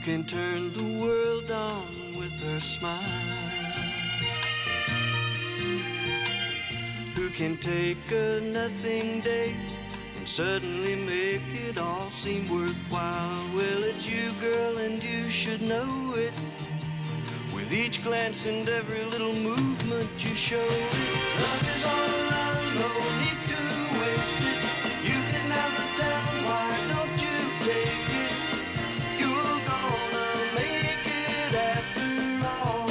can turn the world on with her smile? Who can take a nothing day and suddenly make it all seem worthwhile? Well, it's you, girl, and you should know it. With each glance and every little movement you show it. Love is all around, no need to waste it. You can have the town, why don't you take it? You're gonna make it after all.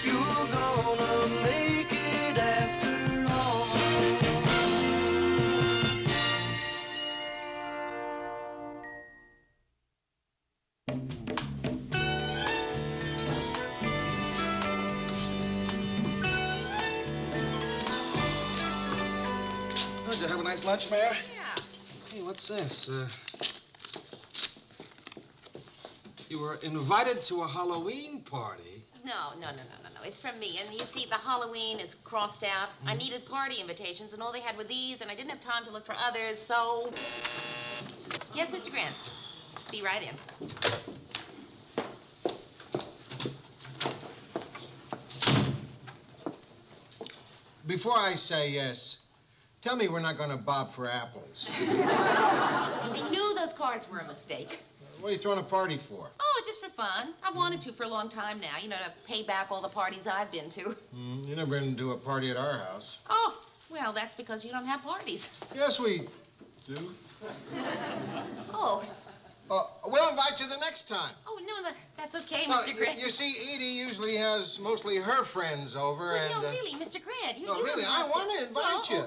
You're gonna make it after all. Did you have a nice lunch, Mayor? Yeah. Hey, what's this? You were invited to a Halloween party. No. It's from me. And you see, the Halloween is crossed out. I needed party invitations, and all they had were these, and I didn't have time to look for others, so... Yes, Mr. Grant. Be right in. Before I say yes, tell me we're not going to bob for apples. I knew those cards were a mistake. What are you throwing a party for? Oh, just for fun. I've wanted to for a long time now, you know, to pay back all the parties I've been to. You never been to do a party at our house. Oh, well, that's because you don't have parties. Yes, we do. Oh. We'll invite you the next time. Oh, no, that's okay, Well, Mr. Grant. you see, Edie usually has mostly her friends over, Well, and... no, really, Mr. Grant, you No, don't really, I have want to invite you.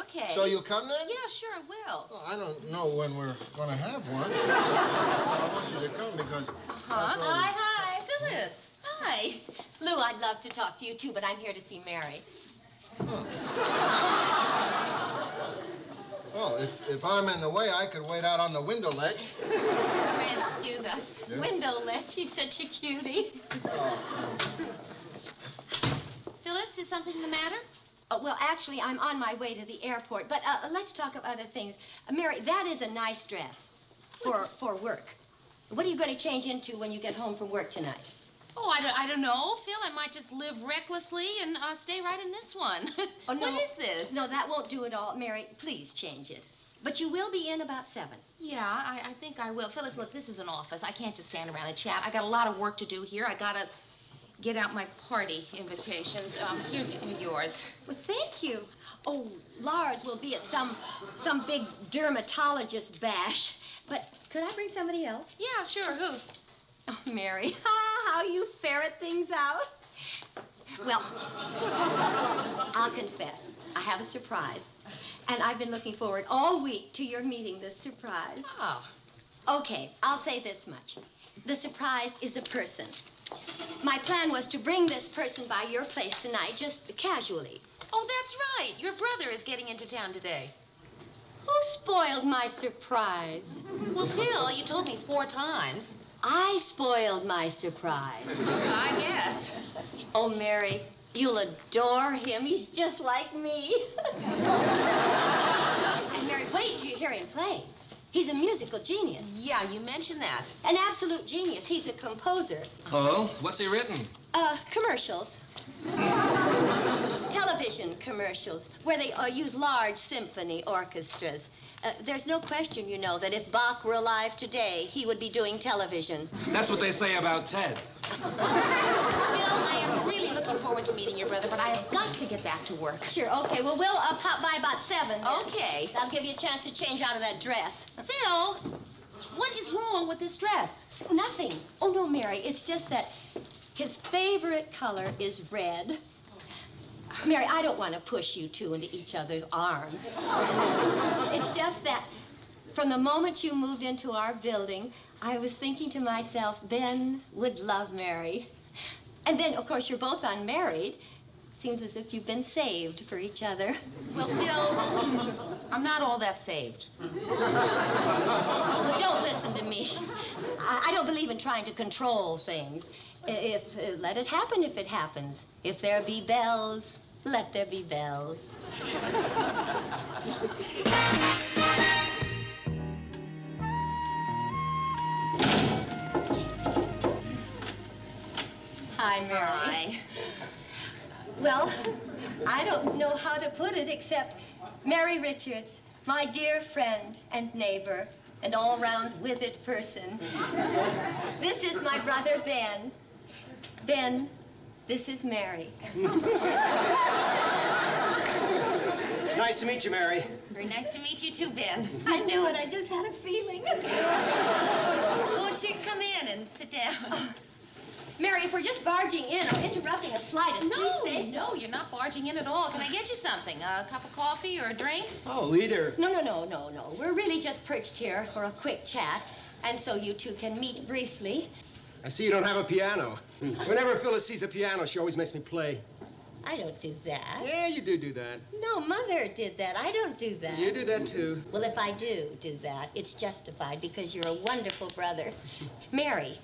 Okay. So you'll come then? Yeah, sure, I will. Well, I don't know when we're going to have one. I want you to come because... Hi. Phyllis. Hi. Lou, I'd love to talk to you, too, but I'm here to see Mary. Well, if I'm in the way, I could wait out on the window ledge. Mr. Grant, excuse us. Yeah? Window ledge, she's such a cutie. Phyllis, is something the matter? Well, actually, I'm on my way to the airport, but let's talk of other things. Mary, that is a nice dress for work. What are you going to change into when you get home from work tonight? Oh, I don't know, Phil. I might just live recklessly and stay right in this one. Oh, no. What is this? No, that won't do at all. Mary, please change it. But you will be in about 7. Yeah, I think I will. Phyllis, look, this is an office. I can't just stand around and chat. I got a lot of work to do here. I got to get out my party invitations. Here's yours. Well, thank you. Oh, Lars will be at some big dermatologist bash. But could I bring somebody else? Yeah, sure. Who? Oh, Mary, how you ferret things out. Well, I'll confess, I have a surprise. And I've been looking forward all week to your meeting this surprise. Oh. Okay, I'll say this much. The surprise is a person. My plan was to bring this person by your place tonight, just casually. Oh, that's right. Your brother is getting into town today. Who spoiled my surprise? Well, Phil, you told me 4 times. I spoiled my surprise. I guess. Oh, Mary, you'll adore him. He's just like me. And Mary, wait till you hear him play. He's a musical genius. Yeah, you mentioned that. An absolute genius. He's a composer. Oh? What's he written? Commercials. Television commercials, where they use large symphony orchestras. There's no question, you know, that if Bach were alive today, he would be doing television. That's what they say about Ted. Phil, I am really looking forward to meeting your brother, but I have got to get back to work. Sure, okay. Well, we'll pop by about 7 then. Okay. That'll give you a chance to change out of that dress. Phil, what is wrong with this dress? Nothing. Oh, no, Mary. It's just that his favorite color is red. Mary, I don't want to push you two into each other's arms. It's just that from the moment you moved into our building, I was thinking to myself, Ben would love Mary. And then, of course, you're both unmarried. Seems as if you've been saved for each other. Well, Phil, I'm not all that saved. Well, don't listen to me. I don't believe in trying to control things. Let it happen if it happens. If there be bells, let there be bells. Hi, Mary. Hi. Well, I don't know how to put it except Mary Richards, my dear friend and neighbor and all-round with-it person. This is my brother, Ben. Ben, this is Mary. Nice to meet you, Mary. Very nice to meet you too, Ben. I knew it. I just had a feeling. Won't you come in and sit down? Mary, if we're just barging in or interrupting the slightest, please say so. No, you're not barging in at all. Can I get you something? A cup of coffee or a drink? Oh, either. No. We're really just perched here for a quick chat, and so you two can meet briefly. I see you don't have a piano. Whenever Phyllis sees a piano, she always makes me play. I don't do that. Yeah, you do that. No, Mother did that. I don't do that. You do that, too. Well, if I do that, it's justified because you're a wonderful brother. Mary,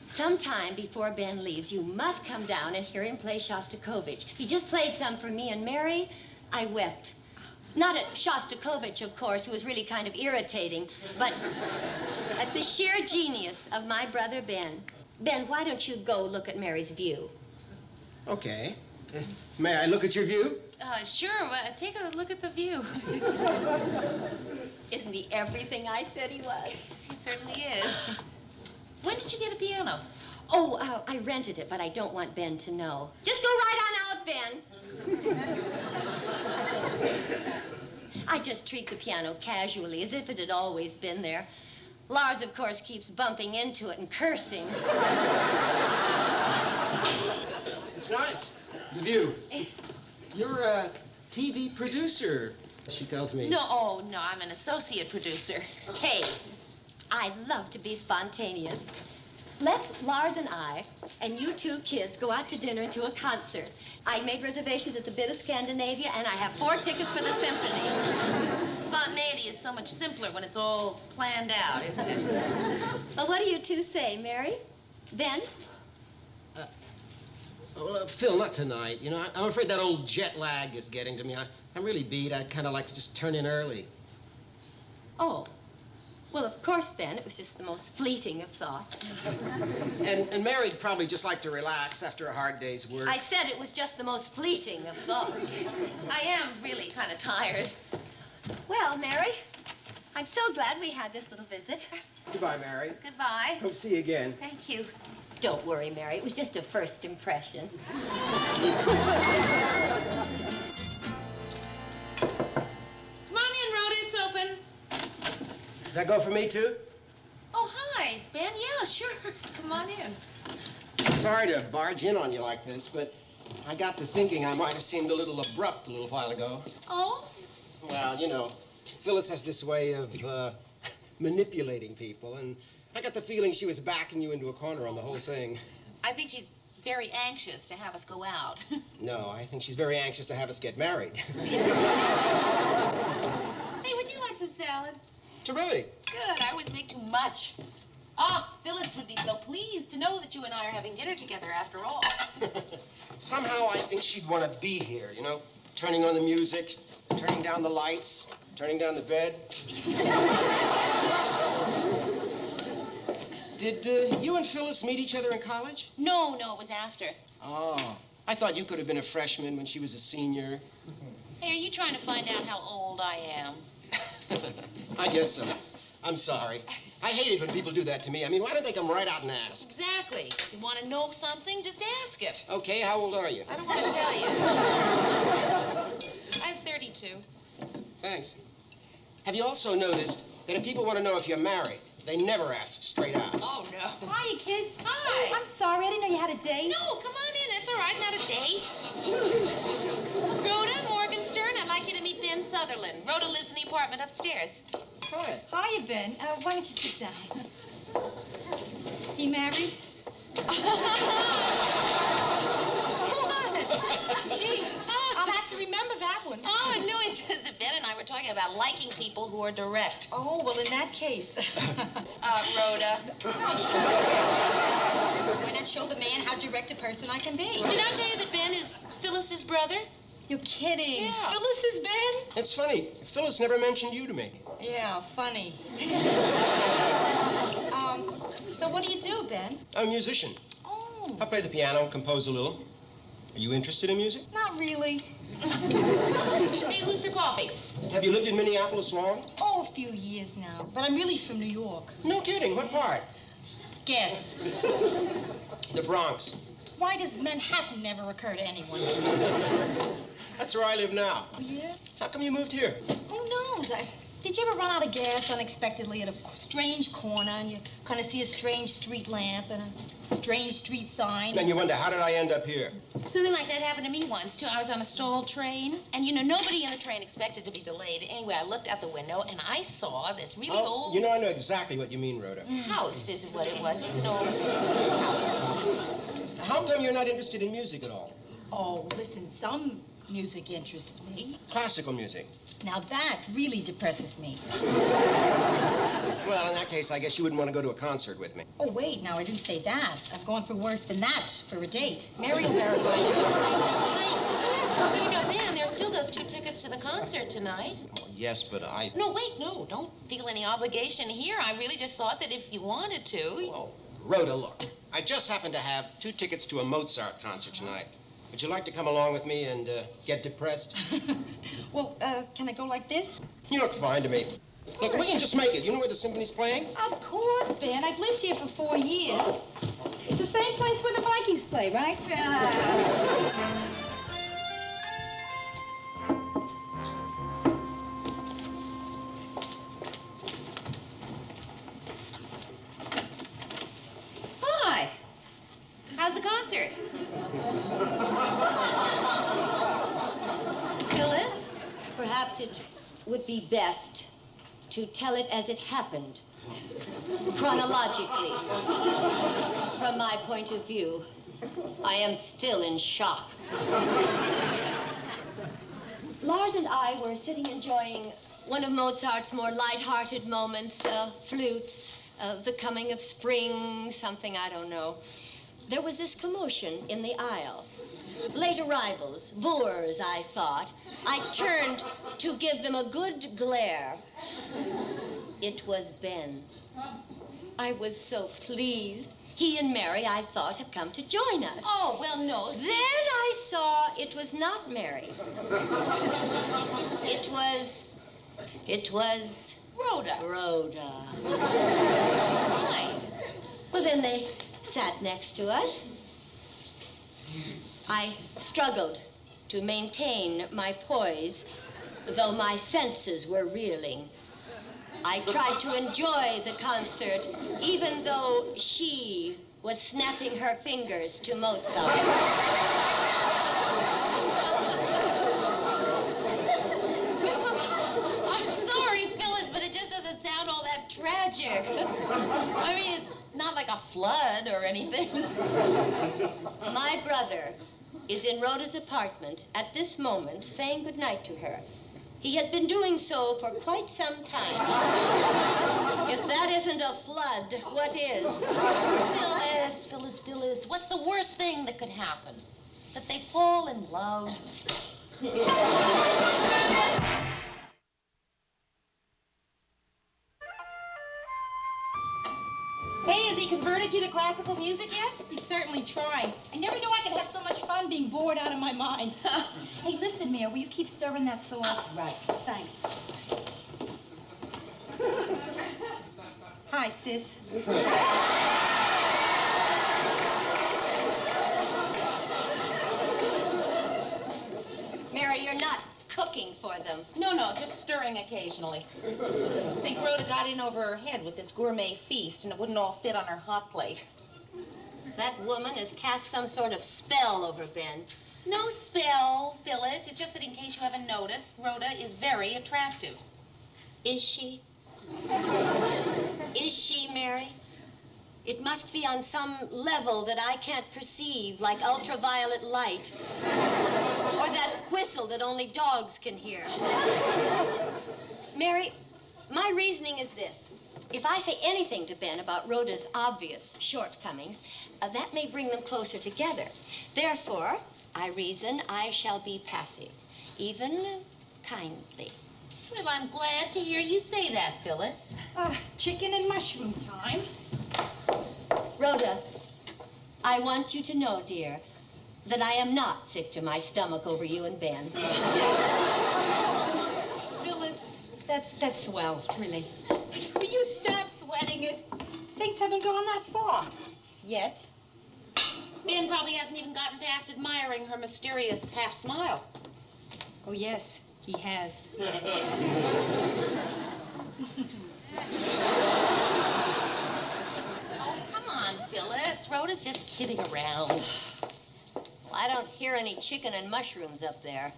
sometime before Ben leaves, you must come down and hear him play Shostakovich. He just played some for me and Mary. I wept. Not at Shostakovich, of course, who was really kind of irritating, but at the sheer genius of my brother Ben. Ben, why don't you go look at Mary's view? Okay. May I look at your view? Sure. Take a look at the view. Isn't he everything I said he was? Yes, he certainly is. When did you get a piano? Oh, I rented it, but I don't want Ben to know. Just go right on out, Ben. I just treat the piano casually, as if it had always been there. Lars, of course, keeps bumping into it and cursing. It's nice. The view. You're a TV producer, she tells me. No, I'm an associate producer. Hey, I love to be spontaneous. Let's Lars and I and you two kids go out to dinner and to a concert. I made reservations at the Bit of Scandinavia, and I have 4 tickets for the symphony. Spontaneity is so much simpler when it's all planned out, isn't it? Well, what do you two say, Mary? Ben? Phil, not tonight. You know, I'm afraid that old jet lag is getting to me. I'm really beat. I'd kind of like to just turn in early. Oh. Well, of course, Ben, it was just the most fleeting of thoughts. And Mary'd probably just like to relax after a hard day's work. I said it was just the most fleeting of thoughts. I am really kind of tired. Well, Mary, I'm so glad we had this little visit. Goodbye, Mary. Goodbye. Hope to see you again. Thank you. Don't worry, Mary. It was just a first impression. Come on in, Rhoda. It's open. Does that go for me, too? Oh, hi, Ben. Yeah, sure. Come on in. Sorry to barge in on you like this, but I got to thinking I might have seemed a little abrupt a little while ago. Oh? Well, you know, Phyllis has this way of manipulating people, and I got the feeling she was backing you into a corner on the whole thing. I think she's very anxious to have us go out. No, I think she's very anxious to have us get married. Hey, would you like some salad? Terrific. Good. I always make too much. Ah, Phyllis would be so pleased to know that you and I are having dinner together after all. Somehow I think she'd want to be here, you know, turning on the music, turning down the lights, turning down the bed. Did you and Phyllis meet each other in college? No, it was after. Oh, I thought you could have been a freshman when she was a senior. Hey, are you trying to find out how old I am? I guess so. I'm sorry. I hate it when people do that to me. I mean, why don't they come right out and ask? Exactly. You want to know something, just ask it. Okay, how old are you? I don't want to tell you. I'm 32. Thanks. Have you also noticed that if people want to know if you're married, they never ask straight out? Oh, no. Hiya, kid. Hi. I'm sorry, I didn't know you had a date. No, come on in. It's all right. Not a date. Rhoda Morgenstern, I'd like you to meet Ben Sutherland. Rhoda lives in the apartment upstairs. Hi. Hiya, Ben. Why don't you sit down? He married? Gee, I'll have to remember that one. Oh, no, it's Ben and I were talking about liking people who are direct. Oh, well, in that case. Rhoda. Why not show the man how direct a person I can be? Did I tell you that Ben is Phyllis's brother? You're kidding. Yeah. Phyllis is Ben? It's funny. Phyllis never mentioned you to me. Yeah, funny. So what do you do, Ben? I'm a musician. Oh, Oh, I'll play the piano, compose a little. Are you interested in music? not really. Hey, who's for coffee? Have you lived in Minneapolis long? Oh, a few years now. But I'm really from New York. No kidding. What part? Guess. The Bronx. Why does Manhattan never occur to anyone? That's where I live now. Oh, yeah? How come you moved here? Who knows? Did you ever run out of gas unexpectedly at a strange corner and you kind of see a strange street lamp and a strange street sign? And you wonder, how did I end up here? Something like that happened to me once, too. I was on a stalled train, and, nobody in the train expected to be delayed. Anyway, I looked out the window, and I saw this really old... I know exactly what you mean, Rhoda. House is what it was. It was an old house. How come you're not interested in music at all? Oh, listen, some music interests me. Classical music. Now that really depresses me. Well, in that case, I guess you wouldn't want to go to a concert with me. Oh, wait, now I didn't say that. I've gone for worse than that for a date. Mary will verify that. Ben, there's still those 2 tickets to the concert tonight. Well, yes, but I... No, wait, no, don't feel any obligation here. I really just thought that if you wanted to... Oh, Rhoda, look. I just happen to have 2 tickets to a Mozart concert tonight. Would you like to come along with me and get depressed? Well, can I go like this? You look fine to me. Look, we can just make it. You know where the symphony's playing? Of course, Ben. I've lived here for 4 years. It's the same place where the Vikings play, right? Hi. How's the concert? Phyllis? Perhaps it would be best to tell it as it happened, chronologically. From my point of view, I am still in shock. Lars and I were sitting enjoying one of Mozart's more light-hearted moments, flutes, the coming of spring, something I don't know. There was this commotion in the aisle. Late arrivals, boors, I thought. I turned to give them a good glare. It was Ben. I was so pleased. He and Mary, I thought, had come to join us. Oh, well, no. Then I saw it was not Mary. It was Rhoda. Rhoda. Right. Well, then they sat next to us. I struggled to maintain my poise, though my senses were reeling. I tried to enjoy the concert, even though she was snapping her fingers to Mozart. I'm sorry, Phyllis, but it just doesn't sound all that tragic. I mean, it's not like a flood or anything. My brother is in Rhoda's apartment at this moment saying goodnight to her. He has been doing so for quite some time. If that isn't a flood, what is? Phyllis, what's the worst thing that could happen? That they fall in love? Hey, has he converted you to classical music yet? He's certainly trying. I never knew I could have so much fun being bored out of my mind. Hey, listen, Mia, will you keep stirring that sauce? Right. Thanks. Hi, sis. Mary, you're not cooking for them. No, just stirring occasionally. I think Rhoda got in over her head with this gourmet feast, and it wouldn't all fit on her hot plate. That woman has cast some sort of spell over Ben. No spell, Phyllis. It's just that in case you haven't noticed, Rhoda is very attractive. Is she? Is she, Mary? It must be on some level that I can't perceive, like ultraviolet light. Or that whistle that only dogs can hear. Mary, my reasoning is this. If I say anything to Ben about Rhoda's obvious shortcomings, that may bring them closer together. Therefore, I reason I shall be passive, even kindly. Well, I'm glad to hear you say that, Phyllis. Chicken and mushroom time. Rhoda, I want you to know, dear, that I am not sick to my stomach over you and Ben. Phyllis, that's swell, really. Will you stop sweating it? Things haven't gone that far. Yet. Ben probably hasn't even gotten past admiring her mysterious half-smile. Oh, yes, he has. Oh, come on, Phyllis. Rhoda's just kidding around. Well, I don't hear any chicken and mushrooms up there.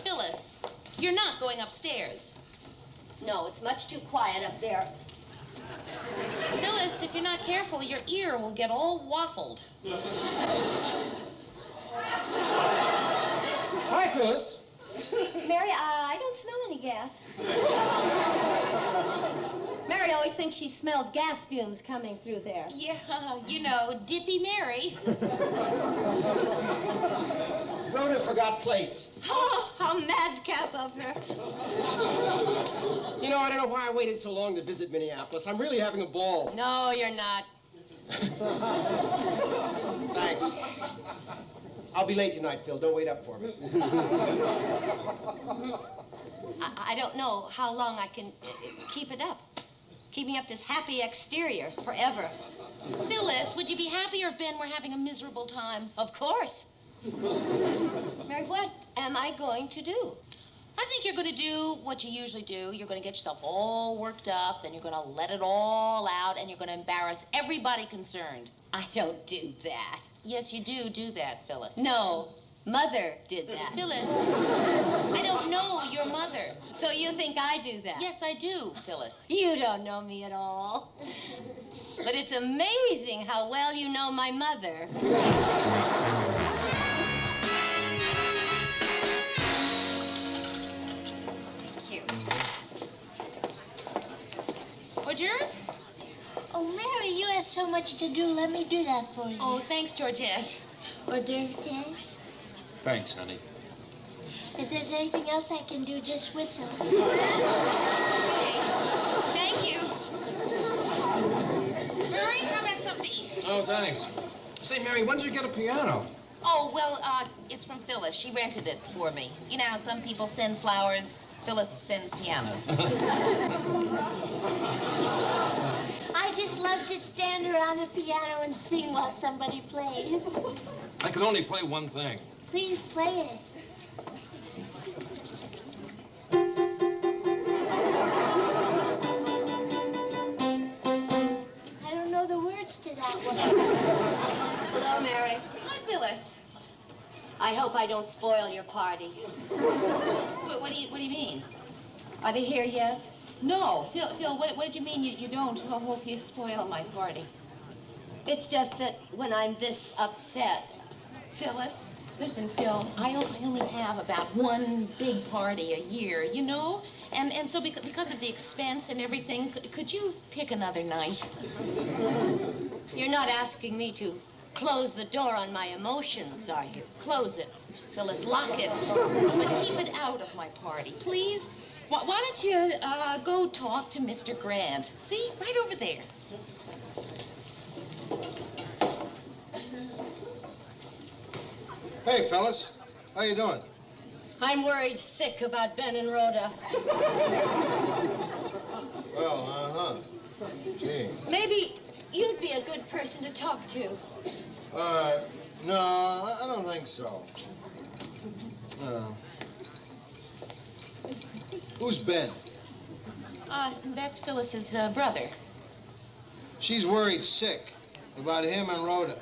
Phyllis, you're not going upstairs. No, it's much too quiet up there. Phyllis, if you're not careful, your ear will get all waffled. Hi, Phyllis. Mary, I don't smell any gas. Mary always thinks she smells gas fumes coming through there. Yeah, you know, Dippy Mary. Rhoda forgot plates. Oh, how madcap of her. You know, I don't know why I waited so long to visit Minneapolis. I'm really having a ball. No, you're not. Thanks. I'll be late tonight, Phil. Don't wait up for me. I don't know how long I can keep it up. Keeping up this happy exterior forever. Phyllis, would you be happier if Ben were having a miserable time? Of course. Mary, what am I going to do? I think you're going to do what you usually do. You're going to get yourself all worked up, then you're going to let it all out, and you're going to embarrass everybody concerned. I don't do that. Yes, you do that, Phyllis. No, Mother did that. Phyllis, I don't know your mother. So you think I do that? Yes, I do, Phyllis. You don't know me at all. But it's amazing how well you know my mother. Thank you. Roger? Oh, Mary, you have so much to do. Let me do that for you. Oh, thanks, Georgette. Hors d'oeuvre, Ted? Thanks, honey. If there's anything else I can do, just whistle. Okay. Thank you. Mary, how about something to eat? Oh, thanks. Say, Mary, when did you get a piano? Oh, well, it's from Phyllis. She rented it for me. You know how some people send flowers? Phyllis sends pianos. I just love to stand around a piano and sing while somebody plays. I can only play one thing. Please play it. I don't know the words to that one. Hello, Mary. Hi, Phyllis. I hope I don't spoil your party. What do you mean? Are they here yet? No, Phil, what did you mean you don't hope you spoil my party? It's just that when I'm this upset, Phyllis, listen, Phil, I only have about one big party a year, you know? And so because of the expense and everything, could you pick another night? you're not asking me to close the door on my emotions, are you? Close it, Phyllis, lock it, but keep it out of my party, please. Why don't you go talk to Mr. Grant? See, right over there. Hey, fellas. How you doing? I'm worried sick about Ben and Rhoda. Well, Gee. Maybe you'd be a good person to talk to. No, I don't think so. No. Who's Ben? That's Phyllis's brother. She's worried sick about him and Rhoda.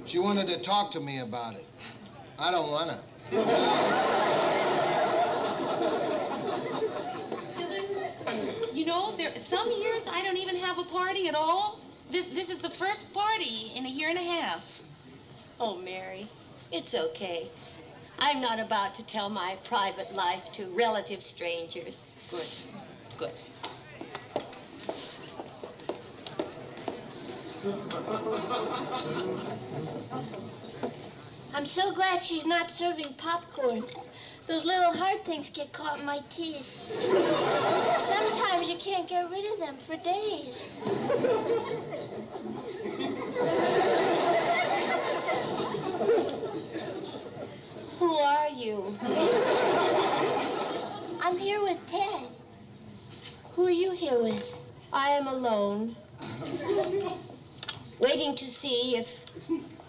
She wanted to talk to me about it. I don't want to. Phyllis, you know, some years I don't even have a party at all. This is the first party in a year and a half. Oh, Mary, it's okay. I'm not about to tell my private life to relative strangers. Good, good. I'm so glad she's not serving popcorn. Those little hard things get caught in my teeth. Sometimes you can't get rid of them for days. Who are you? I'm here with Ted. Who are you here with? I am alone, waiting to see if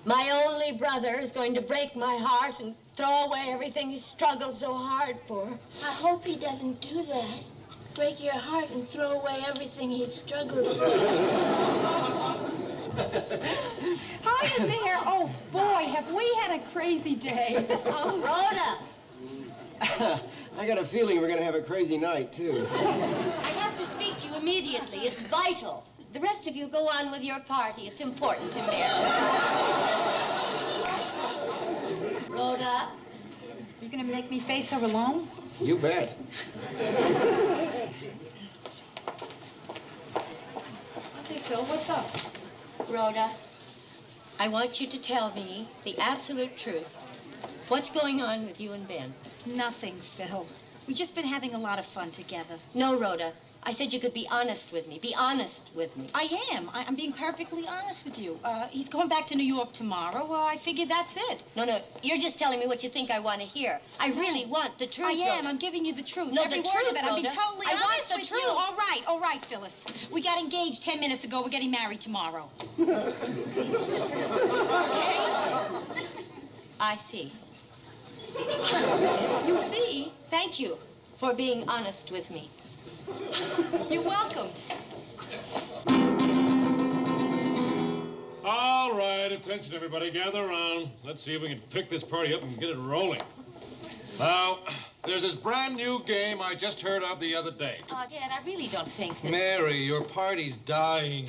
my only brother is going to break my heart and throw away everything he struggled so hard for. I hope he doesn't do that. Break your heart and throw away everything he struggled for. Hiya there. Oh, boy, have we had a crazy day. Oh, Rhoda! I got a feeling we're going to have a crazy night, too. I have to speak to you immediately. It's vital. The rest of you go on with your party. It's important to Mary. Rhoda? You gonna make me face her alone? You bet. Okay, Phil, what's up? Rhoda, I want you to tell me the absolute truth. What's going on with you and Ben? Nothing, Phil. We've just been having a lot of fun together. No, Rhoda. I said you could be honest with me. Be honest with me. I am. I'm being perfectly honest with you. He's going back to New York tomorrow. Well, I figured that's it. No, you're just telling me what you think I want to hear. I really want the truth, I am. Rhoda. I'm giving you the truth. No, Every the word truth, of it. I'm being Rhoda. totally I want honest the with truth. you. All right, Phyllis. We got engaged 10 minutes ago. We're getting married tomorrow. Okay? I see. You see? Thank you for being honest with me. You're welcome. All right, attention, everybody. Gather around. Let's see if we can pick this party up and get it rolling. Now, there's this brand new game I just heard of the other day. Oh, Dad, I really don't think that... Mary, your party's dying.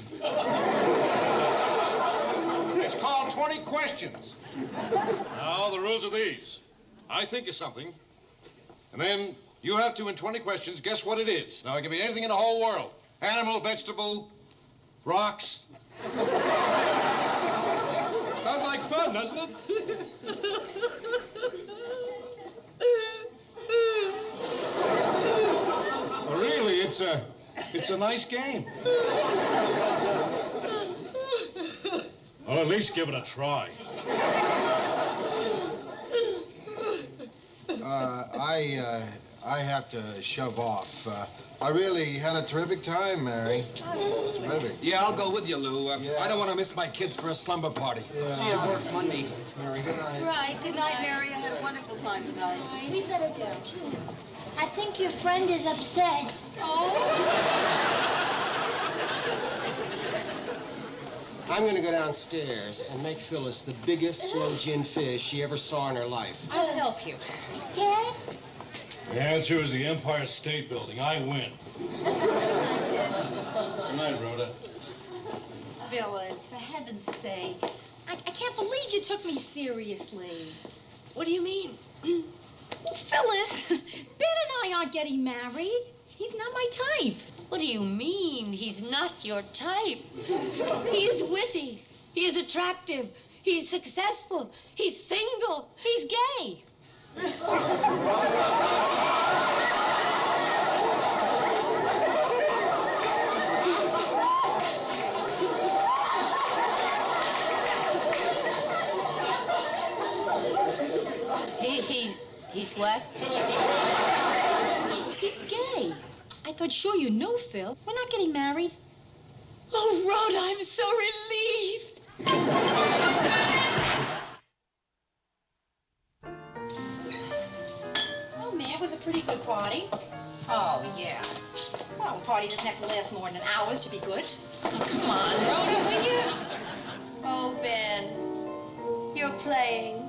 It's called 20 Questions. Now, the rules are these. I think of something, and then you have to, in 20 questions, guess what it is. Now, it can be anything in the whole world. Animal, vegetable, rocks. Sounds like fun, doesn't it? Well, really, it's a nice game. Well, at least give it a try. I have to shove off. I really had a terrific time, Mary. Terrific. Yeah, I'll go with you, Lou. Yeah. I don't want to miss my kids for a slumber party. Yeah. See you at work Monday. Mary, good night. Right, Good night, Mary. I had a wonderful time tonight. We better go, too. I think your friend is upset. I'm going to go downstairs and make Phyllis the biggest slow gin fish she ever saw in her life. I'll help you. Ted? The answer is the Empire State Building. I win. Good night, Rhoda. Phyllis, for heaven's sake. I can't believe you took me seriously. What do you mean? Well, Phyllis, Ben and I aren't getting married. He's not my type. What do you mean? He's not your type. He is witty. He is attractive. He's successful. He's single. He's gay. He's what? He's gay. I thought sure you knew, Phil. We're not getting married. Oh, Rhoda, I'm so relieved. Oh, man, it was a pretty good party. Oh, yeah. Well, a party doesn't have to last more than an hour to be good. Oh, come on, Rhoda, will you? Oh, Ben, you're playing.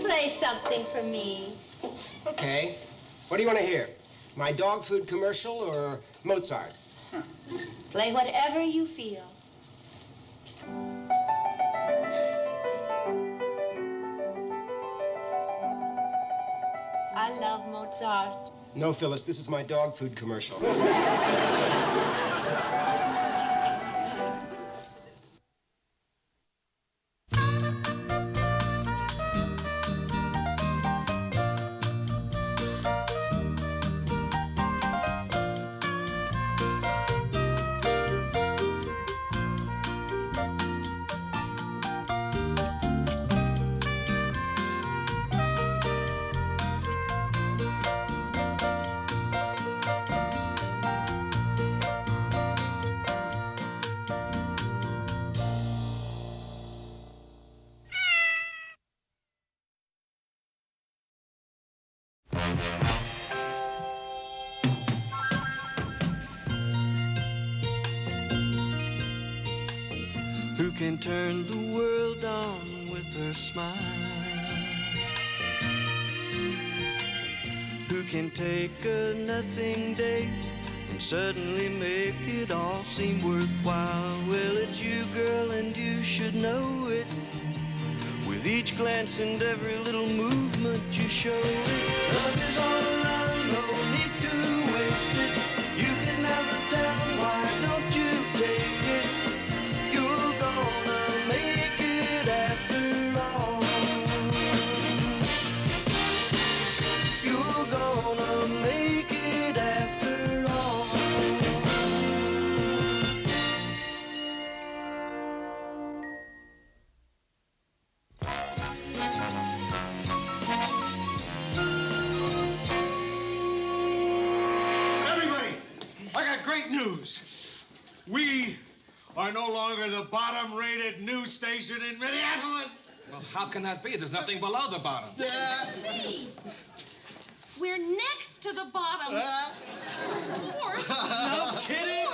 Play something for me. Okay. What do you want to hear? My dog food commercial or Mozart? Play whatever you feel. I love Mozart. No, Phyllis, this is my dog food commercial. who can turn the world on with her smile, who can take a nothing day and suddenly make it all seem worthwhile. Well, it's you, girl, and you should know it. With each glance and every little movement you show it. Love is all around, no need to waste it. You can never tell, why don't you take it? You're gonna make it after all. You're gonna make it after all. Everybody, I got great news. We are no longer the bottom-rated news station in Minneapolis. Well, how can that be? There's nothing below the bottom. Hey, we're next to the bottom. Fourth. No kidding?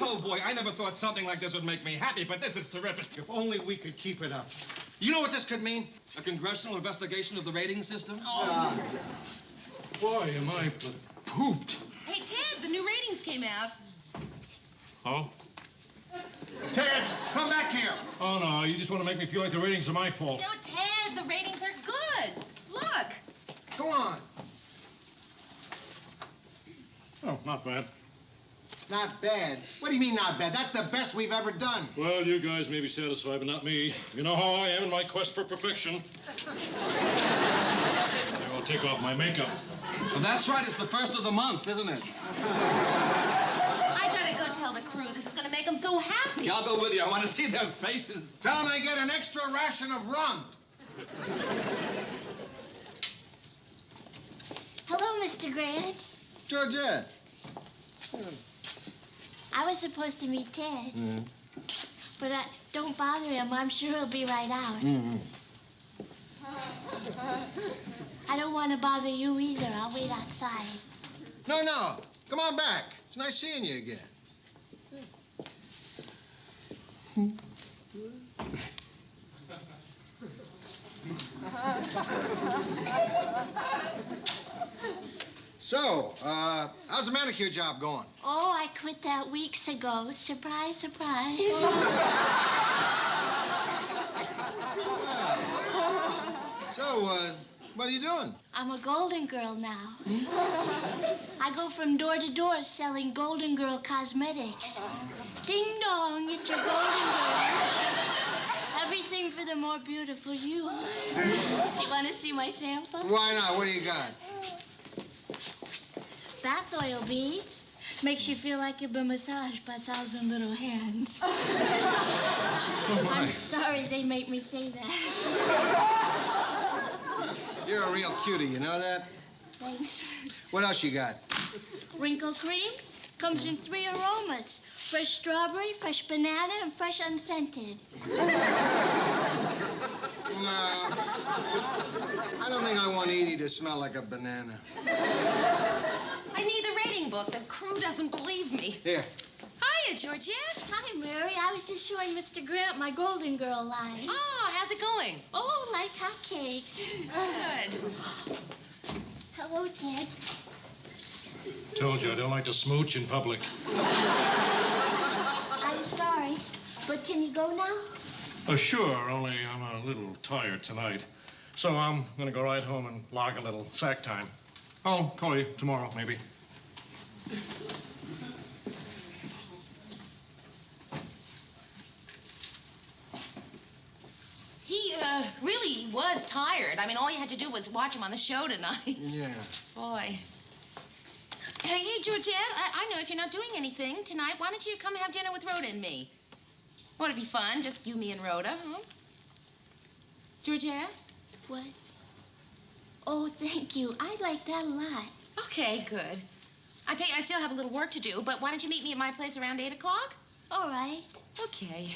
Oh, boy, I never thought something like this would make me happy, but this is terrific. If only we could keep it up. You know what this could mean? A congressional investigation of the rating system? Boy, am I pooped. Hey, Ted, the new ratings came out. Oh? Ted, come back here. Oh, no, you just want to make me feel like the ratings are my fault. No, Ted, the ratings are good. Look. Go on. Oh, not bad. Not bad. What do you mean not bad? That's the best we've ever done. Well, you guys may be satisfied, but not me. You know how I am in my quest for perfection. I'll take off my makeup. Well, that's right. It's the first of the month, isn't it? I gotta go tell the crew. This is gonna make them so happy. I'll go with you. I want to see their faces. Tell them they get an extra ration of rum. Hello, Mr. Grant. Georgette. I was supposed to meet Ted. But don't bother him. I'm sure he'll be right out. I don't want to bother you either. I'll wait outside. No, no. Come on back. It's nice seeing you again. So, how's the manicure job going? Oh, I quit that weeks ago. Surprise, surprise. So, what are you doing? I'm a Golden Girl now. I go from door to door selling Golden Girl cosmetics. Ding dong, it's your Golden Girl. Everything for the more beautiful you. Do you want to see my sample? Why not? What do you got? Bath oil beads. Makes you feel like you've been massaged by 1,000 little hands. I'm sorry they make me say that. You're a real cutie, you know that? Thanks. What else you got? Wrinkle cream comes in 3 aromas. Fresh strawberry, fresh banana, and fresh unscented. No. I don't think I want Edie to smell like a banana. I need the rating book. The crew doesn't believe me. Here. Hiya, Georgette. Hi, Mary. I was just showing Mr. Grant my Golden Girl line. Oh, how's it going? Oh, like hotcakes. Good. Hello, Ted. Told you I don't like to smooch in public. I'm sorry, but can you go now? Oh, sure, only I'm a little tired tonight. So I'm going to go right home and log a little sack time. I'll call you tomorrow, maybe. He really was tired. I mean, all you had to do was watch him on the show tonight. Yeah. Boy. Hey, Georgette, I know if you're not doing anything tonight, why don't you come have dinner with Rhoda and me? Won't it be fun? Just you, me, and Rhoda, huh? Georgette? What? Oh, thank you. I like that a lot. Okay, good. I tell you, I still have a little work to do, but why don't you meet me at my place around 8 o'clock? All right. Okay.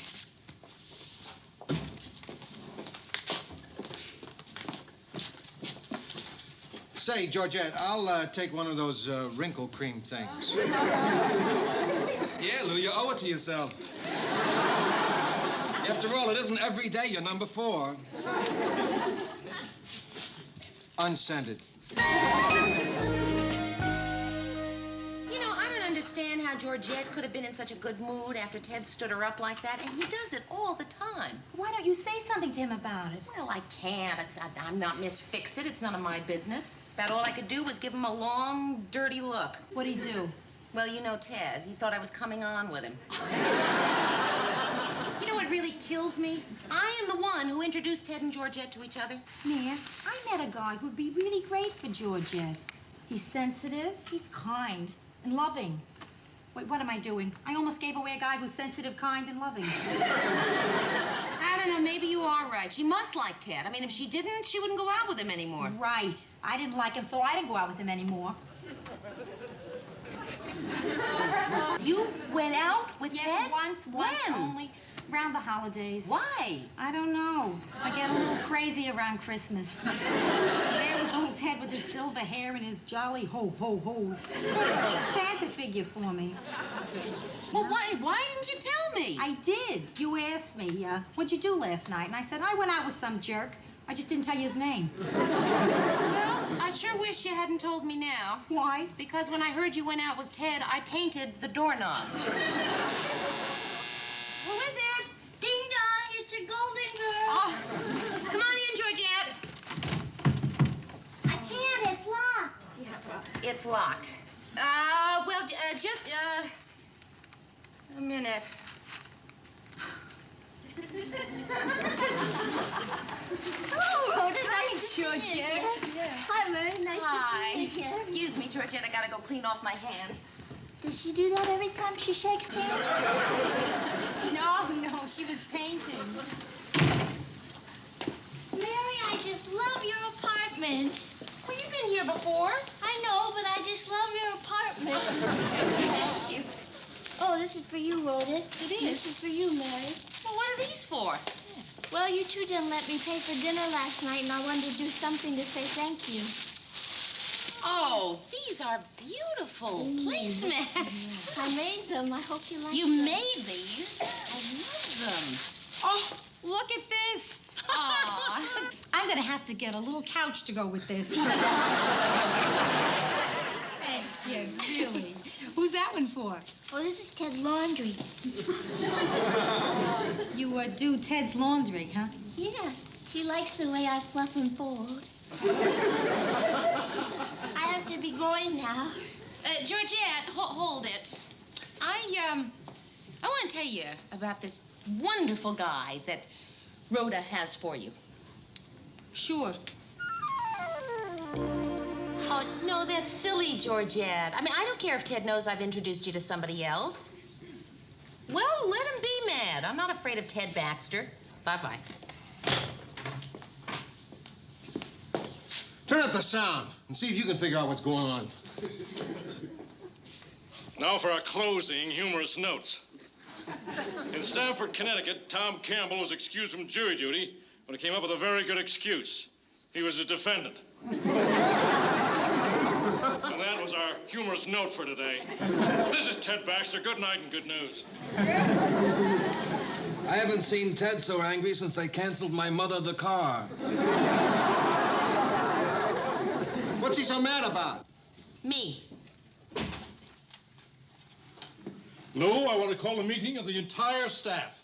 Say, Georgette, I'll take one of those wrinkle cream things. Yeah, Lou, you owe it to yourself. After all, it isn't every day you're number 4. Unscented. You know, I don't understand how Georgette could have been in such a good mood after Ted stood her up like that, and he does it all the time. Why don't you say something to him about it? Well, I can't. I'm not Miss Fix-It. It's none of my business. About all I could do was give him a long, dirty look. What'd he do? Well, you know Ted. He thought I was coming on with him. You know what really kills me? I am the one who introduced Ted and Georgette to each other. Mia, I met a guy who'd be really great for Georgette. He's sensitive, he's kind, and loving. Wait, what am I doing? I almost gave away a guy who's sensitive, kind, and loving. I don't know, maybe you are right. She must like Ted. I mean, if she didn't, she wouldn't go out with him anymore. Right. I didn't like him, so I didn't go out with him anymore. You went out with Ted? Once When? only. Around the holidays. Why? I don't know. I get a little crazy around Christmas. There was old Ted with his silver hair and his jolly ho-ho-hos. Sort of a Santa figure for me. Well, why didn't you tell me? I did. You asked me, what'd you do last night? And I said, I went out with some jerk. I just didn't tell you his name. Well, I sure wish you hadn't told me now. Why? Because when I heard you went out with Ted, I painted the doorknob. Who is it? Ding dong, it's your golden girl. Oh, come on in, Georgette. I can't, it's locked. It's locked. Just a minute. Hello, Rhoda. Thanks, Georgette. Hi, Mary. Nice Hi. to see you again. Excuse me, Georgette. I gotta go clean off my hand. Does she do that every time she shakes hands? No, she was painting. Mary, I just love your apartment. Well, you've been here before. I know, but I just love your apartment. Thank you. Oh, this is for you, Rhoda. It is. This is for you, Mary. Well, what are these for? Well, you two didn't let me pay for dinner last night, and I wanted to do something to say thank you. Oh, these are beautiful placemats. I made them. I hope you like them. You made these? I love them. Oh, look at this. Aw. I'm going to have to get a little couch to go with this. Thanks, kid, really. Who's that one for? Oh, this is Ted's laundry. You do Ted's laundry, huh? Yeah, he likes the way I fluff and fold. I have to be going now. Georgette, hold it. I want to tell you about this wonderful guy that Rhoda has for you. Sure. Oh, no, that's silly, Georgette. I mean, I don't care if Ted knows I've introduced you to somebody else. Well, let him be mad. I'm not afraid of Ted Baxter. Bye-bye. Turn up the sound and see if you can figure out what's going on. Now for our closing humorous notes. In Stamford, Connecticut, Tom Campbell was excused from jury duty, but he came up with a very good excuse. He was a defendant. And that was our humorous note for today. This is Ted Baxter. Good night and good news. I haven't seen Ted so angry since they canceled my mother the car. What's he so mad about? Me. Lou, I want to call a meeting of the entire staff.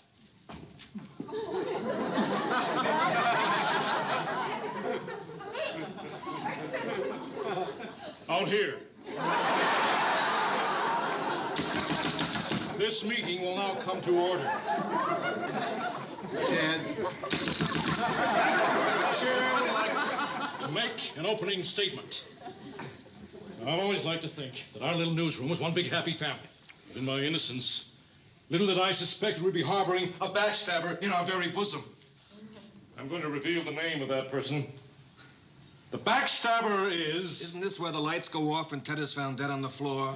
Out here. This meeting will now come to order. Ted. Chair would like to make an opening statement. I always like to think that our little newsroom was one big happy family. But in my innocence, little did I suspect we'd be harboring a backstabber in our very bosom. I'm going to reveal the name of that person. The backstabber is... Isn't this where the lights go off and Ted is found dead on the floor?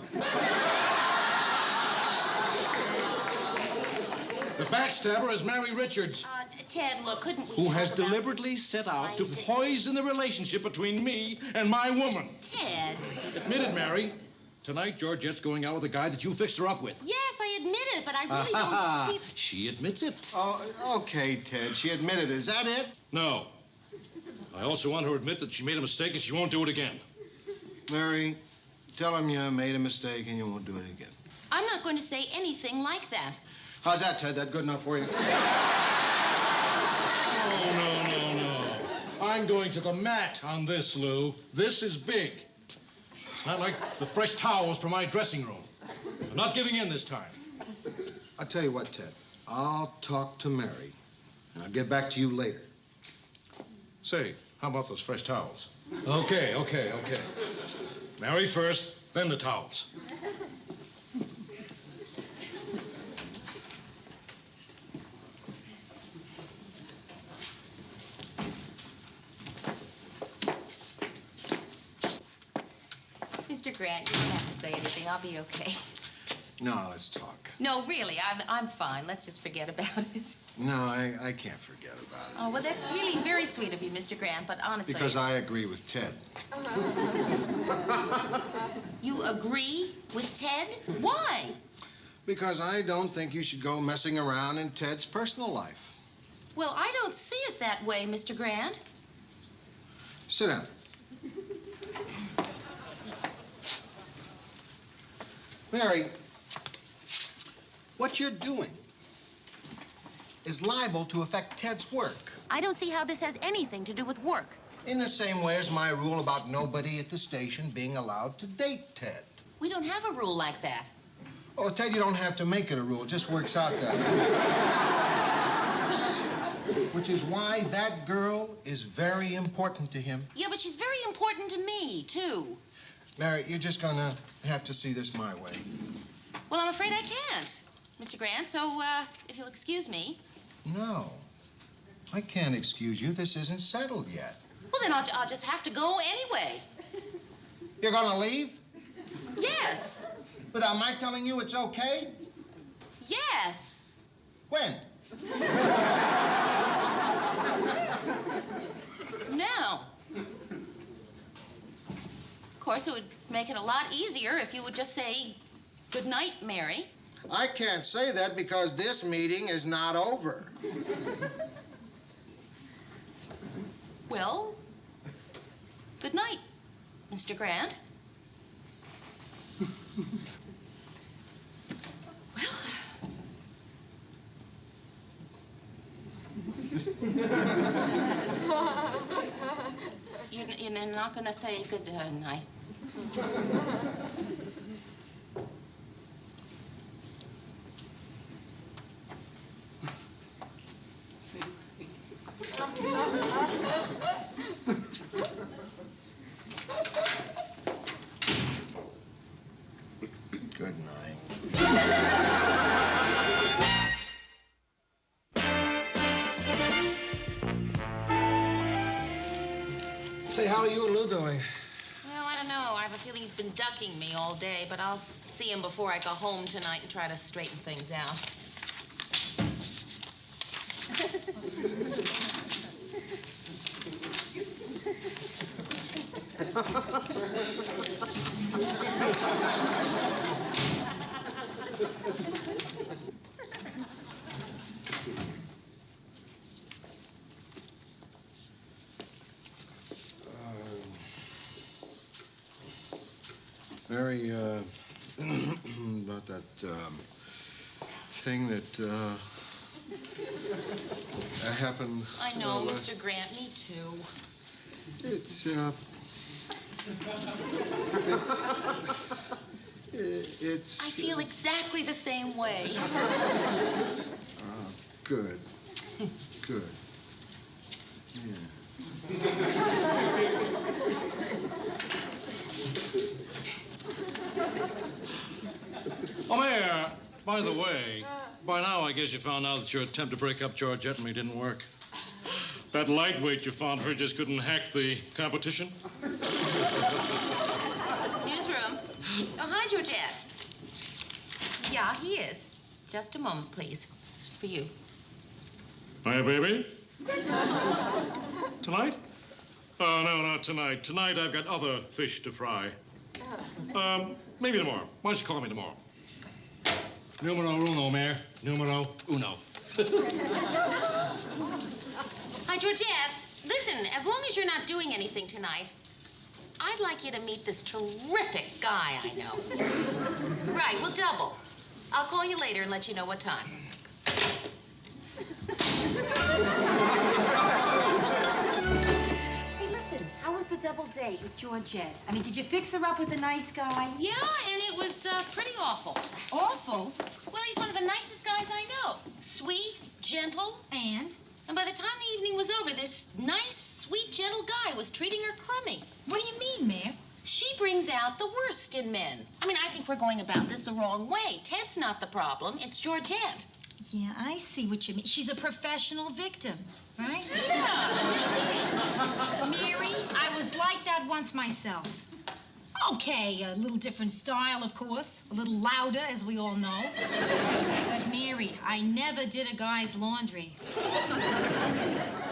The backstabber is Mary Richards, Ted, look, couldn't we who talk has about... deliberately set out to poison the relationship between me and my woman. Ted. Admit it, Mary. Tonight, Georgette's going out with a guy that you fixed her up with. Yes, I admit it, but I really don't see... She admits it. Oh, okay, Ted. She admitted it. Is that it? No. I also want her to admit that she made a mistake and she won't do it again. Mary, tell him you made a mistake and you won't do it again. I'm not going to say anything like that. How's that, Ted? That good enough for you? Oh, no. I'm going to the mat on this, Lou. This is big. It's not like the fresh towels from my dressing room. I'm not giving in this time. I'll tell you what, Ted. I'll talk to Mary, and I'll get back to you later. Say, how about those fresh towels? Okay. Mary first, then the towels. Mr. Grant, you don't have to say anything. I'll be okay. No, let's talk. No, really, I'm fine. Let's just forget about it. No, I can't forget about it. Oh, well, that's really very sweet of you, Mr. Grant, but honestly... Because I agree with Ted. You agree with Ted? Why? Because I don't think you should go messing around in Ted's personal life. Well, I don't see it that way, Mr. Grant. Sit down. Mary, what you're doing is liable to affect Ted's work. I don't see how this has anything to do with work. In the same way as my rule about nobody at the station being allowed to date Ted. We don't have a rule like that. Oh, Ted, you don't have to make it a rule. It just works out that way. Which is why that girl is very important to him. Yeah, but she's very important to me, too. Mary, you're just gonna have to see this my way. Well, I'm afraid I can't, Mr. Grant, so, if you'll excuse me. No, I can't excuse you. This isn't settled yet. Well, then I'll just have to go anyway. You're gonna leave? Yes. Without my telling you it's okay? Yes. When? Now. Of course, it would make it a lot easier if you would just say, good night, Mary. I can't say that because this meeting is not over. Well, good night, Mr. Grant. You're not going to say good night. Good night. Say, how are you and Lou doing? Well, I don't know. I have a feeling he's been ducking me all day, but I'll see him before I go home tonight and try to straighten things out. Mary, about that thing that happened. I know, Mr. Grant, me too. It's I feel exactly the same way. Good. Good. Yeah. Oh, Mayor, by the way, by now I guess you found out that your attempt to break up Georgette and me didn't work. That lightweight you found her just couldn't hack the competition. Newsroom. Oh, hi, Georgette. Yeah, he is. Just a moment, please. It's for you. Hiya, baby. Tonight? Oh, no, not tonight. Tonight I've got other fish to fry. Maybe tomorrow. Why don't you call me tomorrow? Numero uno, Mayor. Numero uno. Hi, Georgette. Listen, as long as you're not doing anything tonight, I'd like you to meet this terrific guy I know. Right, we'll double. I'll call you later and let you know what time. Hey, listen, how was the double date with Georgette? I mean, did you fix her up with a nice guy? Yeah, and it was pretty awful. Awful. Well, he's one of the nicest guys I know. Sweet, gentle. And by the time the evening was over, this nice, sweet, gentle guy was treating her crummy. What do you mean, Mayor? She brings out the worst in men. I mean, I think we're going about this the wrong way. Ted's not the problem. It's Georgette. Yeah, I see what you mean. She's a professional victim, right? Yeah. Mary, I was like that once myself. Okay, a little different style, of course. A little louder, as we all know. But, Mary, I never did a guy's laundry.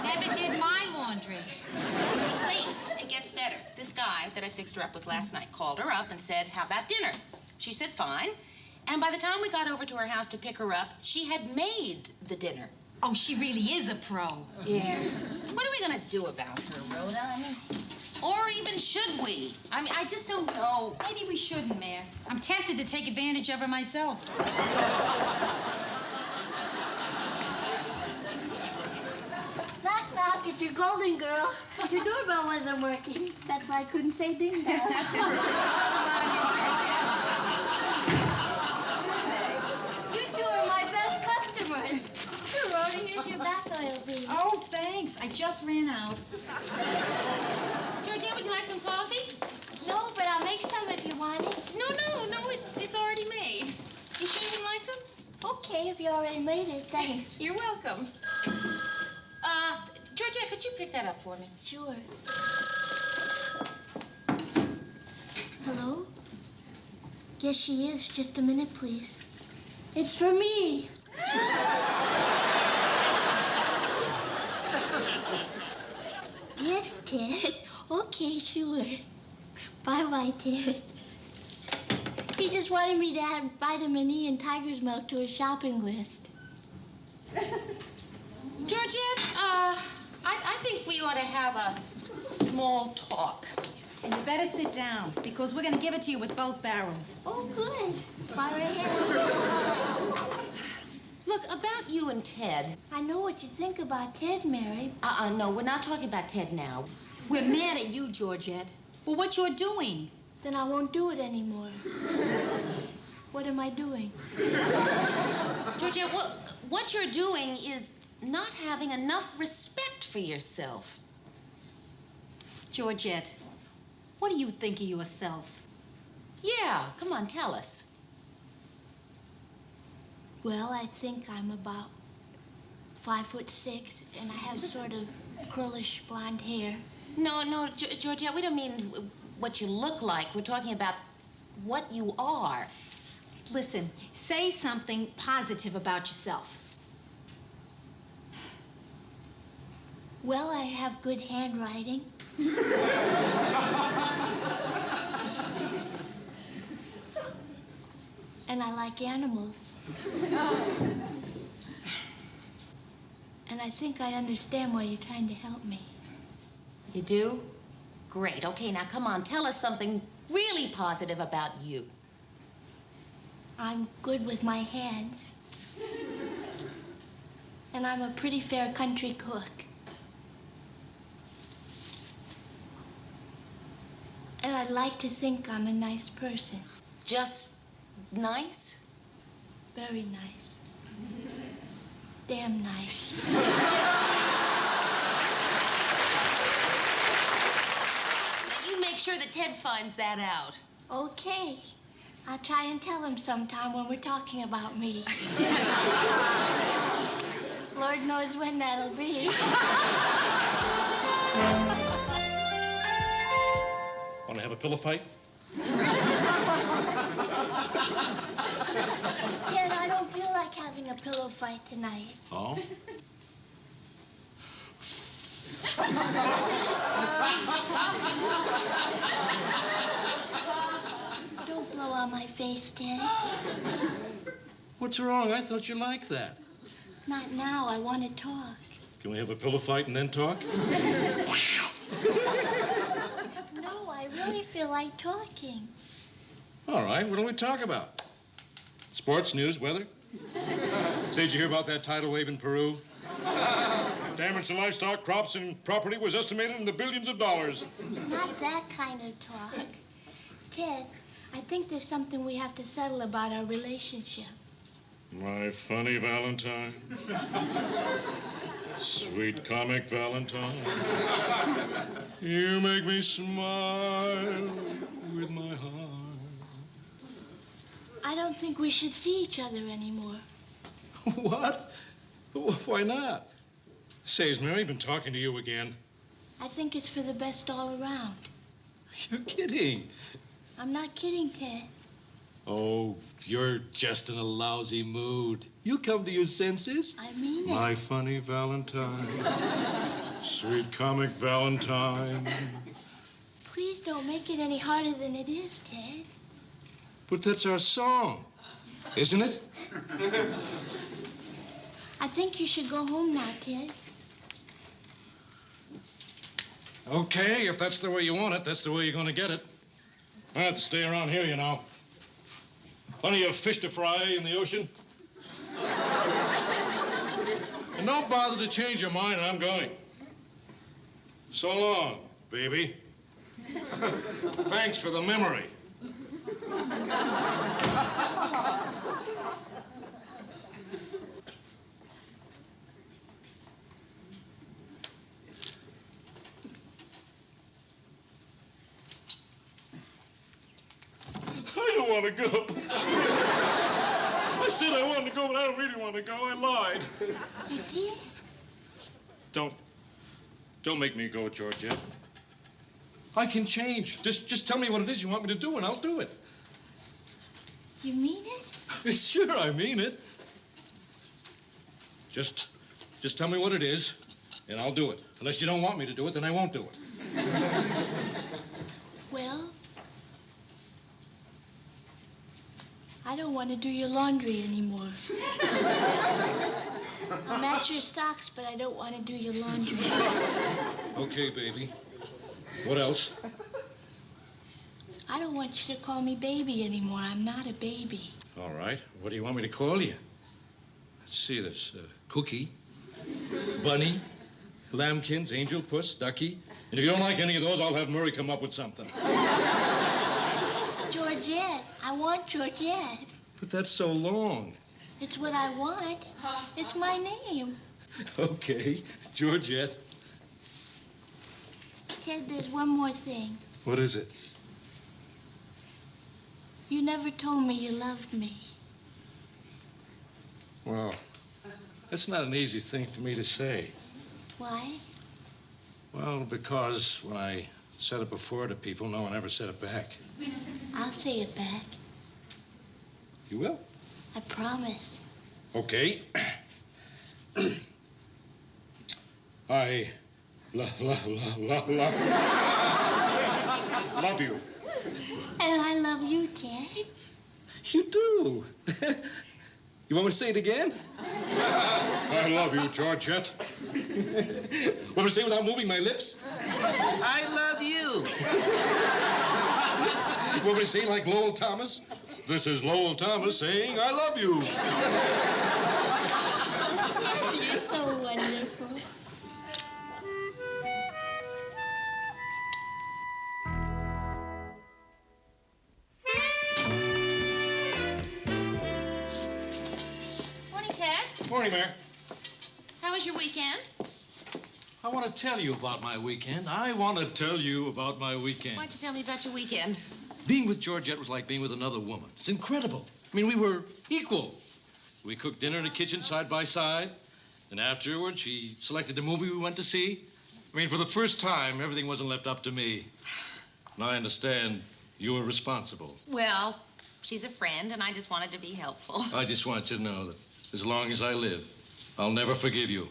Never did my laundry. Wait, it gets better. This guy that I fixed her up with last night called her up and said, "How about dinner?" She said, "Fine." And by the time we got over to her house to pick her up, she had made the dinner. Oh, she really is a pro. Yeah. What are we going to do about her, Rhoda? I mean, or even should we? I mean, I just don't know. Maybe we shouldn't, Mayor. I'm tempted to take advantage of her myself. Knock, knock, it's your golden girl. Your doorbell wasn't working. That's why I couldn't say ding dong. You two are my best customers. Here, Rhoda, here's your bath oil, baby. Oh, thanks. I just ran out. Georgette, would you like some coffee? No, but I'll make some if you want it. No, it's already made. You sure you wouldn't like some? Okay, if you already made it, thanks. You're welcome. Georgette, could you pick that up for me? Sure. Hello? Yes, she is. Just a minute, please. It's for me. Yes, Ted. Okay, sure. Bye-bye, Ted. He just wanted me to add vitamin E and tiger's milk to his shopping list. Georgette, I think we ought to have a small talk. And you better sit down, because we're going to give it to you with both barrels. Oh, good. Fire ahead. Look, about you and Ted. I know what you think about Ted, Mary. No, we're not talking about Ted now. We're mad at you, Georgette, for what you're doing. Then I won't do it anymore. What am I doing? Georgette, what you're doing is not having enough respect for yourself. Georgette, what do you think of yourself? Yeah, come on, tell us. Well, I think I'm about 5'6", and I have sort of curlish blonde hair. No, Georgette, we don't mean what you look like. We're talking about what you are. Listen, say something positive about yourself. Well, I have good handwriting. And I like animals. And I think I understand why you're trying to help me. You do? Great. Okay, now come on, tell us something really positive about you. I'm good with my hands. And I'm a pretty fair country cook. And I'd like to think I'm a nice person. Just nice? Very nice. Damn nice. Now, you make sure that Ted finds that out. Okay. I'll try and tell him sometime when we're talking about me. Lord knows when that'll be. Want to have a pillow fight? Ted, I don't feel like having a pillow fight tonight. Oh? pillow on my face, Ted. What's wrong? I thought you liked that. Not now. I want to talk. Can we have a pillow fight and then talk? No, I really feel like talking. All right, what do we talk about? Sports, news, weather? Say, did you hear about that tidal wave in Peru? Damage to livestock, crops, and property was estimated in the billions of dollars. Not that kind of talk. Ted, I think there's something we have to settle about our relationship. My funny Valentine. Sweet comic Valentine. You make me smile with my heart. I don't think we should see each other anymore. What? Why not? Say, has Mary been talking to you again? I think it's for the best all around. You're kidding. I'm not kidding, Ted. Oh, you're just in a lousy mood. You'll come to your senses. I mean it. My funny Valentine. Sweet comic Valentine. Please don't make it any harder than it is, Ted. But that's our song, isn't it? I think you should go home now, Ted. Okay, if that's the way you want it, that's the way you're going to get it. I have to stay around here, you know. Plenty of fish to fry in the ocean. And don't bother to change your mind, I'm going. So long, baby. Thanks for the memory. I don't want to go. I said I wanted to go, but I don't really want to go. I lied. You did? Don't make me go, Georgette. I can change. Just tell me what it is you want me to do, and I'll do it. You mean it? Sure, I mean it. Just tell me what it is, and I'll do it. Unless you don't want me to do it, then I won't do it. Well, I don't want to do your laundry anymore. I'll match your socks, but I don't want to do your laundry. Okay, baby. What else? I don't want you to call me baby anymore. I'm not a baby. All right. What do you want me to call you? Let's see this. Cookie, Bunny, Lambkins, Angel Puss, Ducky. And if you don't like any of those, I'll have Murray come up with something. Georgette. I want Georgette. But that's so long. It's what I want. It's my name. Okay, Georgette. Ted, there's one more thing. What is it? You never told me you loved me. Well, that's not an easy thing for me to say. Why? Well, because when I said it before to people, no one ever said it back. I'll say it back. You will? I promise. Okay. I love you. And I love you, Ted. You do. You want me to say it again? I love you, Georgette. Want me to say it without moving my lips? I love you. Want me to say it like Lowell Thomas? This is Lowell Thomas saying, I love you. You're so wonderful. Morning, Ted. Morning, Mary. How was your weekend? I want to tell you about my weekend. I want to tell you about my weekend. Why don't you tell me about your weekend? Being with Georgette was like being with another woman. It's incredible. I mean, we were equal. We cooked dinner in the kitchen side by side. And afterwards, she selected the movie we went to see. I mean, for the first time, everything wasn't left up to me. And I understand you were responsible. Well, she's a friend, and I just wanted to be helpful. I just want you to know that as long as I live, I'll never forgive you.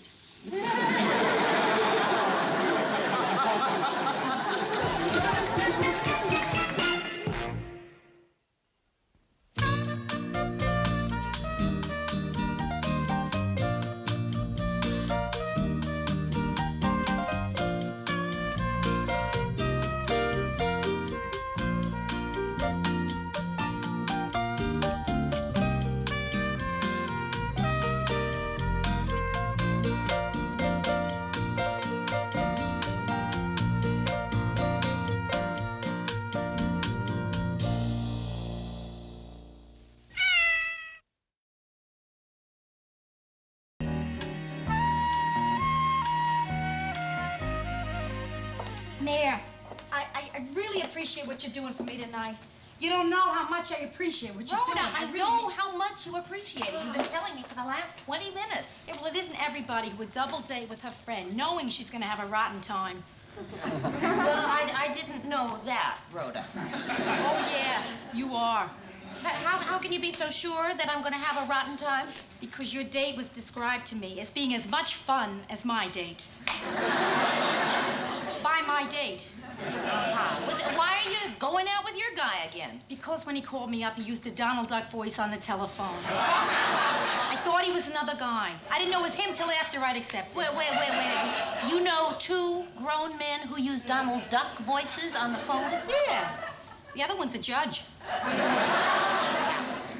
there. I really appreciate what you're doing for me tonight. You don't know how much I appreciate what you're doing. Rhoda, I know how much you appreciate it. You've been telling me for the last 20 minutes. Yeah, well, it isn't everybody who would double date with her friend, knowing she's going to have a rotten time. Well, I didn't know that, Rhoda. Oh, yeah, you are. How can you be so sure that I'm going to have a rotten time? Because your date was described to me as being as much fun as my date. By my date. Why are you going out with your guy again? Because when he called me up, he used a Donald Duck voice on the telephone. I thought he was another guy. I didn't know it was him till after I'd accepted. Wait. You know 2 grown men who use Donald Duck voices on the phone? Yeah. The other one's a judge.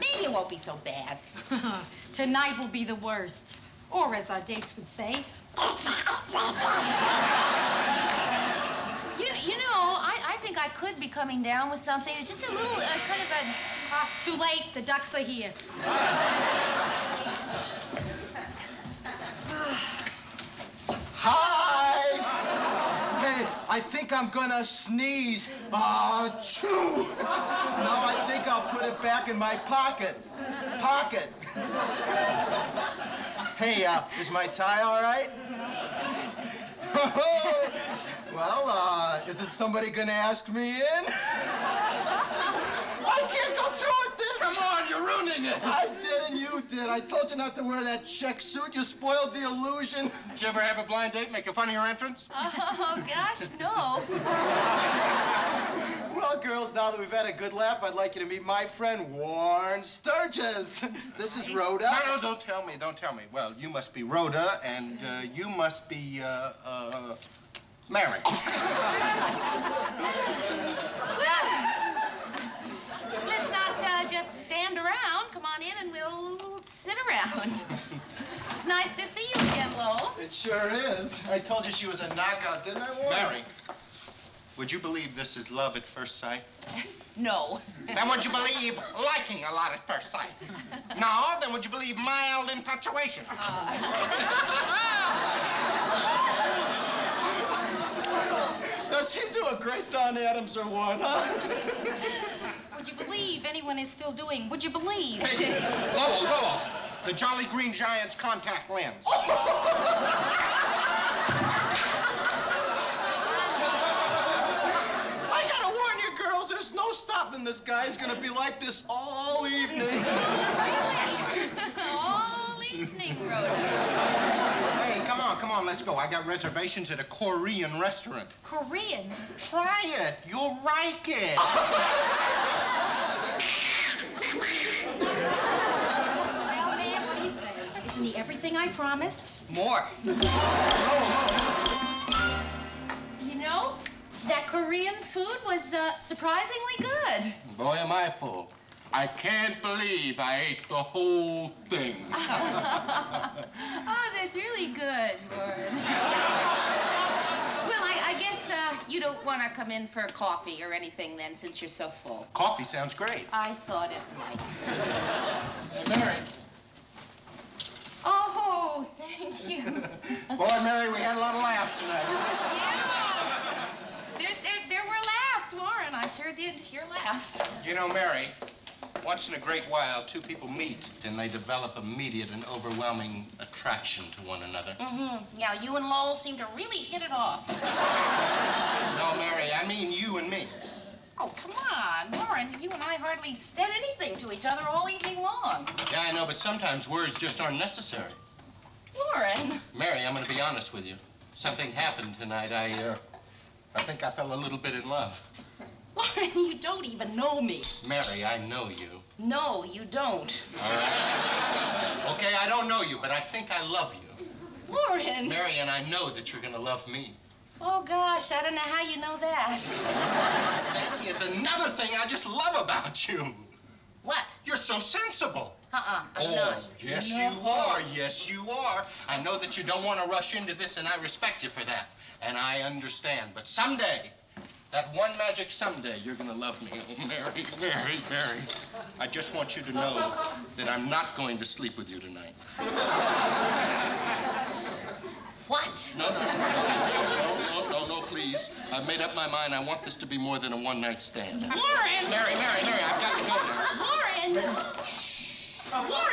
Maybe it won't be so bad. Tonight will be the worst. Or as our dates would say, You know, I think I could be coming down with something. It's just a little kind of a... too late. The ducks are here. Hi! Hey, I think I'm gonna sneeze. Achoo! Now I think I'll put it back in my pocket. Hey, is my tie all right? Well, isn't somebody gonna ask me in? I can't go through with this. Come on, you're ruining it. I did and you did. I told you not to wear that check suit. You spoiled the illusion. Did you ever have a blind date making fun of your entrance? Oh, gosh, no. Well, girls, now that we've had a good laugh, I'd like you to meet my friend, Warren Sturgis. This is Rhoda. No, don't tell me. Well, you must be Rhoda, and you must be, Mary. Let's not just stand around. Come on in and we'll sit around. It's nice to see you again, Lowell. It sure is. I told you she was a knockout, didn't I, Warren? Mary, would you believe this is love at first sight? No. Then would you believe liking a lot at first sight? No, then would you believe mild infatuation? Does he do a great Don Adams or what, huh? Would you believe anyone is still doing? Would you believe? Hey, Lowell, the Jolly Green Giant's contact lens. I gotta warn you, girls, there's no stopping this guy. He's gonna be like this all evening. Really? All evening, Rhoda. Hey, come on, let's go. I got reservations at a Korean restaurant. Korean? Try it. You'll like it. Well, man, what do you say? Isn't he everything I promised? More. You know, that Korean food was surprisingly good. Boy, am I full. I can't believe I ate the whole thing. Oh, that's really good, Warren. Well, I guess you don't want to come in for coffee or anything then, since you're so full. Coffee sounds great. I thought it might. Hey, Mary. Oh, thank you. Boy, Mary, we had a lot of laughs tonight. Yeah. There were laughs, Warren. I sure did hear laughs. You know, Mary, once in a great while, 2 people meet, and they develop immediate and overwhelming attraction to one another. Mm-hmm. Yeah, you and Lowell seem to really hit it off. No, Mary, I mean you and me. Oh, come on, Warren. You and I hardly said anything to each other all evening long. Yeah, I know, but sometimes words just aren't necessary. Warren. Mary, I'm going to be honest with you. Something happened tonight. I think I fell a little bit in love. Warren, you don't even know me. Mary, I know you. No, you don't. All right. Okay, I don't know you, but I think I love you. Warren. Mary, and I know that you're going to love me. Oh, gosh, I don't know how you know that. Mary, it's another thing I just love about you. What? You're so sensible. I'm not. Yes, you are. Yes, you are. I know that you don't want to rush into this, and I respect you for that. And I understand. But someday, that one magic someday, you're going to love me. Oh, Mary, Mary, Mary. I just want you to know that I'm not going to sleep with you tonight. What? No, please. please. I've made up my mind. I want this to be more than a one-night stand. Warren! Mary, I've got to go now. Warren! Warren!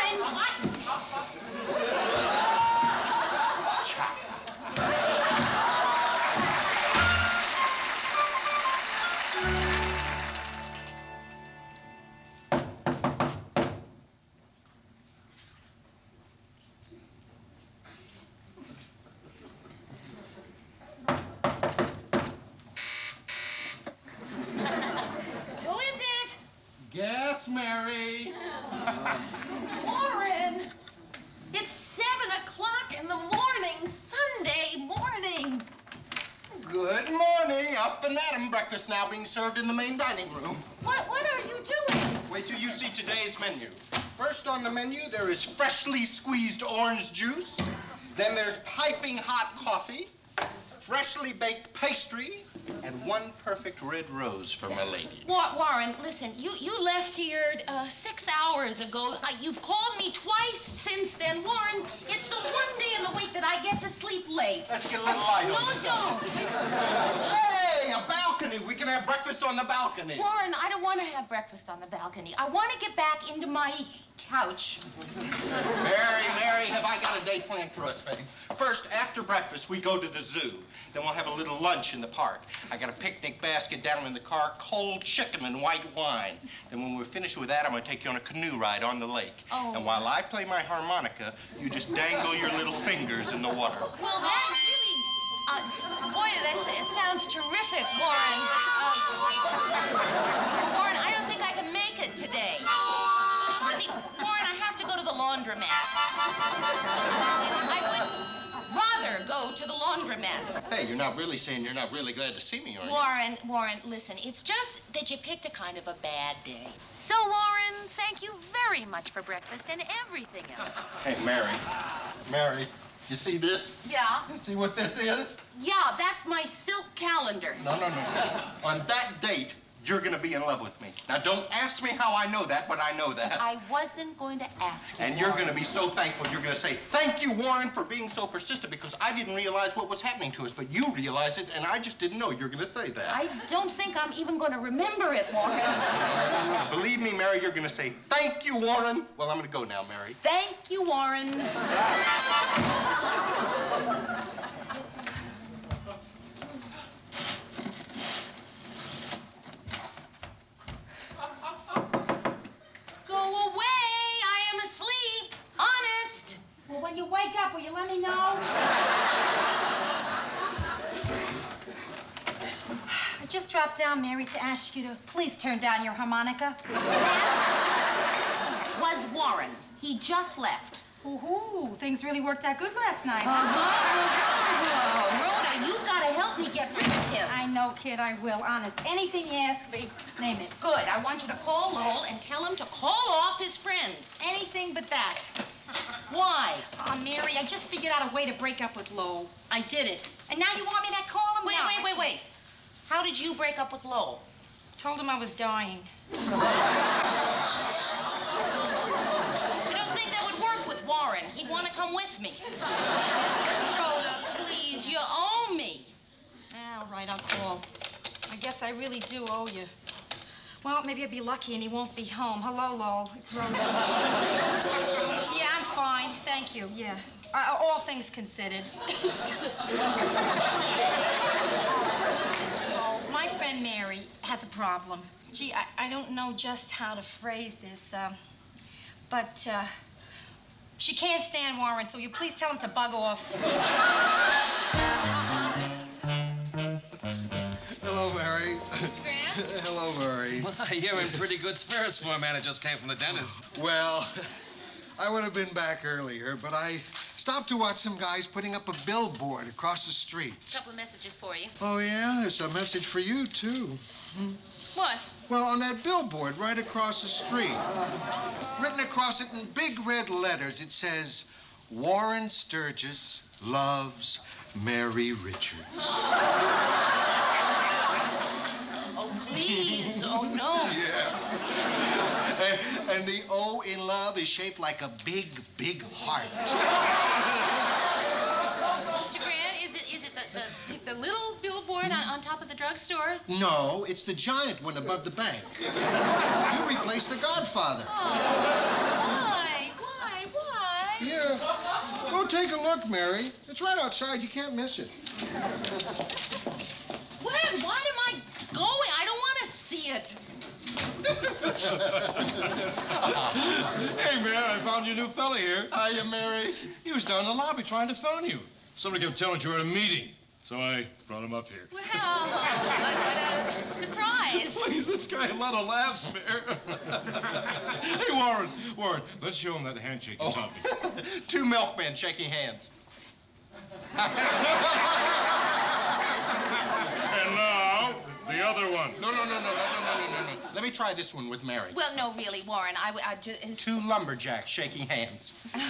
Who is it? Guess, Mary. Warren! It's 7 o'clock in the morning, Sunday morning. Good morning. Up and at 'em. Breakfast now being served in the main dining room. What are you doing? Wait till you see today's menu. First on the menu, there is freshly squeezed orange juice. Then there's piping hot coffee, freshly baked pastry, and one perfect red rose for my lady. Warren, listen, you left here 6 hours ago. You've called me twice since then. Warren, it's the one day in the week that I get to sleep late. Let's get a little light on No, this. don't. Hey, a balcony. We can have breakfast on the balcony. Warren, I don't want to have breakfast on the balcony. I want to get back into my couch. Mary, have I got a day planned for us, babe? First, after breakfast, we go to the zoo. Then we'll have a little lunch in the park. I got a picnic basket down in the car, cold chicken and white wine. Then when we're finished with that, I'm going to take you on a canoe ride on the lake. Oh. And while I play my harmonica, you just dangle your little fingers in the water. Well, that really... boy, it sounds terrific, Warren. Warren, I don't think I can make it today. See, Warren, I have to go to the laundromat. I would rather go to the laundromat. Hey, you're not really saying you're not really glad to see me, are you? Warren, listen, it's just that you picked a kind of a bad day. So, Warren, thank you very much for breakfast and everything else. Hey, Mary, you see this? Yeah? You see what this is? Yeah, that's my silk calendar. No. On that date, you're going to be in love with me. Now, don't ask me how I know that, but I know that. I wasn't going to ask you, And you're going to be so thankful. You're going to say, thank you, Warren, for being so persistent, because I didn't realize what was happening to us, but you realized it, and I just didn't know you were going to say that. I don't think I'm even going to remember it, Warren. Believe me, Mary, you're going to say, thank you, Warren. Well, I'm going to go now, Mary. Thank you, Warren. Go away. I am asleep. Honest. Well, when you wake up, will you let me know? I just dropped down, Mary, to ask you to please turn down your harmonica. Was Warren. He just left. Ooh, things really worked out good last night. Rhoda, you've got to help me get rid of him. I know, kid, I will. Honest. Anything you ask me, name it. Good. I want you to call Lowell and tell him to call off his friend. Anything but that. Why? Oh, Mary, I just figured out a way to break up with Lowell. I did it. And now you want me to call him? Wait. How did you break up with Lowell? Told him I was dying. You don't think that would work with Warren? He'd want to come with me. Rhoda, please, you owe me. All right, I'll call. I guess I really do owe you. Well, maybe I'll be lucky and he won't be home. Hello, Lowell. It's Rhoda. Yeah, I'm fine. Thank you. Yeah. All things considered. My friend Mary has a problem. Gee, I don't know just how to phrase this, but she can't stand Warren, so you please tell him to bug off. Hello, Mary. Mr. Graham? Hello, Mary. You're in pretty good spirits for a man who just came from the dentist. Well, I would have been back earlier, but I stopped to watch some guys putting up a billboard across the street. A couple of messages for you. Oh, yeah? There's a message for you, too. What? Well, on that billboard right across the street, written across it in big red letters, it says, Warren Sturgis loves Mary Richards. Oh, please. Oh, no. Yeah. And the O in love is shaped like a big, big heart. Mr. Grant, is it the little billboard on drugstore? No, it's the giant one above the bank. You replaced the Godfather. Why? Yeah. Go take a look, Mary. It's right outside. You can't miss it. When? Why am I going? I don't want to see it. Hey, man, I found your new fella here. Hiya, Mary. He was down in the lobby trying to phone you. Somebody kept telling you were at a meeting, so I brought him up here. Well, what a surprise. Please, this guy had a lot of laughs, Mayor. Hey, Warren, let's show him that handshake you taught me. Two milkmen shaking hands. And now, the other one. No. Let me try this one with Mary. Well, no, really, Warren, I just... Two lumberjacks shaking hands. Can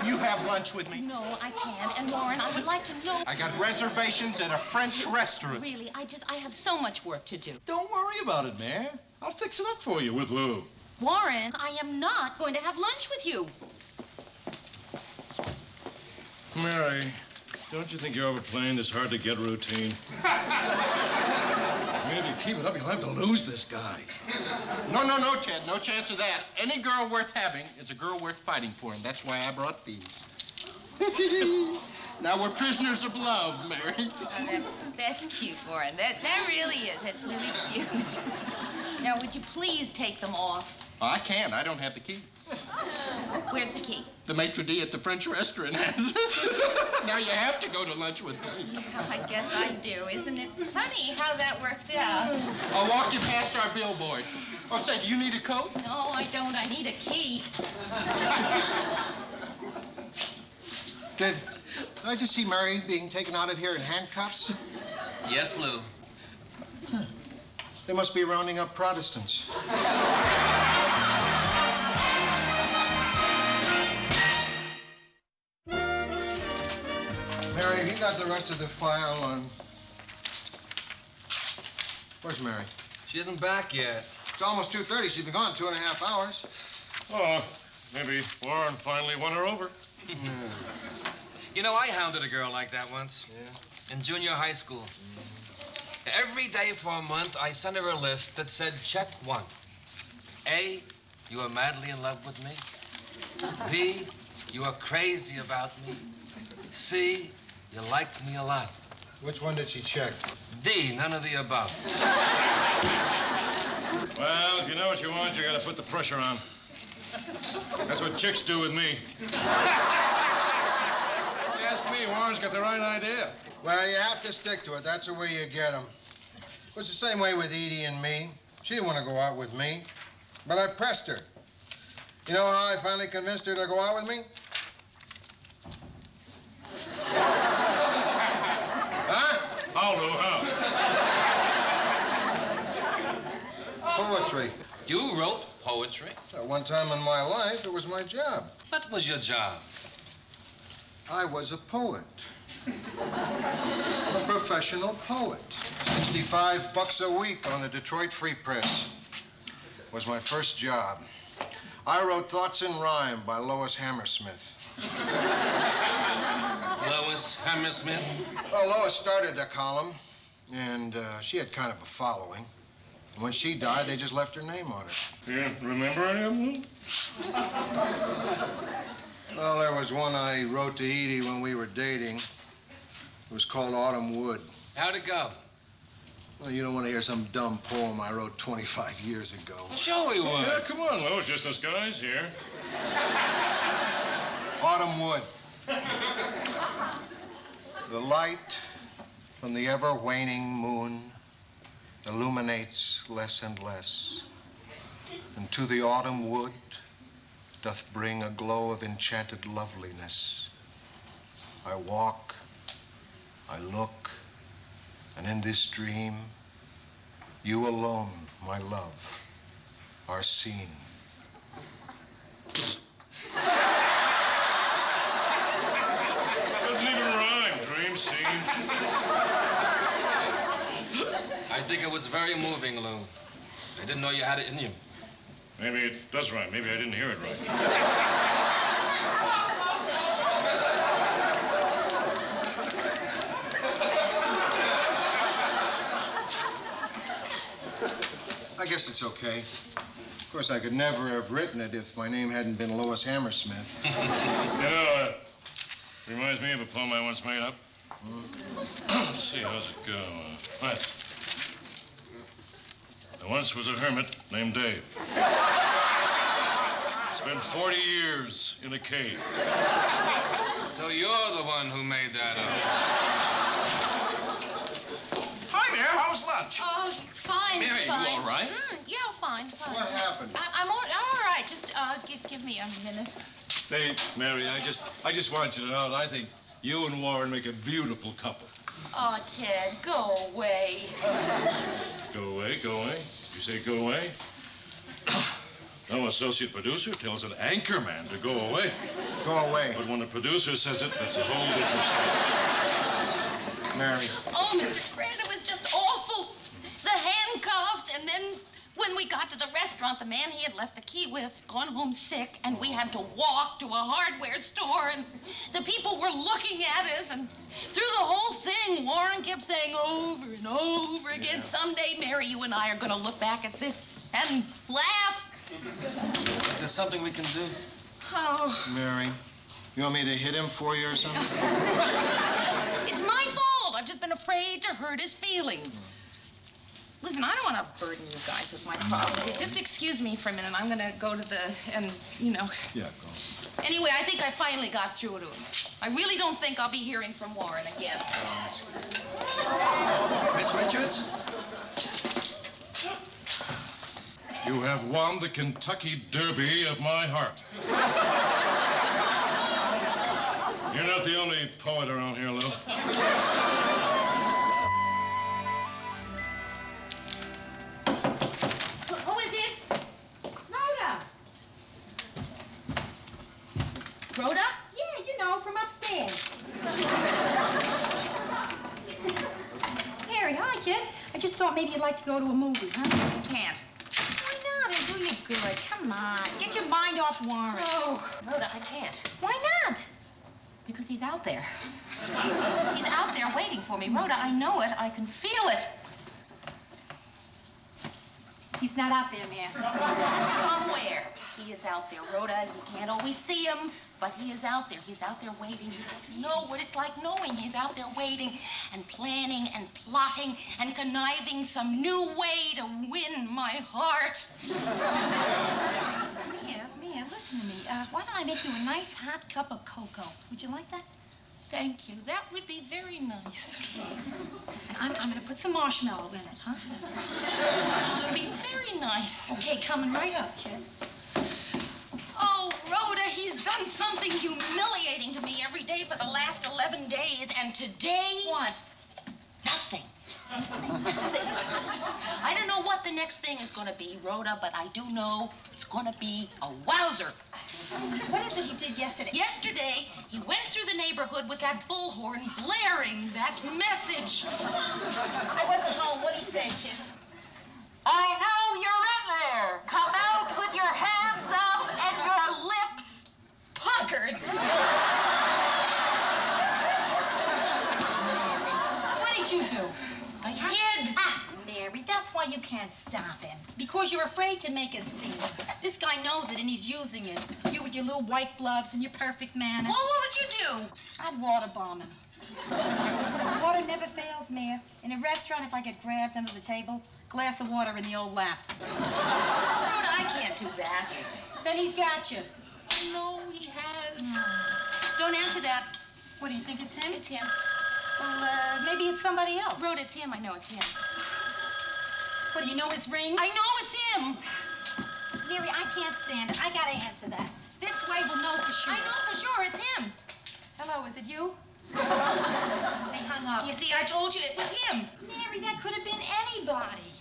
you have lunch with me? No, I can't. And, Warren, I would like to know... I got reservations at a French restaurant. Really, I have so much work to do. Don't worry about it, Mayor. I'll fix it up for you with Lou. Warren, I am not going to have lunch with you. Mary, don't you think you're overplaying this hard-to-get routine? I mean, if you keep it up, you'll have to lose this guy. No, Ted. No chance of that. Any girl worth having is a girl worth fighting for, and that's why I brought these. Now we're prisoners of love, Mary. Oh, that's cute, Warren. That really is. That's really cute. Now, would you please take them off? Oh, I can't. I don't have the key. Where's the key? The maitre d' at the French restaurant has. Now you have to go to lunch with me. Yeah, I guess I do. Isn't it funny how that worked out? I'll walk you past our billboard. Oh, say, do you need a coat? No, I don't. I need a key. Did I just see Mary being taken out of here in handcuffs? Yes, Lou. They must be rounding up Protestants. Mary, have you got the rest of the file on... Where's Mary? She isn't back yet. It's almost 2:30. She's been gone 2.5 hours. Oh, maybe Warren finally won her over. You know, I hounded a girl like that once. Yeah. In junior high school. Every day for a month, I sent her a list that said, check 1. A, you are madly in love with me. B, you are crazy about me. C, you like me a lot. Which one did she check? D, none of the above. Well, if you know what you want, you gotta put the pressure on. That's what chicks do with me. Ask me, Warren's got the right idea. Well, you have to stick to it. That's the way you get them. It was the same way with Edie and me. She didn't want to go out with me, but I pressed her. You know how I finally convinced her to go out with me? Huh? How, Lou, how? Poetry. You wrote poetry? At one time in my life, it was my job. What was your job? I was a poet. A professional poet. $65 a week on the Detroit Free Press was my first job. I wrote Thoughts in Rhyme by Lois Hammersmith. Lois Hammersmith? Well, Lois started a column, and she had kind of a following. And when she died, they just left her name on it. You remember any of them? Well, there was one I wrote to Edie when we were dating. It was called Autumn Wood. How'd it go? Well, you don't want to hear some dumb poem I wrote 25 years ago. Well, sure we would. Yeah, come on, Lou. It's just us guys here. Autumn Wood. The light from the ever-waning moon illuminates less and less, and to the autumn wood doth bring a glow of enchanted loveliness. I walk, I look, and in this dream, you alone, my love, are seen. Doesn't even rhyme, dream scene. I think it was very moving, Lou. I didn't know you had it in you. Maybe it does rhyme. Maybe I didn't hear it right. guess it's okay. Of course, I could never have written it if my name hadn't been Lois Hammersmith. Reminds me of a poem I once made up. Let's see, how's it go? Right. There once was a hermit named Dave. Spent 40 years in a cave. So you're the one who made that up. Hi there, how's lunch? Oh, fine, Mary, fine. you all right? Yeah, fine. What happened? I'm all right. Just give me a minute. Hey, Mary, I just want you to know that I think you and Warren make a beautiful couple. Oh, Ted, go away. Go away, go away. You say go away? No associate producer tells an anchorman to go away. Go away. But when the producer says it, that's a whole different story. Mary. Oh, Mr. Grant, it was just awful. The handcuffs, and then when we got to the restaurant, the man he had left the key with had gone home sick, and we had to walk to a hardware store, and the people were looking at us, and through the whole thing, Warren kept saying over and over again, someday, Mary, you and I are going to look back at this and laugh. There's something we can do. Oh. Mary, you want me to hit him for you or something? It's my fault. I've just been afraid to hurt his feelings. Listen, I don't want to burden you guys with my problems. Just excuse me for a minute. I'm going to go to Yeah, go. Anyway, I think I finally got through to him. I really don't think I'll be hearing from Warren again. Miss Richards? You have won the Kentucky Derby of my heart. You're not the only poet around here, Lou. Who is it? Rhoda. Rhoda? Yeah, you know, from upstairs. Mary, hi, kid. I just thought maybe you'd like to go to a movie, huh? I can't. Why not? It'll do you good. Come on. Get your mind off Warren. Oh, Rhoda, I can't. Why not? Because he's out there. He's out there waiting for me. Rhoda, I know it. I can feel it. He's not out there, Mary. Somewhere. He is out there, Rhoda. You can't always see him, but he is out there. He's out there waiting. You don't know what it's like knowing he's out there waiting and planning and plotting and conniving some new way to win my heart. Mia, listen to me. Why don't I make you a nice hot cup of cocoa? Would you like that? Thank you. That would be very nice. And I'm going to put some marshmallow in it, huh? It would be very nice. Okay, coming right up, kid. Oh, Rhoda, he's done something humiliating to me every day for the last 11 days, and today... What? Nothing. Nothing. I don't know what the next thing is going to be, Rhoda, but I do know it's going to be a wowzer. What is it he did yesterday? Yesterday, he went through the neighborhood with that bullhorn blaring that message. I wasn't home. What'd he say, kid? I know you're in there. Come out with your hands up and your lips puckered. What did you do? I hid. Ah, Mary, that's why you can't stop him. Because you're afraid to make a scene. This guy knows it, and he's using it. You with your little white gloves and your perfect manners. Well, what would you do? I'd water bomb him. Water never fails, Mayor. In a restaurant, if I get grabbed under the table, glass of water in the old lap. Rhoda, I can't do that. Then he's got you. No, he has. Don't answer that. What, do you think it's him? It's him. Well, maybe it's somebody else. Rhoda, it's him. I know it's him. What, do you know his ring? I know it's him. Mary, I can't stand it. I gotta answer that. This way we'll know for sure. I know for sure it's him. Hello, is it you? They hung up. You see, I told you it was him. Mary, that could have been anybody.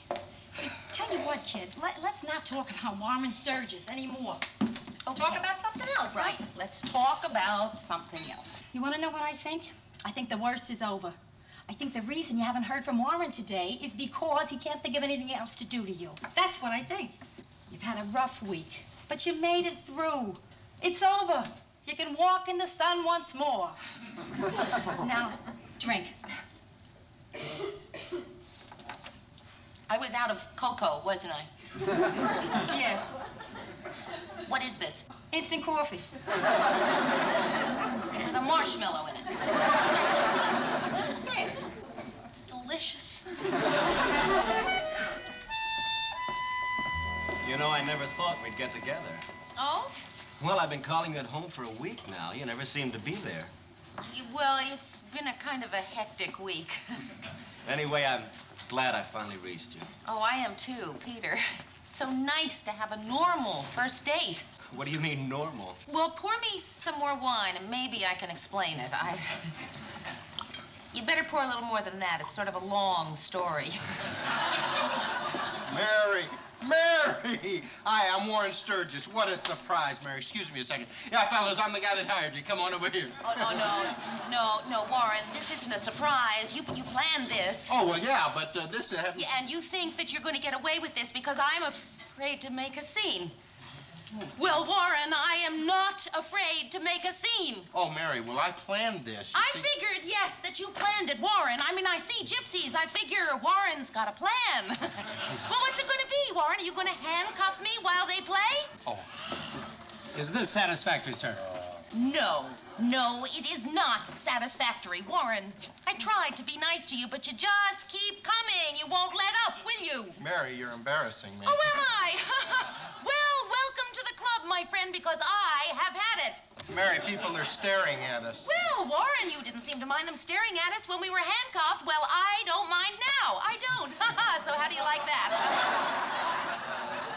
Hey, tell you what, kid, let's not talk about Warren Sturgis anymore. Let's talk about something else, Right. huh? Let's talk about something else. You want to know what I think? I think the worst is over. I think the reason you haven't heard from Warren today is because he can't think of anything else to do to you. That's what I think. You've had a rough week, but you made it through. It's over. You can walk in the sun once more. Now, drink. I was out of cocoa, wasn't I? Yeah. What is this? Instant coffee. With a marshmallow in it. Yeah. It's delicious. You know, I never thought we'd get together. Oh? Well, I've been calling you at home for a week now. You never seem to be there. Well, it's been a kind of a hectic week. Anyway, I'm glad I finally reached you. Oh, I am too, Peter. It's so nice to have a normal first date. What do you mean, normal? Well, pour me some more wine, and maybe I can explain it. You better pour a little more than that. It's sort of a long story. Mary! Mary! Hi, I'm Warren Sturgis. What a surprise, Mary. Excuse me a second. Yeah, fellas, I'm the guy that hired you. Come on over here. Oh, no, Warren. This isn't a surprise. You planned this. Oh, well, yeah, but this... Yeah, and you think that you're going to get away with this because I'm afraid to make a scene. Well, Warren, I am not afraid to make a scene. Oh, Mary, well, I planned this. I figured, yes, that you planned it, Warren. I mean, I see gypsies. I figure Warren's got a plan. Well, what's it going to be, Warren? Are you going to handcuff me while they play? Oh. Is this satisfactory, sir? No, it is not satisfactory, Warren. I tried to be nice to you, but you just keep coming. You won't let up, will you? Mary, you're embarrassing me. Oh, am I? Well, welcome to the club, my friend, because I have had it. Mary, people are staring at us. Well, Warren, you didn't seem to mind them staring at us when we were handcuffed. Well, I don't mind now. I don't. So how do you like that?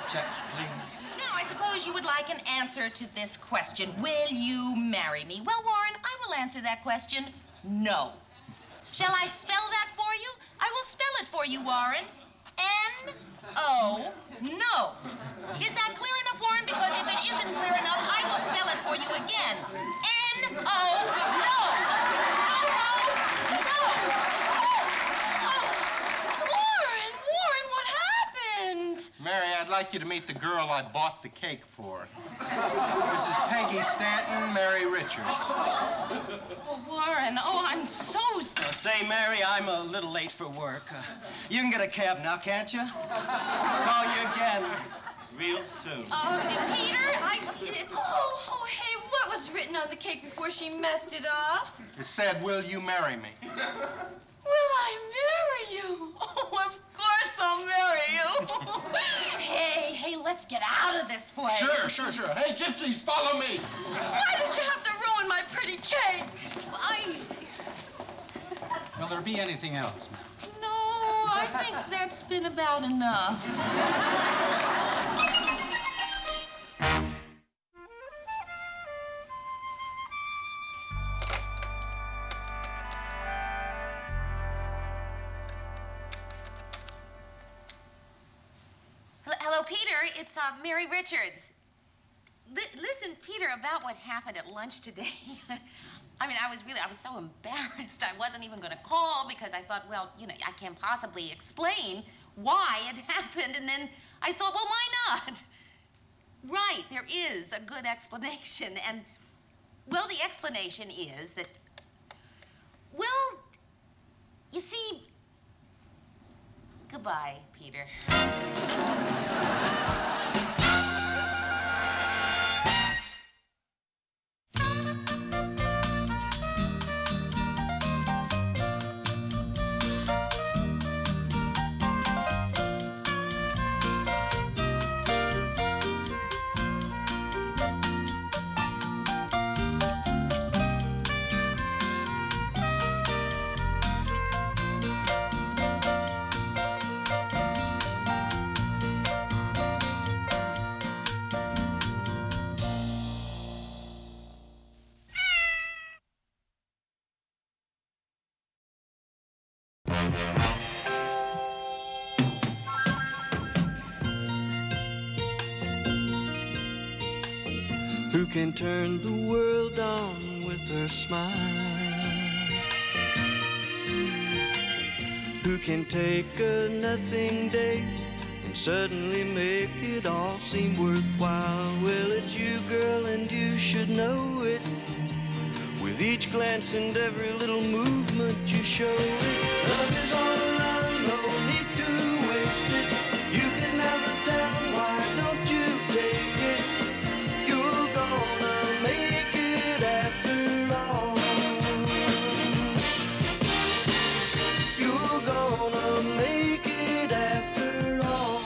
Check, please. Now, I suppose you would like an answer to this question. Will you marry me? Well, Warren, I will answer that question. No. Shall I spell that for you? I will spell it for you, Warren. N-O, no. Is that clear enough, Warren? Because if it isn't clear enough, I will spell it for you again. N-O, no. No. Warren, what happened? Mary, I'd like you to meet the girl I bought the cake for. This is Peggy Stanton, Mary Richards. Oh, Warren, I'm so... Say, Mary, I'm a little late for work. You can get a cab now, can't you? Call you again real soon. Peter, it's... Oh, hey, what was written on the cake before she messed it up? It said, will you marry me? Will I marry you? Oh, of course I'll marry you. Hey, let's get out of this place. Sure. Hey, gypsies, follow me. Why did you have to ruin my pretty cake? Will there be anything else, ma'am? No, I think that's been about enough. Hello, Peter. It's Mary Richards. Listen, Peter, about what happened at lunch today. I mean, I was so embarrassed. I wasn't even going to call because I thought, well, I can't possibly explain why it happened. And then I thought, well, why not? Right, there is a good explanation. And, well, the explanation is that, well, you see, goodbye, Peter. Who can turn the world on with her smile? Who can take a nothing day and suddenly make it all seem worthwhile? Well, it's you, girl, and you should know it. With each glance and every little movement you show it. Love is all around, no need to wait. waste it. You can have the town, why don't you take it? You're gonna make it after all. You're gonna make it after all.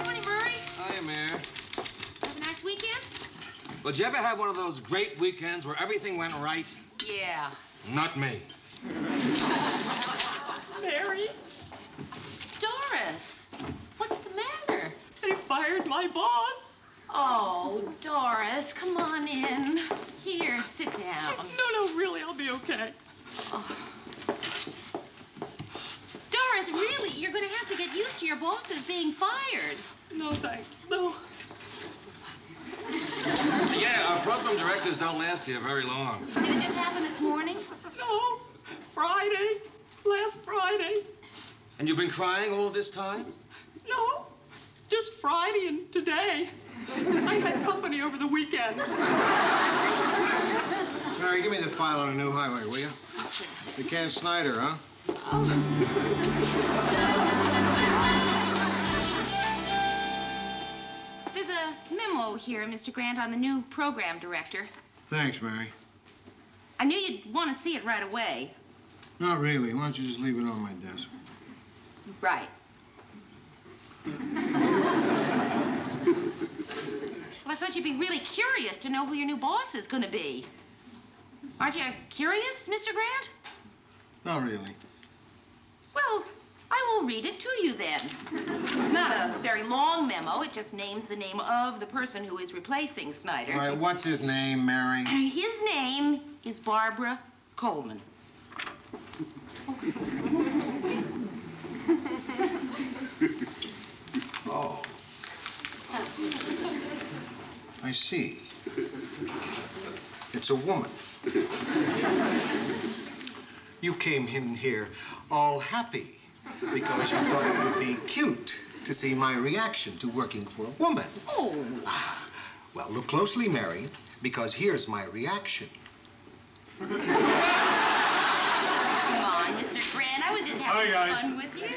Morning, Murray. Hiya, Mayor. Have a nice weekend? Well, did you ever have one of those great weekends where everything went right? Yeah. Not me. Mary, Doris, what's the matter? they fired my boss. Oh, Doris, come on in. Here, sit down. No, really, I'll be okay. Oh. Doris, really, you're going to have to get used to your bosses being fired. No, thanks. No. Yeah, our program directors don't last here very long. Did it just happen this morning? No. Friday. Last Friday. And you've been crying all this time? No. Just Friday and today. I had company over the weekend. Mary, give me the file on a new highway, will you? You can't Snyder, huh? There's a memo here, Mr. Grant, on the new program director. Thanks, Mary. I knew you'd want to see it right away. Not really. Why don't you just leave it on my desk? Right. Well, I thought you'd be really curious to know who your new boss is going to be. Aren't you curious, Mr. Grant? Not really. Well, I will read it to you then. It's not a very long memo. It just names the name of the person who is replacing Snyder. All right, what's his name, Mary? His name is Barbara Coleman. Oh. I see. It's a woman. You came in here all happy because you thought it would be cute to see my reaction to working for a woman. Oh. Well, look closely, Mary, because here's my reaction. Come on, Mr. Grant. I was just having Hi, guys. fun with you.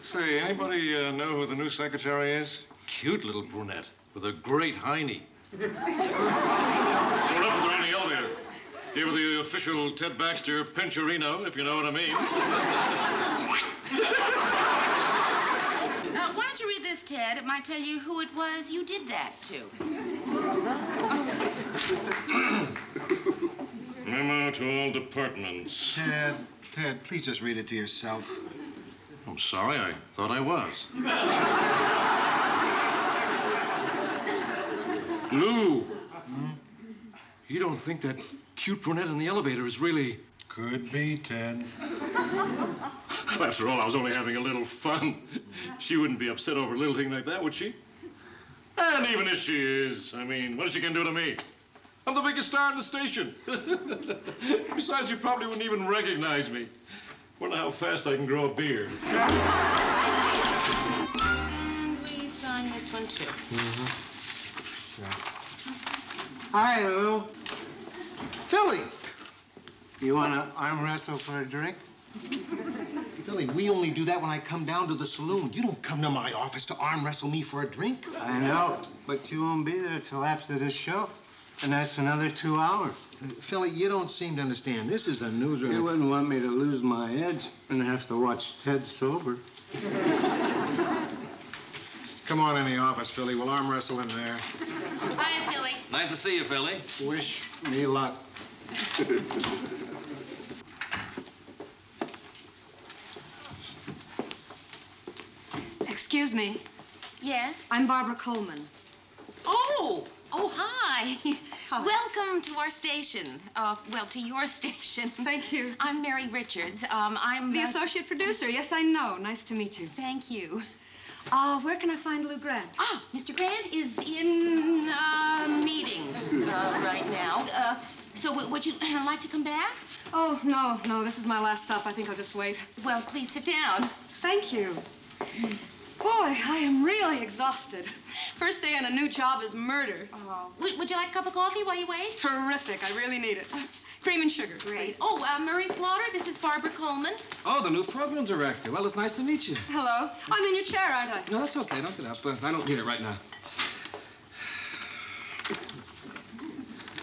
Say, anybody know who the new secretary is? Cute little brunette with a great hiney. Going up with her in the elevator. Give her the official Ted Baxter Pincherino, if you know what I mean. Why don't you read this, Ted? It might tell you who it was you did that to. Memo to all departments. Ted, please just read it to yourself. I'm sorry, I thought I was. Lou! You don't think that cute brunette in the elevator is really... Could be, Ted. After all, I was only having a little fun. She wouldn't be upset over a little thing like that, would she? And even if she is, I mean, what is she gonna do to me? I'm the biggest star in the station. Besides, you probably wouldn't even recognize me. Wonder how fast I can grow a beard. And we sign this one, too. Sure. Hi, Lou. Philly. You want to arm wrestle for a drink? Philly, we only do that when I come down to the saloon. You don't come to my office to arm wrestle me for a drink. I know, but you won't be there till after the show. And that's another 2 hours. Philly, you don't seem to understand. This is a newsroom. You wouldn't want me to lose my edge and have to watch Ted sober. Come on in the office, Philly. We'll arm wrestle in there. Hiya, Philly. Nice to see you, Philly. Wish me luck. Excuse me. Yes? I'm Barbara Coleman. Oh, hi. Welcome to our station. Well, to your station. Thank you. I'm Mary Richards. I'm... The associate producer. Yes, I know. Nice to meet you. Thank you. Where can I find Lou Grant? Mr. Grant is in a meeting right now. So would you like to come back? Oh, no. This is my last stop. I think I'll just wait. Well, please sit down. Thank you. Boy, I am really exhausted. First day on a new job is murder. Oh. Would you like a cup of coffee while you wait? Terrific. I really need it. Cream and sugar, Great. please. Oh, Murray Slaughter, this is Barbara Coleman. Oh, the new program director. Well, it's nice to meet you. Hello. I'm in your chair, aren't I? No, that's okay. Don't get up. I don't need it right now.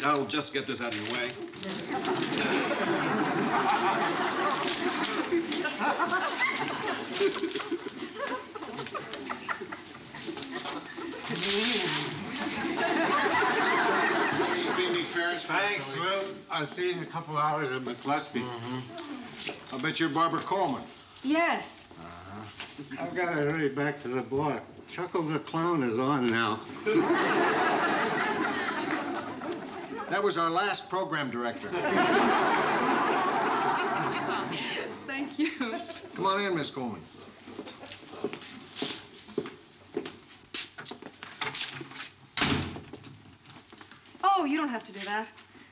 I'll just get this out of your way. Thanks, Lou. I'll see you in a couple hours at McCluskey. I'll bet you're Barbara Coleman. Yes. I've got to hurry back to the block. Chuckles the Clown is on now. That was our last program director. Thank you. Come on in, Miss Coleman. Oh, you don't have to do that.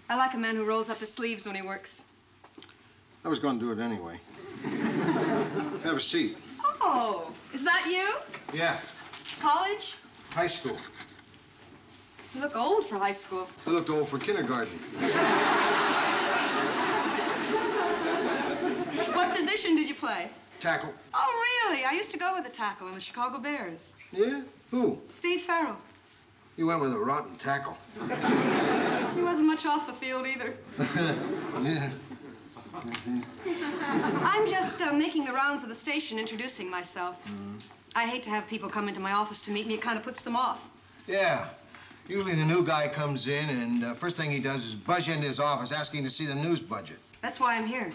I like a man who rolls up his sleeves when he works. I was going to do it anyway. Have a seat. Oh, is that you? Yeah, College? high school. You look old for high school. I looked old for kindergarten. What position did you play? Tackle. Oh, really? I used to go with a tackle in the Chicago Bears. Yeah? Who? Steve Farrell. You went with a rotten tackle. He wasn't much off the field either. Yeah. I'm just making the rounds of the station, introducing myself. I hate to have people come into my office to meet me. It kind of puts them off. Yeah. Usually the new guy comes in and first thing he does is buzz you into his office asking to see the news budget. That's why I'm here.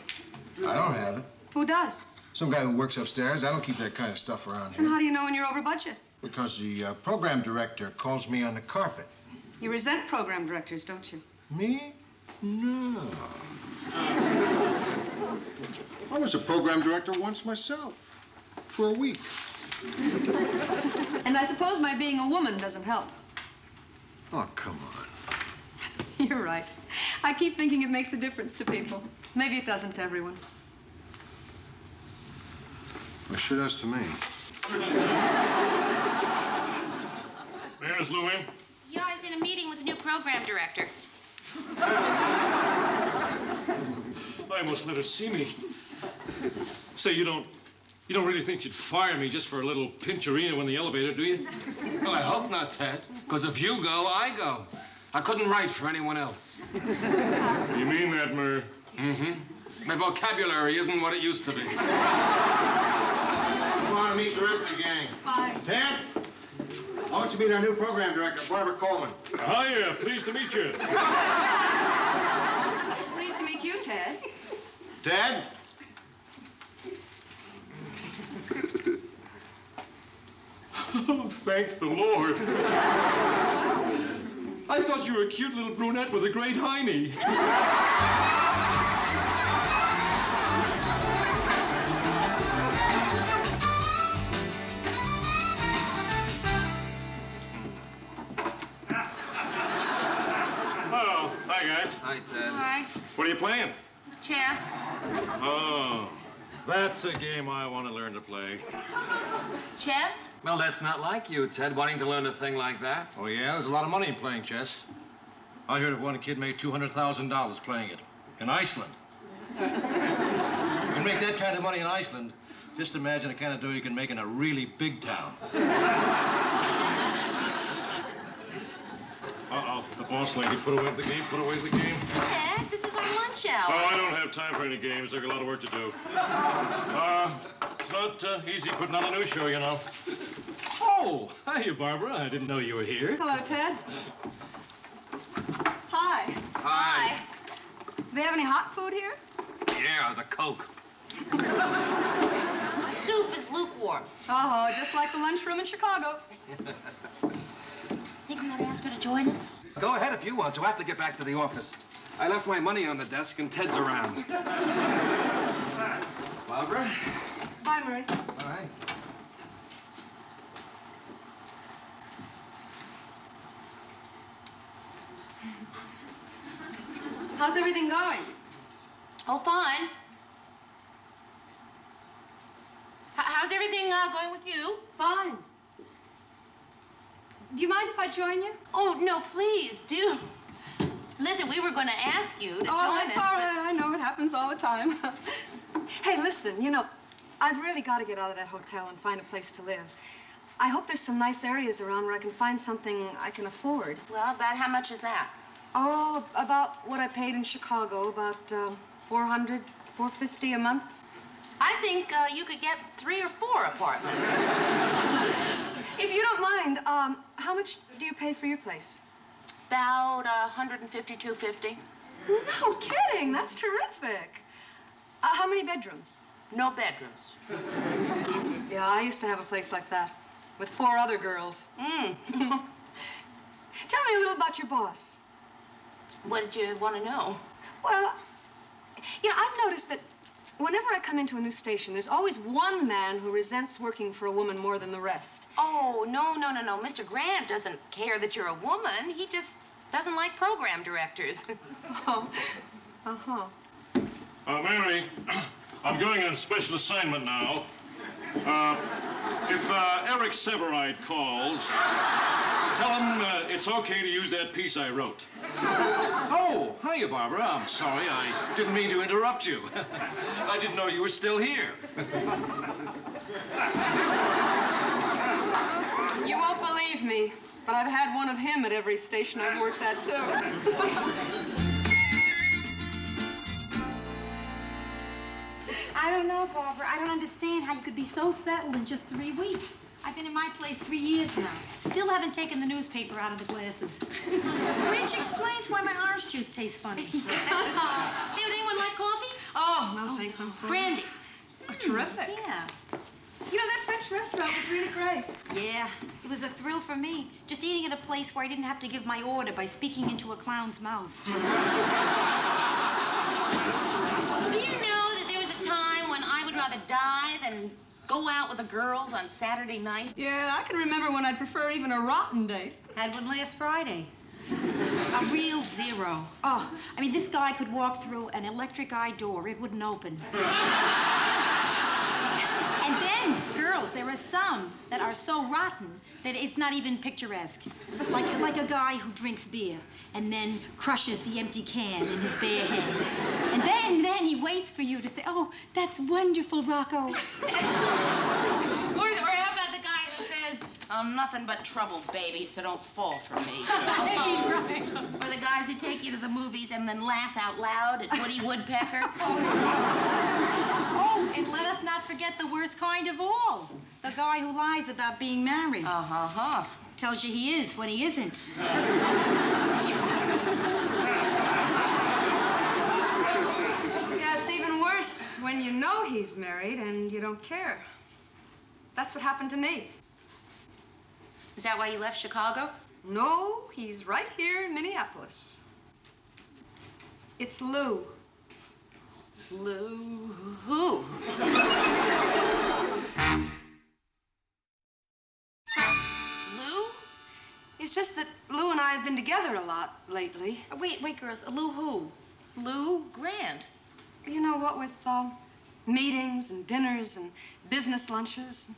I don't have it. Who does? Some guy who works upstairs. I don't keep that kind of stuff around And here. how do you know when you're over budget? Because the program director calls me on the carpet. You resent program directors, don't you? Me? No. I was a program director once myself. For a week. And I suppose my being a woman doesn't help. Oh, come on. You're right. I keep thinking it makes a difference to people. Maybe it doesn't to everyone. Well, it sure does to me. Where's Lou in? Yeah, I was in a meeting with the new program director. I must let her see me. Say, you don't really think you'd fire me just for a little pincherino in the elevator, do you? Well, I hope not, Ted. Because if you go, I go. I couldn't write for anyone else. You mean that, Murr? Mm-hmm. My vocabulary isn't what it used to be. Come on, meet the rest of the gang. Bye. Ted, I want you to meet our new program director, Barbara Coleman. Hiya, pleased to meet you. Pleased to meet you, Ted. Ted? Oh, thank the Lord. I thought you were a cute little brunette with a great hiney. Oh, hi, guys. Hi, Ted. Hi. What are you playing? Chess. Oh, that's a game I want to learn to play. Chess? Well, that's not like you, Ted, wanting to learn a thing like that. Oh, yeah? There's a lot of money in playing chess. I heard of one kid made $200,000 playing it in Iceland. You can make that kind of money in Iceland. Just imagine the kind of dough you can make in a really big town. Uh-oh, the boss lady. Put away the game, put away the game. Ted, this is our lunch hour. Oh, I don't have time for any games. I got a lot of work to do. It's not easy putting on a new show, you know. Oh, hiya, Barbara. I didn't know you were here. Hello, Ted. Hi. Hi. Do they have any hot food here? Yeah, the Coke. The soup is lukewarm. Oh, just like the lunchroom in Chicago. Think we ought to ask her to join us? Go ahead if you want to. I have to get back to the office. I left my money on the desk and Ted's around. Barbara? Bye, Murray. All right. How's everything going? Oh, fine. How How's everything going with you? Fine. Do you mind if I join you? Oh, no, please, do. Listen, we were going to ask you to join us. It's all right. I know it happens all the time. Hey, listen, you know, I've really got to get out of that hotel and find a place to live. I hope there's some nice areas around where I can find something I can afford. Well, about how much is that? Oh, about what I paid in Chicago, about $400, $450 a month. I think you could get 3 or 4 apartments. If you don't mind, how much do you pay for your place? About $150, $250. No kidding. That's terrific. How many bedrooms? No bedrooms. Yeah, I used to have a place like that with 4 other girls. Tell me a little about your boss. What did you want to know? Well, you know, I've noticed that whenever I come into a new station, there's always one man who resents working for a woman more than the rest. Oh, no. Mr. Grant doesn't care that you're a woman. He just doesn't like program directors. Oh, uh-huh. Mary, I'm going on a special assignment now. If Eric Severide calls, tell him it's okay to use that piece I wrote. Oh, hiya, Barbara. I'm sorry. I didn't mean to interrupt you. I didn't know you were still here. You won't believe me, but I've had one of him at every station I've worked at, too. I don't know, Barbara. I don't understand how you could be so settled in just 3 weeks. I've been in my place 3 years now. Still haven't taken the newspaper out of the glasses. Which explains why my orange juice tastes funny. Hey, would anyone like coffee? Oh, no, thanks. I'm full. Brandy. Oh, terrific. Yeah. You know, that French restaurant was really great. Yeah, it was a thrill for me. Just eating at a place where I didn't have to give my order by speaking into a clown's mouth. Do you know that there was a time when I would rather die than go out with the girls on Saturday night? Yeah, I can remember when I'd prefer even a rotten date. Had one last Friday. A real zero. Oh, I mean, this guy could walk through an electric eye door. It wouldn't open. And then, girls, there are some that are so rotten that it's not even picturesque. Like a guy who drinks beer and then crushes the empty can in his bare hand. And then he waits for you to say, "Oh, that's wonderful, Rocco." Or how about the guy who says, "I'm nothing but trouble, baby, so don't fall for me." Right. Or the guys who take you to the movies and then laugh out loud at Woody Woodpecker. Oh, and let us not forget the worst kind of all. The guy who lies about being married. Uh-huh. Tells you he is when he isn't. Yeah, it's even worse when you know he's married and you don't care. That's what happened to me. Is that why you left Chicago? No, he's right here in Minneapolis. It's Lou. Lou who? Lou? It's just that Lou and I have been together a lot lately. Wait, girls. Lou who? Lou Grant. You know what, with meetings and dinners and business lunches,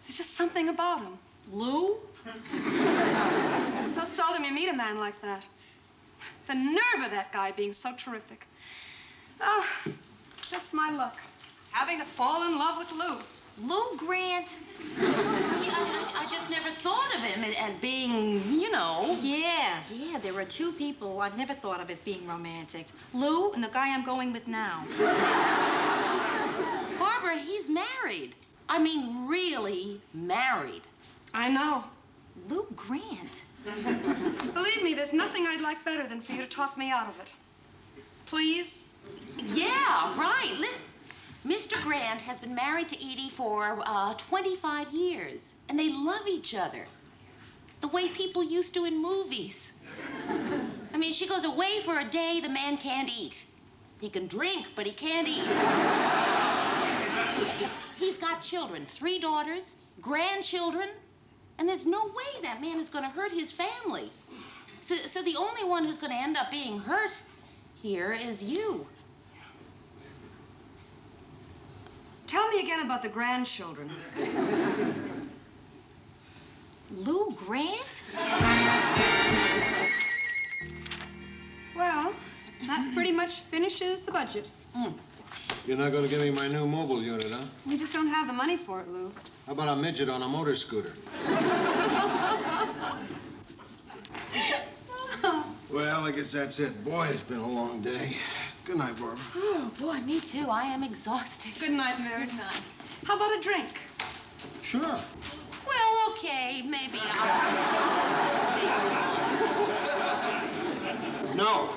there's just something about him. Lou? So seldom you meet a man like that. The nerve of that guy being so terrific. Oh, just my luck. Having to fall in love with Lou. Lou Grant? I just never thought of him as being, you know. Yeah, there are 2 people I've never thought of as being romantic. Lou and the guy I'm going with now. Barbara, he's married. I mean, really married. I know. Lou Grant? Believe me, there's nothing I'd like better than for you to talk me out of it. Please? Yeah, right. Listen, Mr. Grant has been married to Edie for 25 years, and they love each other. The way people used to in movies. I mean, she goes away for a day, the man can't eat. He can drink, but he can't eat. He's got children, 3 daughters, grandchildren, and there's no way that man is going to hurt his family. So the only one who's going to end up being hurt here is you. Tell me again about the grandchildren. Lou Grant? Well, that pretty much finishes the budget. You're not going to give me my new mobile unit, huh? We just don't have the money for it, Lou. How about a midget on a motor scooter? Well, I guess that's it. Boy, it's been a long day. Good night, Barbara. Oh, boy, me too. I am exhausted. Good night, Mary. Good night. How about a drink? Sure. Well, okay, maybe I'll stay here. No.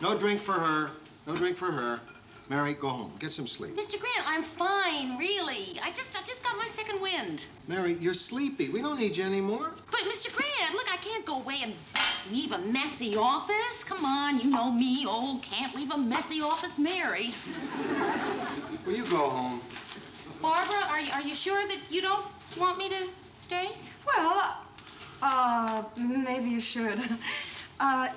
No drink for her. No drink for her. Mary, go home. Get some sleep. Mr. Grant, I'm fine, really. I just got my second wind. Mary, you're sleepy. We don't need you anymore. But, Mr. Grant, look, I can't go away and leave a messy office. Come on, you know me, old can't leave a messy office Mary. Will you go home? Barbara, are you sure that you don't want me to stay? Well, maybe you should.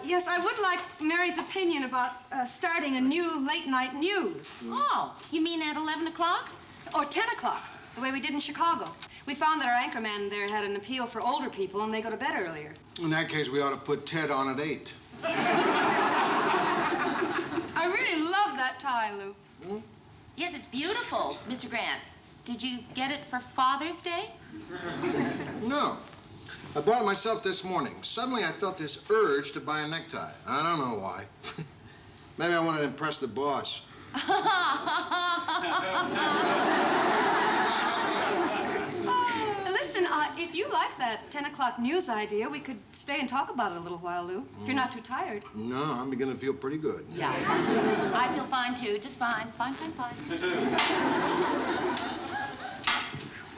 Yes, I would like Mary's opinion about starting a new late-night news. Oh, you mean at 11 o'clock? Or 10 o'clock, the way we did in Chicago. We found that our anchorman there had an appeal for older people, and they go to bed earlier. In that case, we ought to put Ted on at 8. I really love that tie, Lou. Yes, it's beautiful, Mr. Grant. Did you get it for Father's Day? No. I bought it myself this morning. Suddenly, I felt this urge to buy a necktie. I don't know why. Maybe I wanted to impress the boss. Listen, if you like that 10 o'clock news idea, we could stay and talk about it a little while, Lou. If you're not too tired. No, I'm beginning to feel pretty good. Yeah. I feel fine, too. Just fine. Fine.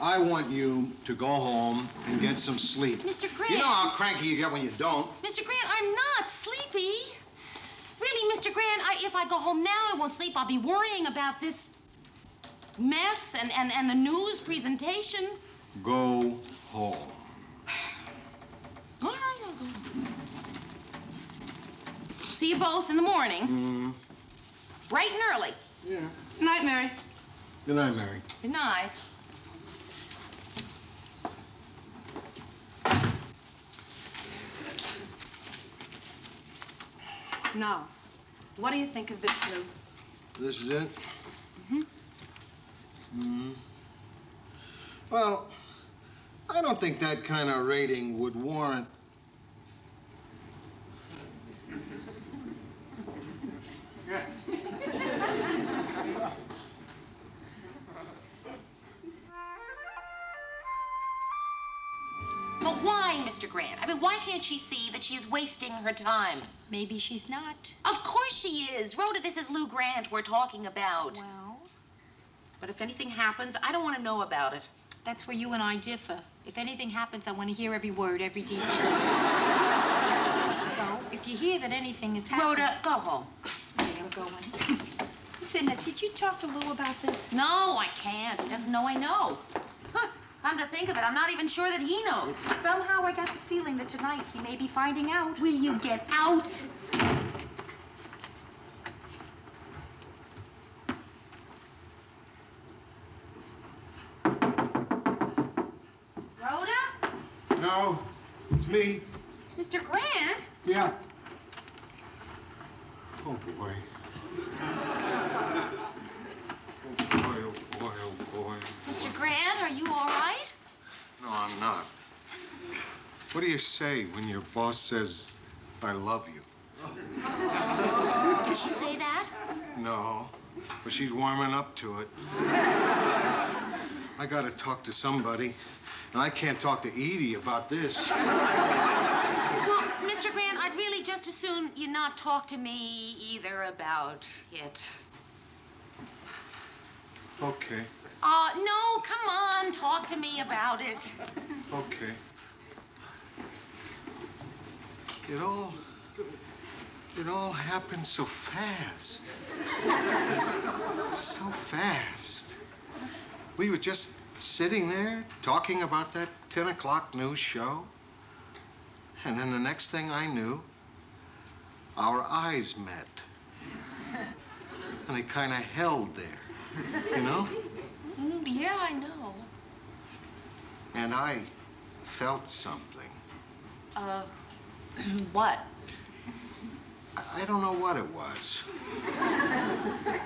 I want you to go home and get some sleep. Mr. Grant. You know how cranky you get when you don't. Mr. Grant, I'm not sleepy. Really, Mr. Grant, if I go home now, I won't sleep. I'll be worrying about this mess and the news presentation. Go home. All right, I'll go. See you both in the morning. Bright and early. Yeah. Good night, Mary. Good night, Mary. Good night. Now, what do you think of this, Lou? This is it? Well, I don't think that kind of rating would warrant... But why, Mr. Grant? I mean, why can't she see that she is wasting her time? Maybe she's not. Of course she is. Rhoda, this is Lou Grant we're talking about. Well? But if anything happens, I don't want to know about it. That's where you and I differ. If anything happens, I want to hear every word, every detail. So, if you hear that anything is happening... Rhoda, go home. Okay, I'm going. Listen, did you talk to Lou about this? No, I can't. He doesn't know I know. Come to think of it, I'm not even sure that he knows. Somehow I got the feeling that tonight he may be finding out. Will you get out? Rhoda? No, it's me. Mr. Grant? Yeah. Oh, boy. Oh, boy. Mr. Grant, are you all right? No, I'm not. What do you say when your boss says, I love you? Did she say that? No, but she's warming up to it. I gotta talk to somebody, and I can't talk to Edie about this. Well, Mr. Grant, I'd really just as soon you not talk to me either about it. Okay, No, come on, talk to me about it. okay. It all happened so fast. So fast. We were just sitting there talking about that 10 o'clock news show. And then the next thing I knew, our eyes met. And they kind of held there. You know? Yeah, I know. And I felt something. What? I don't know what it was.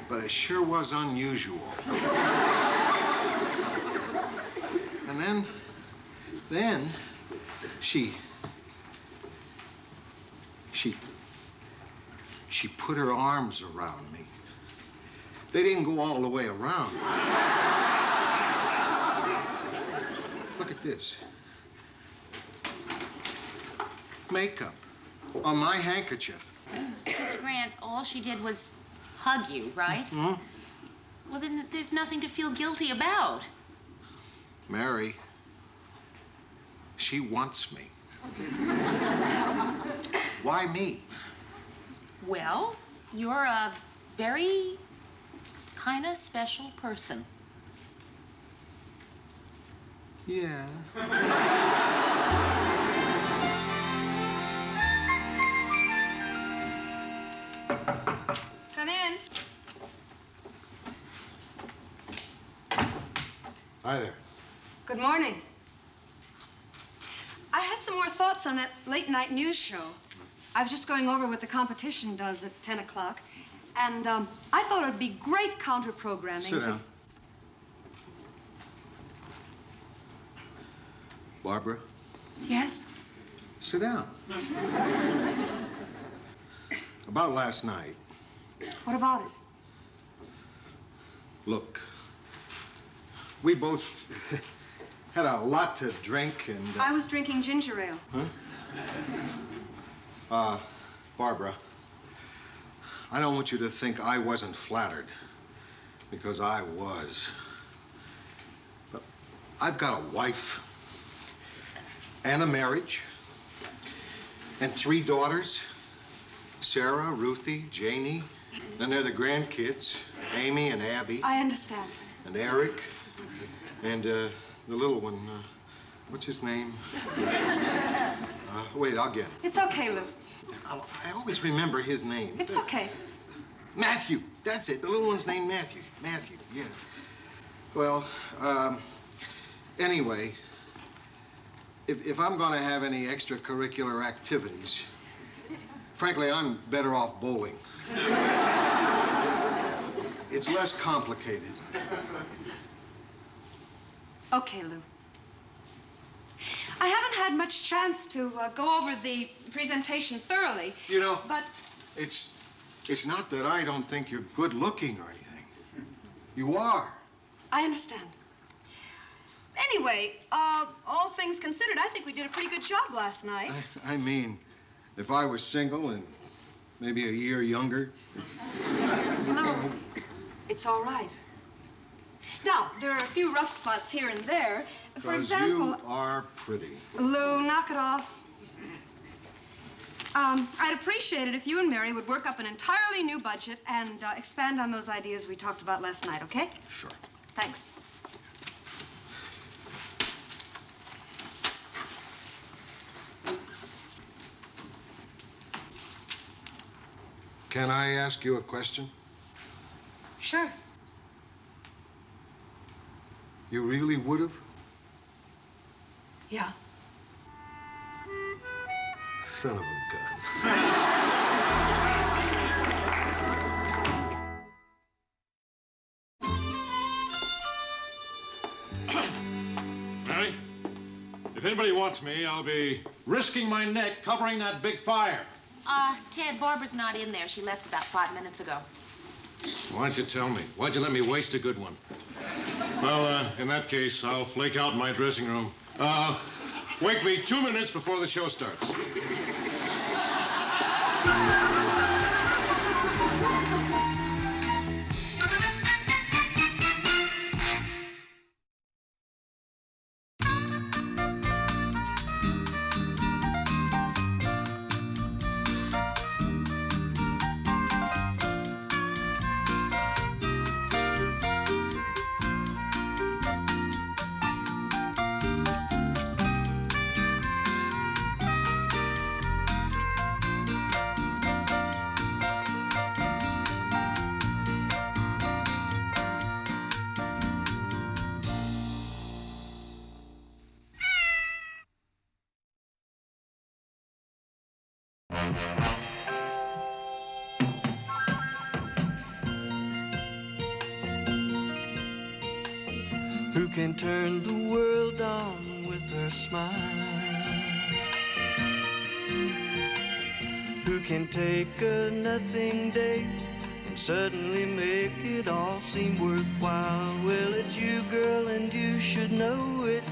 But it sure was unusual. And then she put her arms around me. They didn't go all the way around. Look at this. Makeup on my handkerchief. Mr. Grant, all she did was hug you, right? Hmm? Well, then there's nothing to feel guilty about. Mary, she wants me. Why me? Well, you're a very kind of special person. Yeah. Come in. Hi there. Good morning. I had some more thoughts on that late-night news show. I was just going over what the competition does at 10 o'clock, and I thought it would be great counter-programming. Sit down. Barbara, Yes? sit down. About last night. What about it? Look, we both had a lot to drink and... I was drinking ginger ale. Huh? Barbara, I don't want you to think I wasn't flattered, because I was. But I've got a wife and a marriage and 3 daughters, Sarah, Ruthie, Janie, and they're the grandkids, Amy and Abby. I understand. And Eric, and the little one, what's his name? Wait, I'll get it. It's okay, Lou. I always remember his name. It's okay. Matthew, that's it. The little one's named Matthew. Matthew, yeah. Well, anyway, if I'm going to have any extracurricular activities, frankly, I'm better off bowling. It's less complicated. Okay, Lou. I haven't had much chance to go over the presentation thoroughly. You know, but it's not that I don't think you're good looking or anything. You are. I understand. Anyway, all things considered, I think we did a pretty good job last night. I mean, if I was single and maybe a year younger. No, it's all right. Now, there are a few rough spots here and there. For example... You are pretty. Lou, knock it off. I'd appreciate it if you and Mary would work up an entirely new budget and expand on those ideas we talked about last night, okay? Sure. Thanks. Can I ask you a question? Sure. You really would have? Yeah. Son of a gun. Mary, if anybody wants me, I'll be risking my neck covering that big fire. Ted, Barbara's not in there. She left about 5 minutes ago. Why'd you tell me? Why'd you let me waste a good one? Well, in that case, I'll flake out in my dressing room. Wake me 2 minutes before the show starts. Who can turn the world on with her smile? Who can take a nothing day and suddenly make it all seem worthwhile? Well, it's you, girl, and you should know it.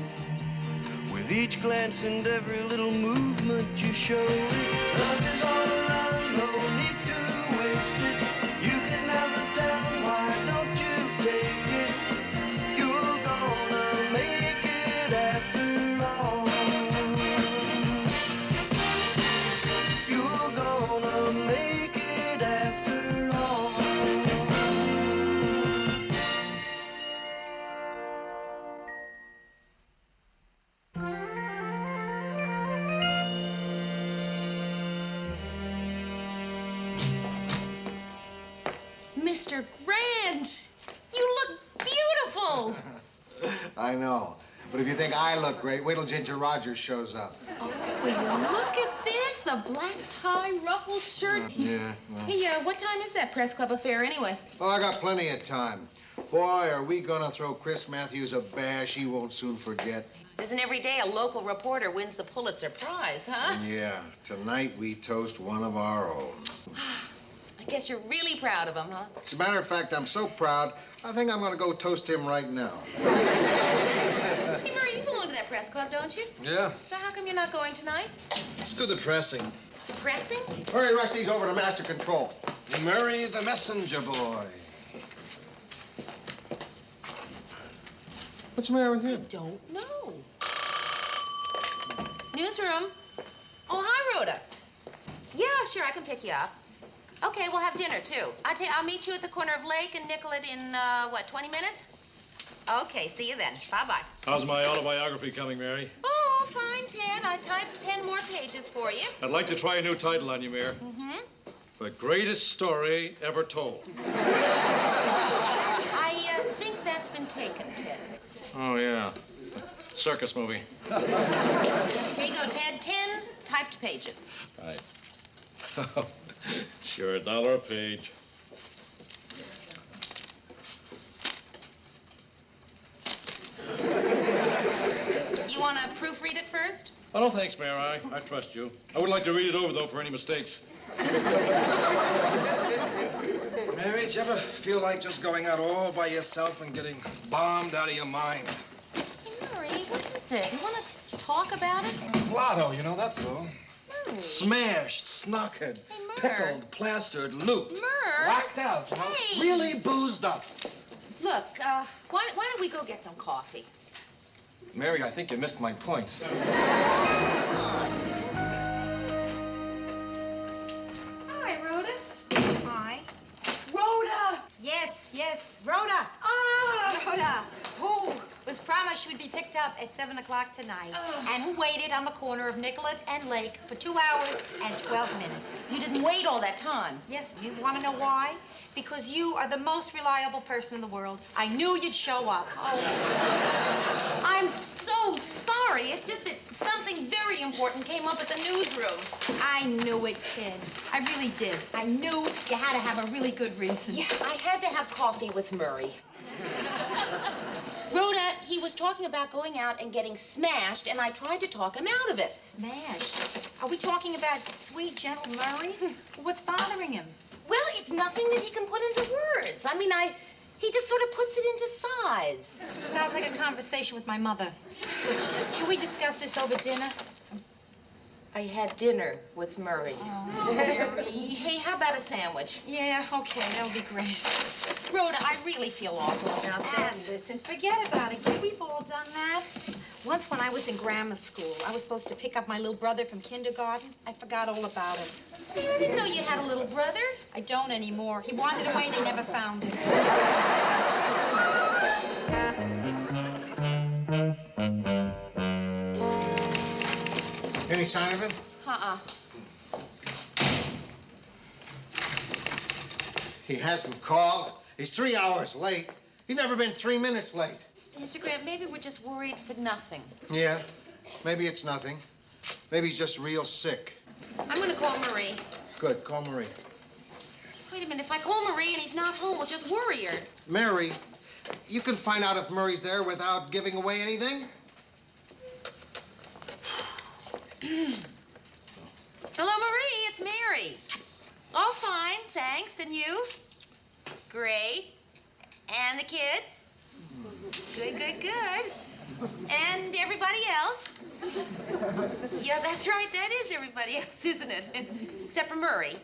With each glance and every little movement you show it. Love is all around, no need to waste it. You can never tell, why don't you take it? You're gonna make it after all. You're gonna make it after all. Mr. Grant, you look beautiful. I know. But if you think I look great, wait till Ginger Rogers shows up. Oh, will you look at this? The black tie, ruffled shirt. Yeah, well. Hey, what time is that press club affair anyway? Oh, I got plenty of time. Boy, are we gonna throw Chris Matthews a bash he won't soon forget. Isn't every day a local reporter wins the Pulitzer Prize, huh? Yeah, tonight we toast one of our own. I guess you're really proud of him, huh? As a matter of fact, I'm so proud, I think I'm gonna go toast him right now. Hey, Murray, you belong to that press club, don't you? Yeah. So how come you're not going tonight? It's too depressing. Depressing? Hurry, rush these over to Master Control. Murray the messenger boy. What's the matter with you? I don't know. Newsroom. Oh, hi, Rhoda. Yeah, sure, I can pick you up. Okay, we'll have dinner, too. I'll meet you at the corner of Lake and Nicollet in, 20 minutes? Okay, see you then. Bye-bye. How's my autobiography coming, Mary? Oh, fine, Ted. I typed 10 more pages for you. I'd like to try a new title on you, Mary. Mm-hmm. The greatest story ever told. I think that's been taken, Ted. Oh, yeah. Circus movie. Here you go, Ted. 10 typed pages. Right. Sure, $1 a page. You want to proofread it first? Oh, no, thanks, Mayor. I trust you. I would like to read it over, though, for any mistakes. Mary, did you ever feel like just going out all by yourself and getting bombed out of your mind? Hey, Murray, what is it? You want to talk about it? Blotto, you know, that's all. Murray. Smashed, snockered, Hey, Murr. pickled, plastered, looped. Murr. Whacked out, you know, Hey. really boozed up. Look, why don't we go get some coffee? Mary, I think you missed my point. Hi, Rhoda. Hi. Rhoda! Yes, Rhoda. Ah! Rhoda, who was promised she would be picked up at 7 o'clock tonight, and who waited on the corner of Nicollet and Lake for 2 hours and 12 minutes. You didn't wait all that time. Yes, you want to know why? Because you are the most reliable person in the world. I knew you'd show up. Oh. I'm so sorry. It's just that something very important came up at the newsroom. I knew it, kid. I really did. I knew you had to have a really good reason. Yeah, I had to have coffee with Murray. Rhoda, he was talking about going out and getting smashed, and I tried to talk him out of it. Smashed? Are we talking about sweet, gentle Murray? What's bothering him? Well, it's nothing that he can put into words. I mean, he just sort of puts it into size. Sounds like a conversation with my mother. Can we discuss this over dinner? I had dinner with Murray. Oh, Mary. Hey, how about a sandwich? Yeah, okay, that'll be great. Rhoda, I really feel awful about And this. listen, forget about it. We've all done that. Once when I was in grammar school, I was supposed to pick up my little brother from kindergarten. I forgot all about him. Hey, I didn't know you had a little brother. I don't anymore. He wandered away and they never found him. Any sign of him? He hasn't called. He's 3 hours late. He's never been 3 minutes late. Mr. Grant, maybe we're just worried for nothing. Yeah, maybe it's nothing. Maybe he's just real sick. I'm gonna call Marie. Good, call Marie. Wait a minute, if I call Marie and he's not home, we'll just worry her. Mary, you can find out if Murray's there without giving away anything? Hello, Marie, it's Mary. Oh, fine, thanks. And you? Great. And the kids? Good, good, good. And everybody else? Yeah, that's right, that is everybody else, isn't it? Except for Murray.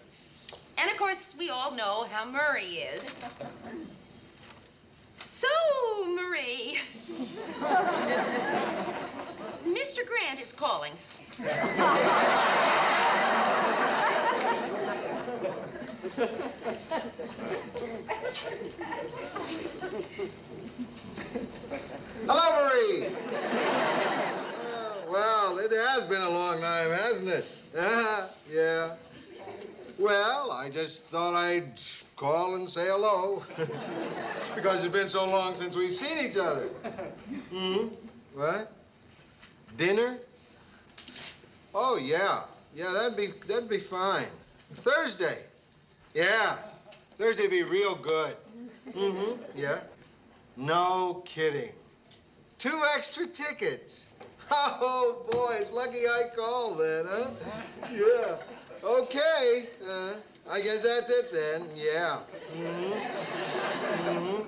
And, of course, we all know how Murray is. So, Marie, Mr. Grant is calling. Hello, Marie. Well, it has been a long time, hasn't it? Yeah. Well, I just thought I'd call and say hello. Because it's been so long since we've seen each other. Hmm? What? Dinner? Oh, yeah. Yeah, that'd be fine. Thursday. Yeah. Thursday'd be real good. Mm-hmm. Yeah. No kidding. 2 extra tickets. Oh, boy, it's lucky I called then, huh? Yeah. Okay. I guess that's it then. Yeah. Mm-hmm. Mm-hmm.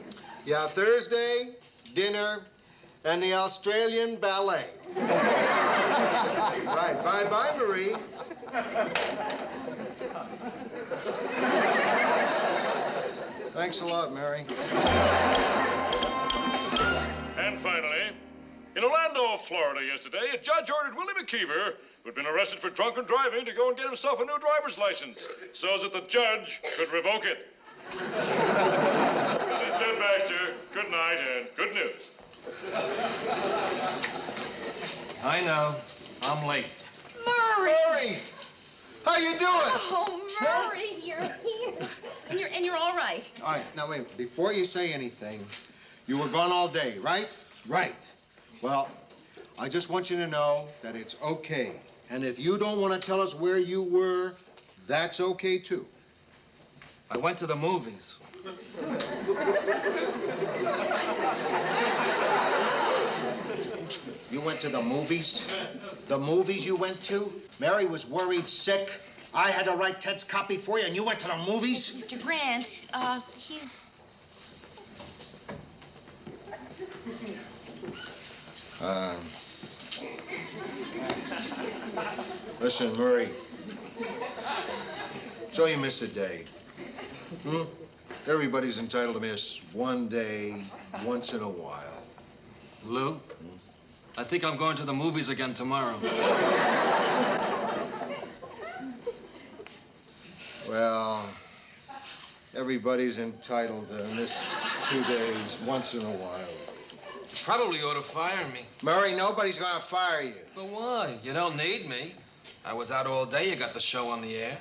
Yeah, Thursday, dinner, and the Australian ballet. Right. Bye-bye, Marie. Thanks a lot, Mary. And finally, in Orlando, Florida yesterday, a judge ordered Willie McKeever, who'd been arrested for drunken driving, to go and get himself a new driver's license so that the judge could revoke it. This is Ted Baxter. Good night and good news. I know. I'm late. Murray! How you doing? Oh, Murray, you're here. And you're all right. All right, now wait. Before you say anything, you were gone all day, right? Right. Well, I just want you to know that it's okay. And if you don't want to tell us where you were, that's okay, too. I went to the movies. You went to the movies? The movies you went to? Mary was worried sick. I had to write Ted's copy for you, and you went to the movies? Mr. Grant, he's... Listen, Murray. So you miss a day. Hmm? Everybody's entitled to miss one day once in a while. Lou, I think I'm going to the movies again tomorrow. Well, everybody's entitled to miss 2 days once in a while. Probably ought to fire me. Murray, nobody's gonna fire you. But why? You don't need me. I was out all day. You got the show on the air.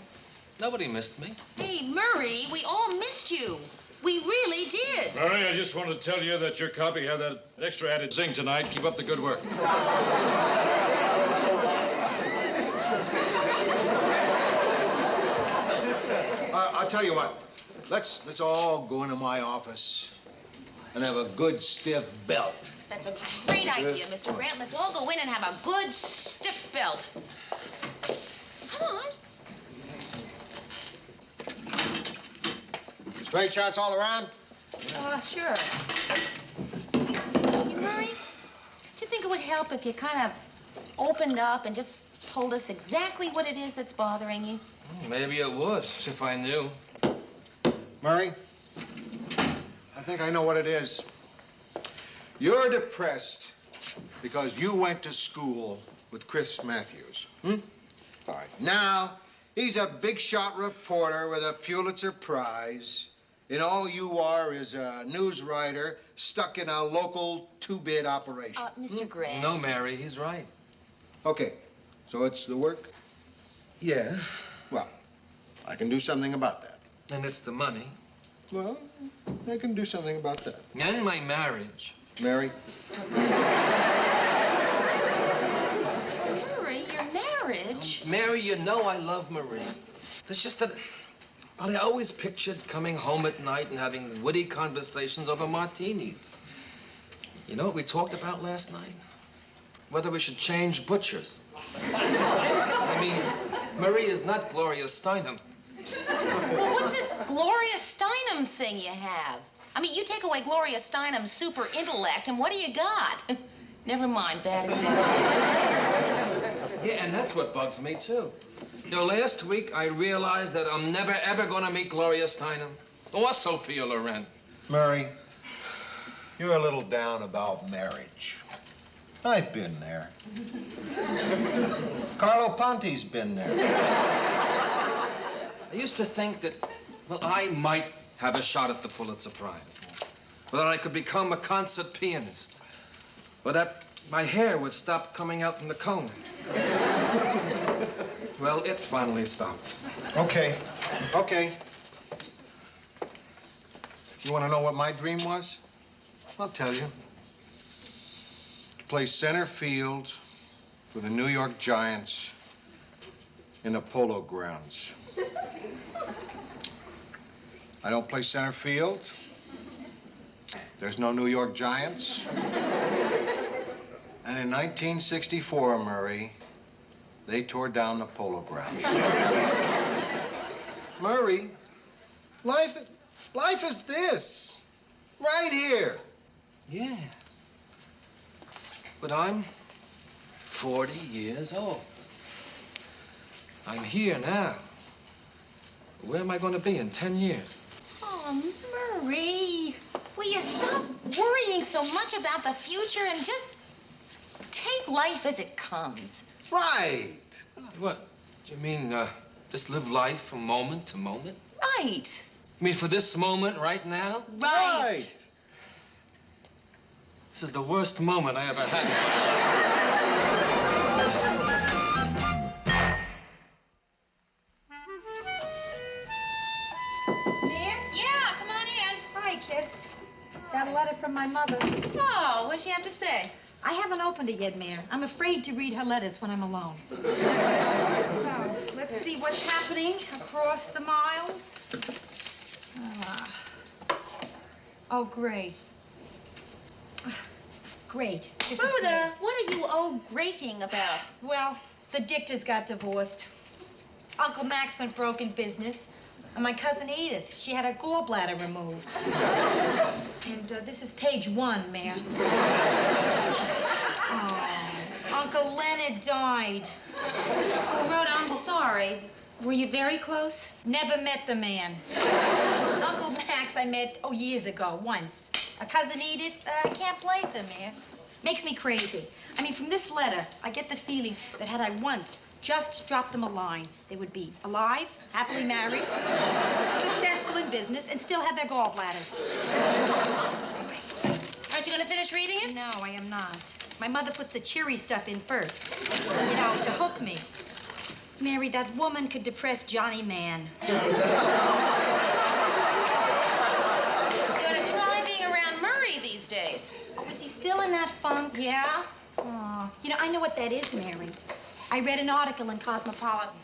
Nobody missed me. Hey, Murray, we all missed you. We really did. Murray, I just want to tell you that your copy had that extra added zing tonight. Keep up the good work. I'll tell you what. Let's all go into my office and have a good stiff belt. That's a great idea, Mr. Grant. Let's all go in and have a good stiff belt. Come on. Straight shots all around? Sure. Hey, Murray, do you think it would help if you kind of opened up and just told us exactly what it is that's bothering you? Maybe it would, if I knew. Murray, I think I know what it is. You're depressed because you went to school with Chris Matthews. All right. Now, he's a big shot reporter with a Pulitzer Prize. And all you are is a news writer stuck in a local two-bid operation. Mr. Grant. No, Mary, he's right. Okay. So it's the work? Yeah. Well, I can do something about that. And it's the money. Well, I can do something about that. And my marriage. Mary? Murray, your marriage? marriage. Mary, you know I love Marie. It's just that I always pictured coming home at night and having witty conversations over martinis. You know what we talked about last night? Whether we should change butchers. I mean, Marie is not Gloria Steinem. Well, what's this Gloria Steinem thing you have? I mean, you take away Gloria Steinem's super intellect, and what do you got? Never mind, bad example. Yeah, and that's what bugs me, too. You know, last week I realized that I'm never, ever gonna meet Gloria Steinem or Sophia Loren. Murray, you're a little down about marriage. I've been there. Carlo Ponti's been there. I used to think that, well, I might have a shot at the Pulitzer Prize. Or that I could become a concert pianist. Or that my hair would stop coming out from the comb. Well, it finally stopped. Okay. You want to know what my dream was? I'll tell you. To play center field for the New York Giants in the Polo Grounds. I don't play center field. There's no New York Giants. And in 1964, Murray, they tore down the Polo Grounds. Murray, life is this, right here. Yeah. But I'm 40 years old. I'm here now. Where am I going to be in 10 years? Oh, Murray, will you stop worrying so much about the future and just take life as it comes? Right. What? Do you mean, just live life from moment to moment? Right. You mean for this moment right now? Right. This is the worst moment I ever had. Mare? Yeah, come on in. Hi, kid. Got a letter from my mother. Oh, what'd she have to say? I haven't opened it yet, Mare. I'm afraid to read her letters when I'm alone. Now, let's see what's happening across the miles. Oh, great. Great. This is Rhoda, great. what are you grating about? Well, the Dichters got divorced. Uncle Max went broke in business. And my cousin Edith, she had her gallbladder removed. And this is page 1, Mayor. Oh, Uncle Leonard died. Oh, Rhoda, I'm sorry. Were you very close? Never met the man. Uncle Max I met, years ago, once. A cousin Edith, I can't place her, Mayor. Makes me crazy. I mean, from this letter, I get the feeling that had I once just dropped them a line, they would be alive, happily married, successful in business, and still have their gallbladders. Aren't you going to finish reading it? No, I am not. My mother puts the cheery stuff in first, you know, to hook me. Mary, that woman could depress Johnny Man. You ought to try being around Murray these days. Oh, is he still in that funk? Yeah? Oh, you know, I know what that is, Mary. I read an article in Cosmopolitan.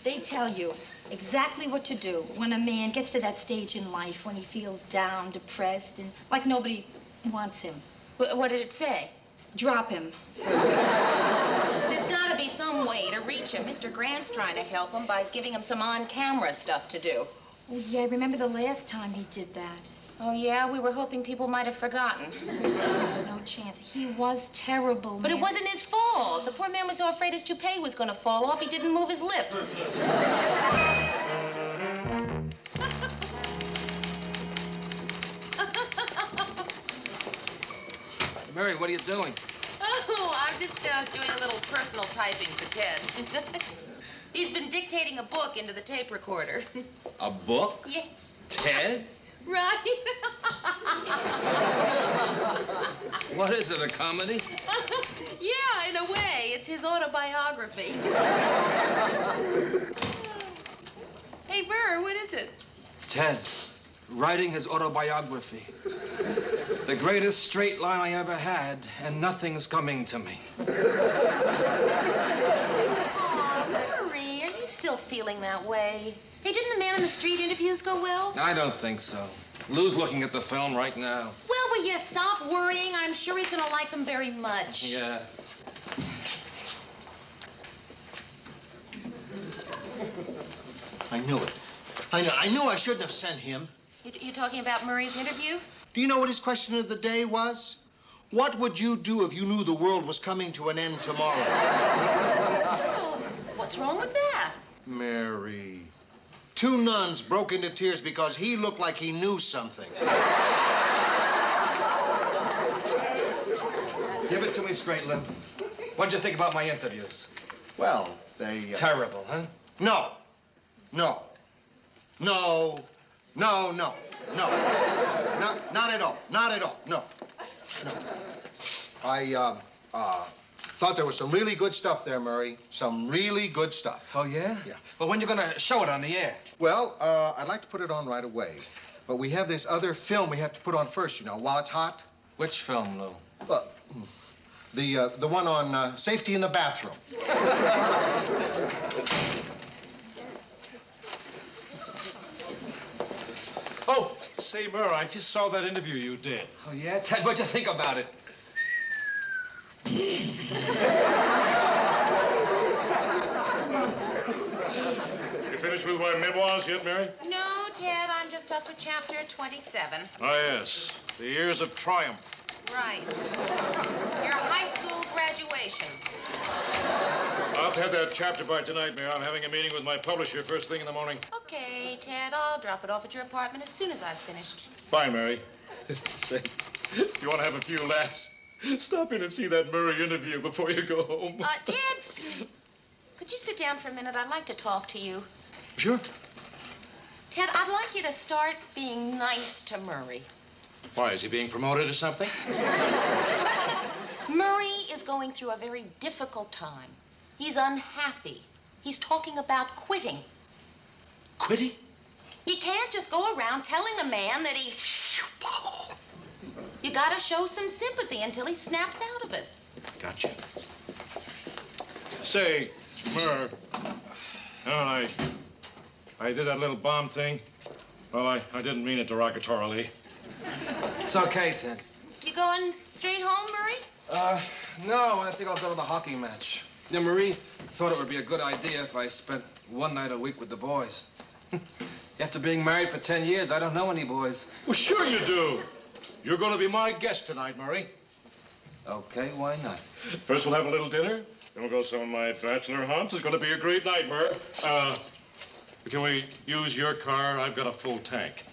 They tell you exactly what to do when a man gets to that stage in life when he feels down, depressed, and like nobody wants him. What did it say? Drop him. There's got to be some way to reach him. Mr. Grant's trying to help him by giving him some on-camera stuff to do. Oh, yeah, I remember the last time he did that. Oh, yeah? We were hoping people might have forgotten. No chance. He was terrible, But man. it wasn't his fault. The poor man was so afraid his toupee was going to fall off, he didn't move his lips. Mary, what are you doing? Oh, I'm just doing a little personal typing for Ted. He's been dictating a book into the tape recorder. A book? Yeah. Ted? Right? What is it, a comedy? Yeah, in a way. It's his autobiography. Hey, Burr, what is it? Ted, writing his autobiography. The greatest straight line I ever had, and nothing's coming to me. Oh, Murray, are you still feeling that way? Hey, didn't the man in the street interviews go well? I don't think so. Lou's looking at the film right now. Well, will you stop worrying? I'm sure he's gonna like them very much. Yeah. I knew it. I knew I shouldn't have sent him. You talking about Murray's interview? Do you know what his question of the day was? What would you do if you knew the world was coming to an end tomorrow? Well, what's wrong with that? Mary. 2 nuns broke into tears because he looked like he knew something. Give it to me straight, Lou. What'd you think about my interviews? Well, they... Terrible, huh? No. No. No. No, no. No. Not at all. Not at all. No. No. I thought there was some really good stuff there, Murray. Some really good stuff. Oh, yeah? Yeah. Well, when you gonna show it on the air? Well, I'd like to put it on right away. But we have this other film we have to put on first, you know, while it's hot. Which film, Lou? Well, the one on safety in the bathroom. Oh, say, Murr, I just saw that interview you did. Oh, yeah? Ted, what'd you think about it? You finished with my memoirs yet, Mary? No, Ted, I'm just up to chapter 27. Ah, yes. The Years of Triumph. Right. Your high school graduation. I'll have that chapter by tonight, Mary. I'm having a meeting with my publisher first thing in the morning. Okay, Ted, I'll drop it off at your apartment as soon as I've finished. Fine, Mary. Say, if you want to have a few laughs, stop in and see that Murray interview before you go home. Ted, could you sit down for a minute? I'd like to talk to you. Sure. Ted, I'd like you to start being nice to Murray. Why, is he being promoted or something? Murray is going through a very difficult time. He's unhappy. He's talking about quitting. Quitting? He can't just go around telling a man that he... You gotta show some sympathy until he snaps out of it. Gotcha. Say, Murr, I did that little bomb thing. Well, I didn't mean it derogatorily. It's okay, Ted. You going straight home, Murray? No, I think I'll go to the hockey match. Yeah, Marie thought it would be a good idea if I spent one night a week with the boys. After being married for 10 years, I don't know any boys. Well, sure you do. You're going to be my guest tonight, Murray. Okay, why not? First, we'll have a little dinner. Then we'll go to some of my bachelor haunts. It's going to be a great night, Murr. Can we use your car? I've got a full tank.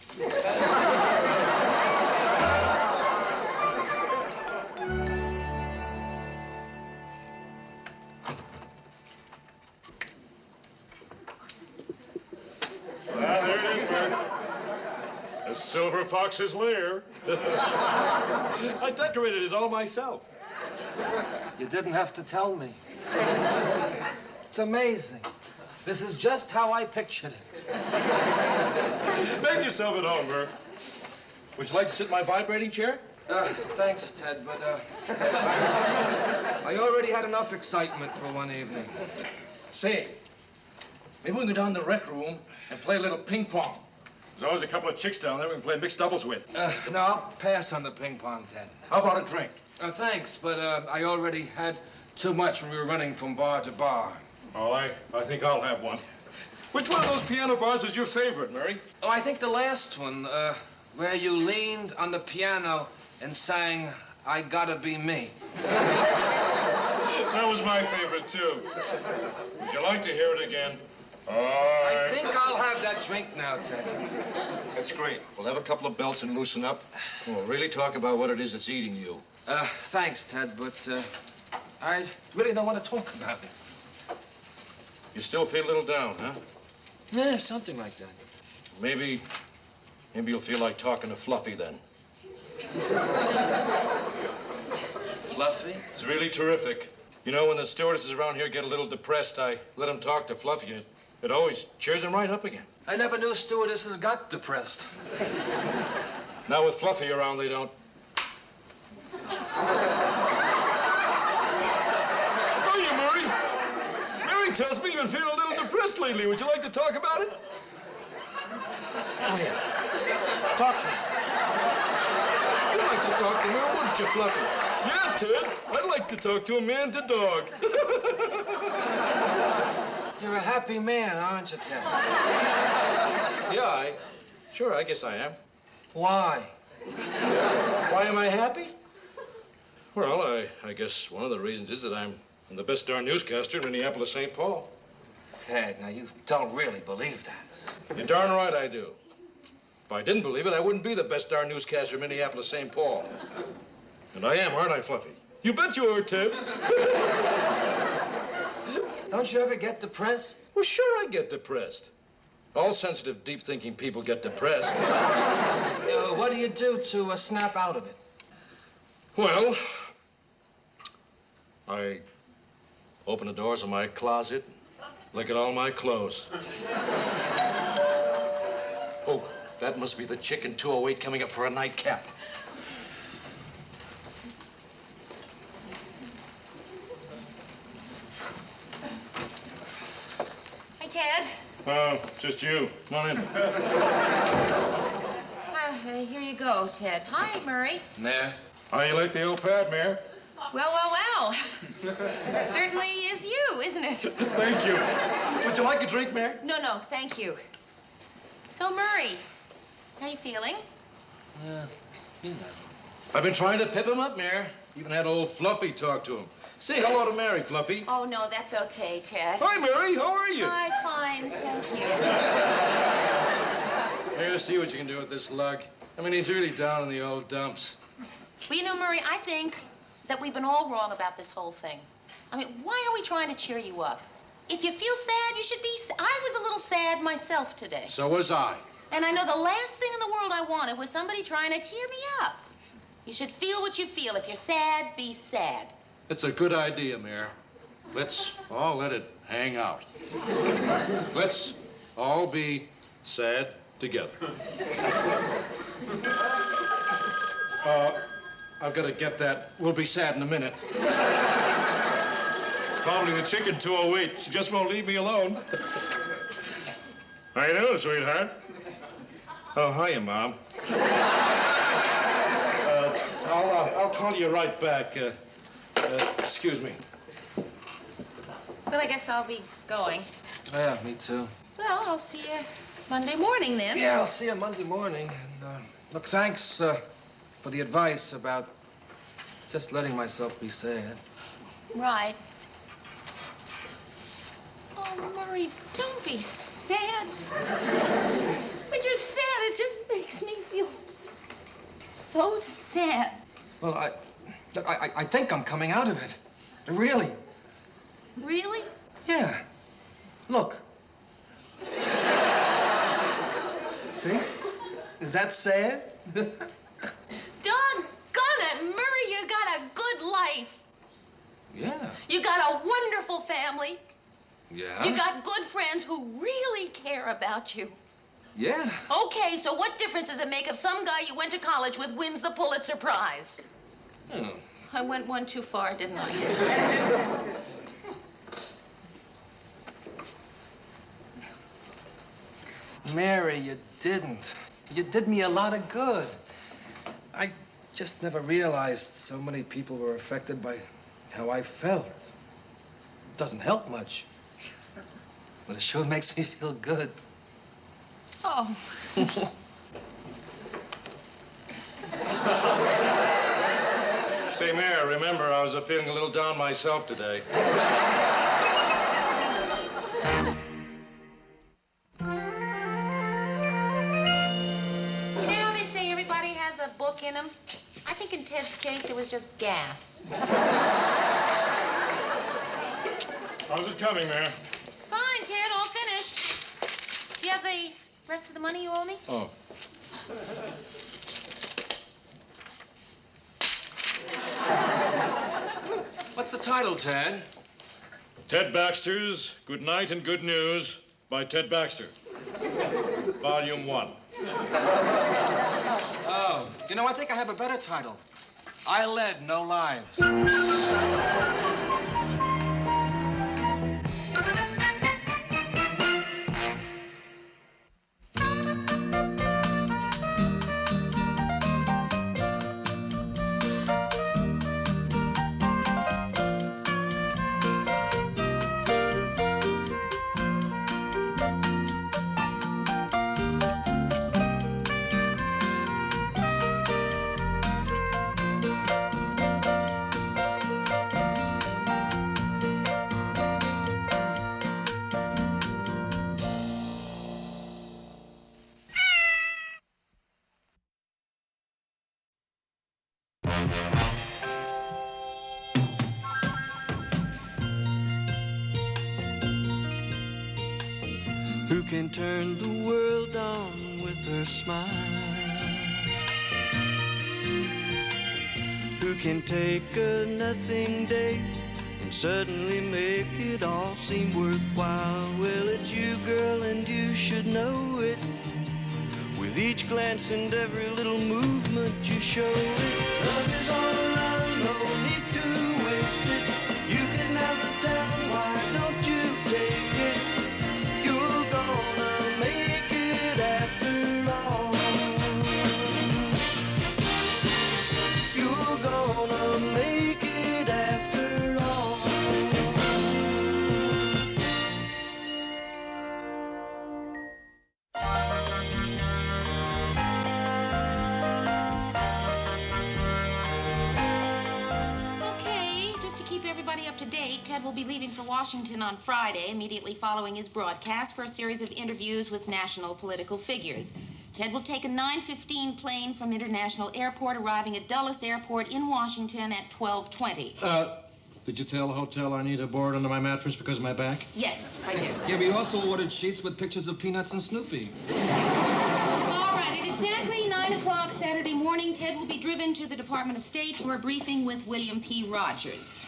There it is, Murr. A silver fox's lair. I decorated it all myself. You didn't have to tell me. It's amazing. This is just how I pictured it. Make yourself at home, Murr. Would you like to sit in my vibrating chair? Thanks, Ted, but I already had enough excitement for one evening. Say, maybe we can go down to the rec room and play a little ping pong. There's always a couple of chicks down there we can play mixed doubles with. No, I'll pass on the ping pong, Ted. How about a drink? Thanks, but I already had too much when we were running from bar to bar. Oh, I think I'll have one. Which one of those piano bars is your favorite, Murray? Oh, I think the last one, where you leaned on the piano and sang, "I Gotta Be Me." That was my favorite, too. Would you like to hear it again? I think I'll have that drink now, Ted. That's great. We'll have a couple of belts and loosen up. We'll really talk about what it is that's eating you. Thanks, Ted, but I really don't want to talk about it. You still feel a little down, huh? Yeah, something like that. Maybe you'll feel like talking to Fluffy then. Fluffy? It's really terrific. You know, when the stewardesses around here get a little depressed, I let them talk to Fluffy. It always cheers them right up again. I never knew stewardesses got depressed. Now with Fluffy around, they don't. Oh, you, Murray! Murray! tells me you've been feeling a little depressed lately. Would you like to talk about it? Oh, yeah. Talk to me. You'd like to talk to her, wouldn't you, Fluffy? Yeah, Ted. I'd like to talk to a man to dog. You're a happy man, aren't you, Ted? Yeah, Sure, I guess I am. Why? Why am I happy? Well, I guess one of the reasons is that I'm the best darn newscaster in Minneapolis, St. Paul. Ted, now you don't really believe that. You're darn right I do. If I didn't believe it, I wouldn't be the best darn newscaster in Minneapolis, St. Paul. And I am, aren't I, Fluffy? You bet you are, Ted. Don't you ever get depressed? Well, sure I get depressed. All sensitive, deep-thinking people get depressed. What do you do to snap out of it? Well, I open the doors of my closet, look at all my clothes. Oh, that must be the chicken 208 coming up for a nightcap. Hi, Ted. Oh, just you. Come on in. Here you go, Ted. Hi, Murray. Mayor? How you like the old pad, Mayor? Well. Certainly is you, isn't it? Thank you. Would you like a drink, Mayor? No, thank you. So, Murray, how are you feeling? I've been trying to pip him up, Mayor. Even had old Fluffy talk to him. Say hello to Mary, Fluffy. Oh, no, that's okay, Ted. Hi, Mary. How are you? Hi, fine, thank you. Here, see what you can do with this lug. I mean, he's really down in the old dumps. Well, you know, Murray, I think that we've been all wrong about this whole thing. I mean, why are we trying to cheer you up? If you feel sad, you should be... I was a little sad myself today. So was I. And I know the last thing in the world I wanted was somebody trying to cheer me up. You should feel what you feel. If you're sad, be sad. It's a good idea, Mayor. Let's all let it hang out. Let's all be sad together. I've got to get that. We'll be sad in a minute. Probably the chicken 208. She just won't leave me alone. How you doing, sweetheart? Oh, hiya, Mom. I'll call you right back. Excuse me. Well, I guess I'll be going. Yeah, me too. Well, I'll see you Monday morning, then. Yeah, I'll see you Monday morning. And, look, thanks for the advice about just letting myself be sad. Right. Oh, Murray, don't be sad. When you're sad, it just makes me feel so sad. Well, I think I'm coming out of it. Really. Really? Yeah. Look. See? Is that sad? Doggone it, Murray, you got a good life. Yeah. You got a wonderful family. Yeah? You got good friends who really care about you. Yeah. Okay, so what difference does it make if some guy you went to college with wins the Pulitzer Prize? Oh. I went one too far, didn't I? Mary, you didn't. You did me a lot of good. I just never realized so many people were affected by how I felt. It doesn't help much, but it sure makes me feel good. Oh. Say, Mayor, remember, I was feeling a little down myself today. You know how they say everybody has a book in them? I think in Ted's case, it was just gas. How's it coming, Mayor? Fine, Ted, all finished. Do you have the rest of the money you owe me? Oh. What's the title, Ted? Ted Baxter's Good Night and Good News by Ted Baxter. Volume 1. Oh, you know, I think I have a better title. I Led No Lives. can turn the world on with her smile? Who can take a nothing day and suddenly make it all seem worthwhile? Well, it's you, girl, and you should know it. With each glance and every little movement you show it. Love is all around, no need to waste it. You can have the town, why don't you take it? You're gonna make it after all. You're gonna make it after all. Okay, just to keep everybody up to date, Ted will be leaving for Washington on Friday, immediately following his broadcast, for a series of interviews with national political figures. Ted will take a 9:15 plane from International Airport, arriving at Dulles Airport in Washington at 12:20. Did you tell the hotel I need a board under my mattress because of my back? Yes, I did. Yeah, we also ordered sheets with pictures of Peanuts and Snoopy. All right, at exactly 9 o'clock Saturday morning, Ted will be driven to the Department of State for a briefing with William P. Rogers.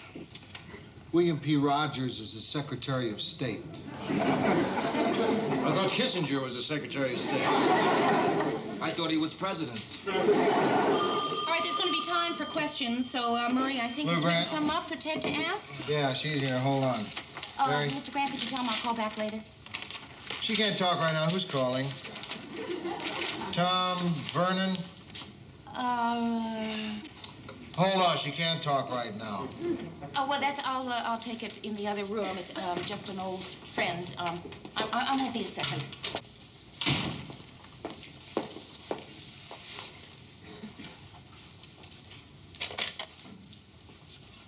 William P. Rogers is the Secretary of State. I thought Kissinger was the Secretary of State. I thought he was president. All right, there's going to be time for questions, so, Murray, I think Lou he's written Grant? some up for Ted to ask. Yeah, she's here. Hold on. Mary? Mr. Grant, could you tell him I'll call back later? She can't talk right now. Who's calling? Tom Vernon? Hold on. She can't talk right now. Oh, well, I'll take it in the other room. It's just an old friend. I won't be a second.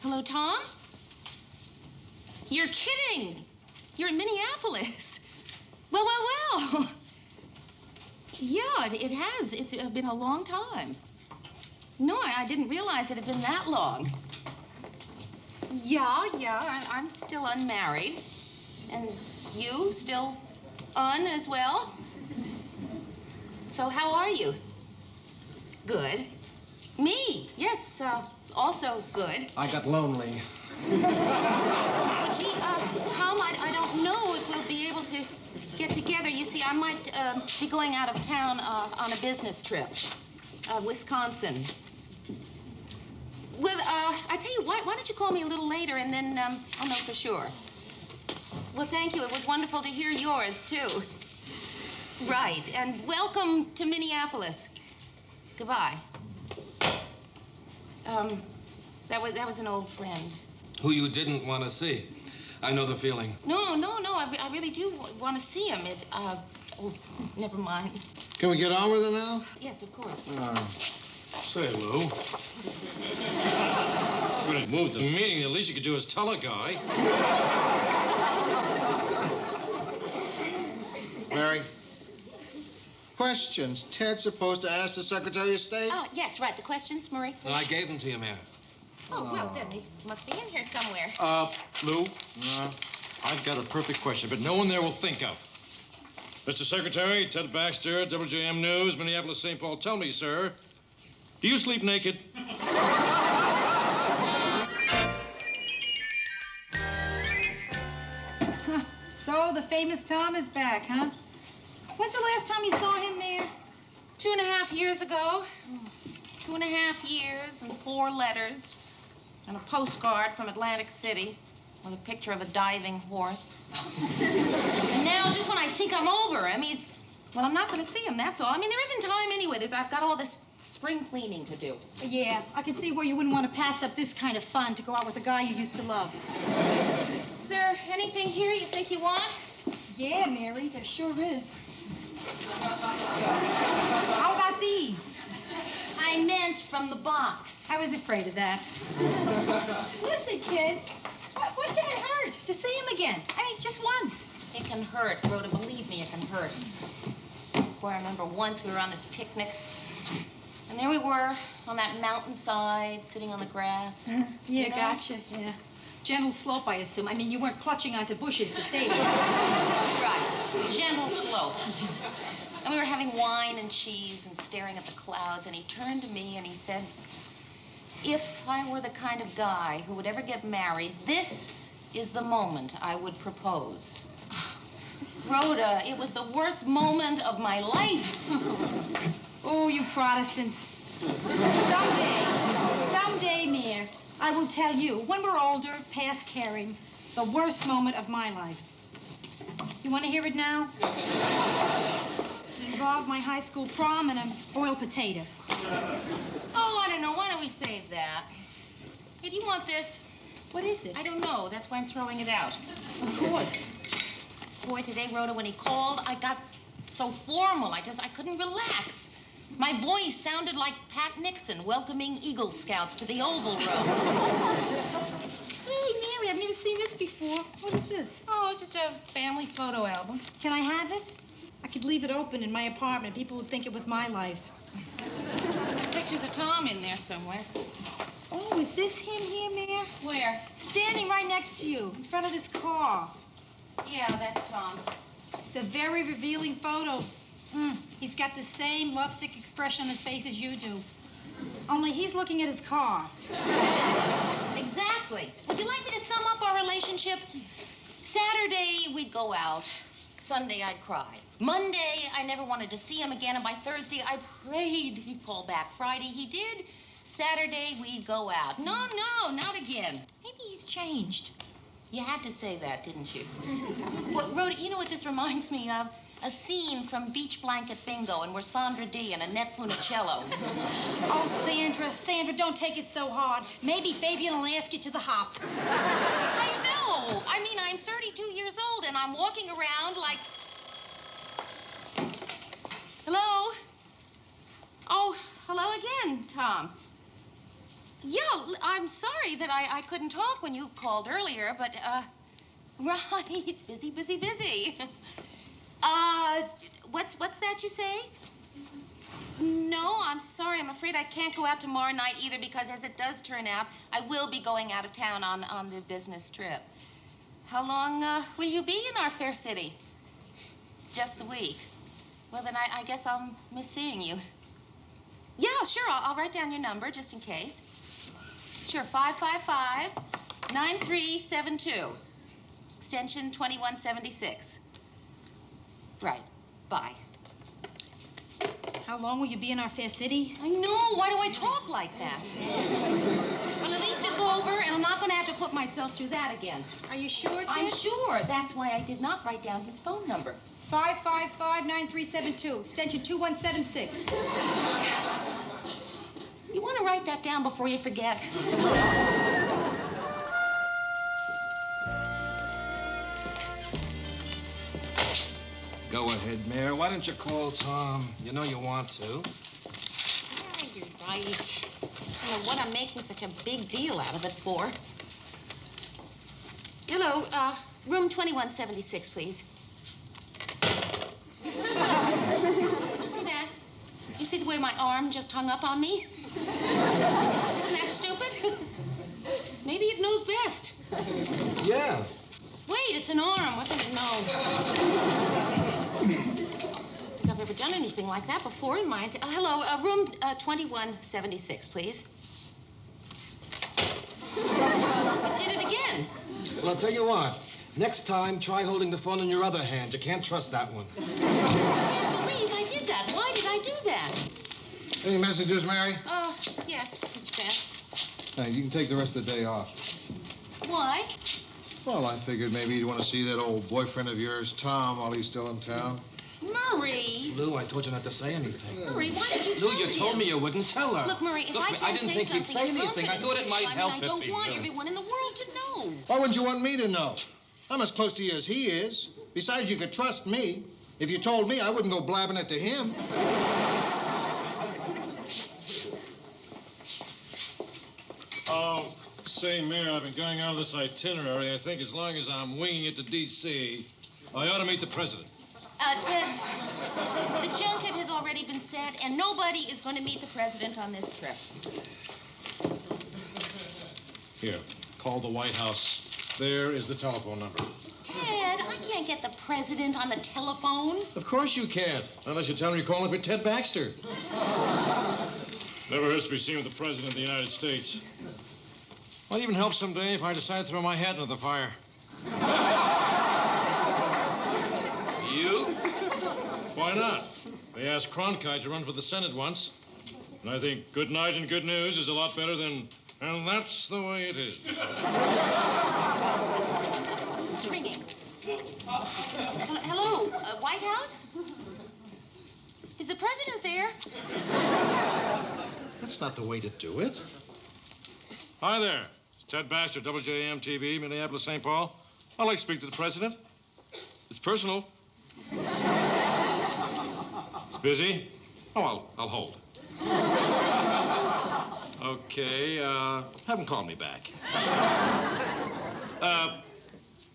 Hello, Tom? You're kidding. You're in Minneapolis. Well. Yeah, it has. It's been a long time. No, I didn't realize it had been that long. Yeah, I'm still unmarried. And you still as well? So how are you? Good. Me? Yes, also good. I got lonely. Gee, Tom, I don't know if we'll be able to get together. You see, I might be going out of town on a business trip. Wisconsin. Well, I tell you what, why don't you call me a little later and then I'll know for sure. Well, thank you. It was wonderful to hear yours, too. Right, and welcome to Minneapolis. Goodbye. That was an old friend. Who you didn't want to see. I know the feeling. No, I really do want to see him. Oh, never mind. Can we get on with it now? Yes, of course. Say, Lou. We're going to move the meeting. The least you could do is tell a guy. Mary? Questions Ted's supposed to ask the Secretary of State? Oh, yes, right. The questions, Murray? Well, I gave them to you, Mayor. Oh, well, then he must be in here somewhere. Lou? I've got a perfect question, but no one there will think of. Mr. Secretary, Ted Baxter, WJM News, Minneapolis, St. Paul. Tell me, sir, do you sleep naked? So the famous Tom is back, huh? When's the last time you saw him, Mayor? 2.5 years ago. 2.5 years and 4 letters. And a postcard from Atlantic City with a picture of a diving horse. And now, just when I think I'm over him, well, I'm not going to see him, that's all. I mean, there isn't time anyway. I've got all this spring cleaning to do. Yeah, I can see where you wouldn't want to pass up this kind of fun to go out with a guy you used to love. Is there anything here you think you want? Yeah, Mary, there sure is. How about these? I meant from the box. I was afraid of that. Listen, kid, what can it hurt to see him again? I mean, just once. It can hurt, Rhoda. Believe me, it can hurt. Boy, I remember once we were on this picnic, and there we were on that mountainside, sitting on the grass. Yeah, gotcha, yeah. Gentle slope, I assume. I mean, you weren't clutching onto bushes to stay there. Right. Gentle slope. And we were having wine and cheese and staring at the clouds, and he turned to me and he said, if I were the kind of guy who would ever get married, this is the moment I would propose. Rhoda, it was the worst moment of my life. Oh, you Protestants. Someday, Mayor, I will tell you, when we're older, past caring, the worst moment of my life. You want to hear it now? It involved my high school prom and a boiled potato. Oh, I don't know. Why don't we save that? Hey, do you want this? What is it? I don't know. That's why I'm throwing it out. Of course. Boy, today, Rhoda, when he called, I got so formal. I couldn't relax. My voice sounded like Pat Nixon welcoming Eagle Scouts to the Oval Room. Hey, Mary, I've never seen this before. What is this? Oh, it's just a family photo album. Can I have it? I could leave it open in my apartment. People would think it was my life. There's pictures of Tom in there somewhere. Oh, is this him here, Mayor? Where? Standing right next to you, in front of this car. Yeah, that's Tom. It's a very revealing photo. He's got the same lovesick expression on his face as you do. Only he's looking at his car. Exactly. Would you like me to sum up our relationship? Saturday, we'd go out. Sunday, I'd cry. Monday, I never wanted to see him again, and by Thursday, I prayed he'd call back. Friday, he did. Saturday, we'd go out. No, not again. Maybe he's changed. You had to say that, didn't you? Well, Rhoda, you know what this reminds me of? A scene from Beach Blanket Bingo, and we're Sandra Dee and Annette Funicello. Oh, Sandra, don't take it so hard. Maybe Fabian will ask you to the hop. I know. I mean, I'm 32 years old, and I'm walking around like... Hello? Oh, hello again, Tom. Yeah, I'm sorry that I couldn't talk when you called earlier, but, right, busy. What's that you say? No, I'm sorry. I'm afraid I can't go out tomorrow night either because, as it does turn out, I will be going out of town on the business trip. How long will you be in our fair city? Just the week. Well, then I guess I'll miss seeing you. Yeah, sure. I'll write down your number just in case. Sure, 555-9372. Extension 2176. Right. Bye. How long will you be in our fair city? I know. Why do I talk like that? Well, at least it's over, and I'm not going to have to put myself through that again. Are you sure, kid? I'm sure. That's why I did not write down his phone number. 555-9372, extension 2176. You want to write that down before you forget? Go ahead, Mayor. Why don't you call Tom? You know you want to. Yeah, you're right. I don't know what I'm making such a big deal out of it for. Hello, room 2176, please. Did you see that? Did you see the way my arm just hung up on me? Isn't that stupid? Maybe it knows best. Yeah. Wait, it's an arm. What did it know? I don't think I've ever done anything like that before in my... hello, room 2176, please. It did it again. Well, I'll tell you what. Next time, try holding the phone in your other hand. You can't trust that one. I can't believe I did that. Why did I do that? Any messages, Mary? Yes, Mr. Grant. Hey, you can take the rest of the day off. Why? Well, I figured maybe you'd want to see that old boyfriend of yours, Tom, while he's still in town. Murray! Lou, I told you not to say anything. Murray, why did you tell Lou, you told me you wouldn't tell her. Look, Murray, if I can't I didn't think you'd say something in anything. I thought it might confidence, help I don't if you want did. everyone in the world to know. Why wouldn't you want me to know? I'm as close to you as he is. Besides, you could trust me. If you told me, I wouldn't go blabbing it to him. Oh, say, Mayor, I've been going out of this itinerary. I think as long as I'm winging it to D.C., I ought to meet the president. Ted, the junket has already been set, and nobody is going to meet the president on this trip. Here. Call the White House. There is the telephone number. Ted, I can't get the president on the telephone. Of course you can't, unless you tell him you're calling for Ted Baxter. Never hurts to be seen with the President of the United States. Might even help someday if I decide to throw my hat into the fire. You? Why not? They asked Cronkite to run for the Senate once. And I think good night and good news is a lot better than, and that's the way it is. It's ringing. Hello, White House? Is the president there? That's not the way to do it. Hi there. Ted Baxter, WJM TV, Minneapolis, St. Paul. I'd like to speak to the president. It's personal. It's busy? Oh, I'll hold. Okay, have him call me back.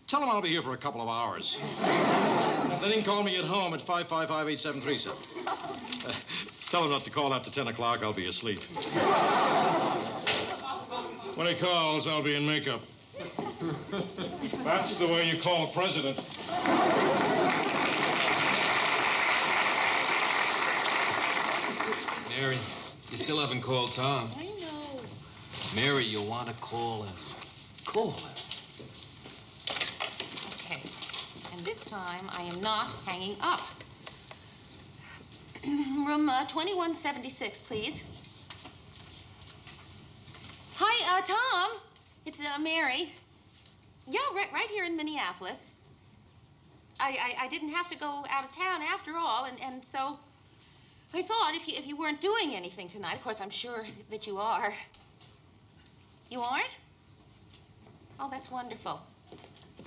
Tell him I'll be here for a couple of hours. Then he can call me at home at 555-8737. Tell him not to call after 10 o'clock. I'll be asleep. When he calls, I'll be in makeup. That's the way you call a president. Mary, you still haven't called Tom. I know. Mary, you want to call him. Call him. Okay. And this time, I am not hanging up. Room 2176, please. Hi, Tom. It's Mary. Yeah, right here in Minneapolis. I didn't have to go out of town after all, and so I thought if you weren't doing anything tonight, of course, I'm sure that you are. You aren't? Oh, that's wonderful.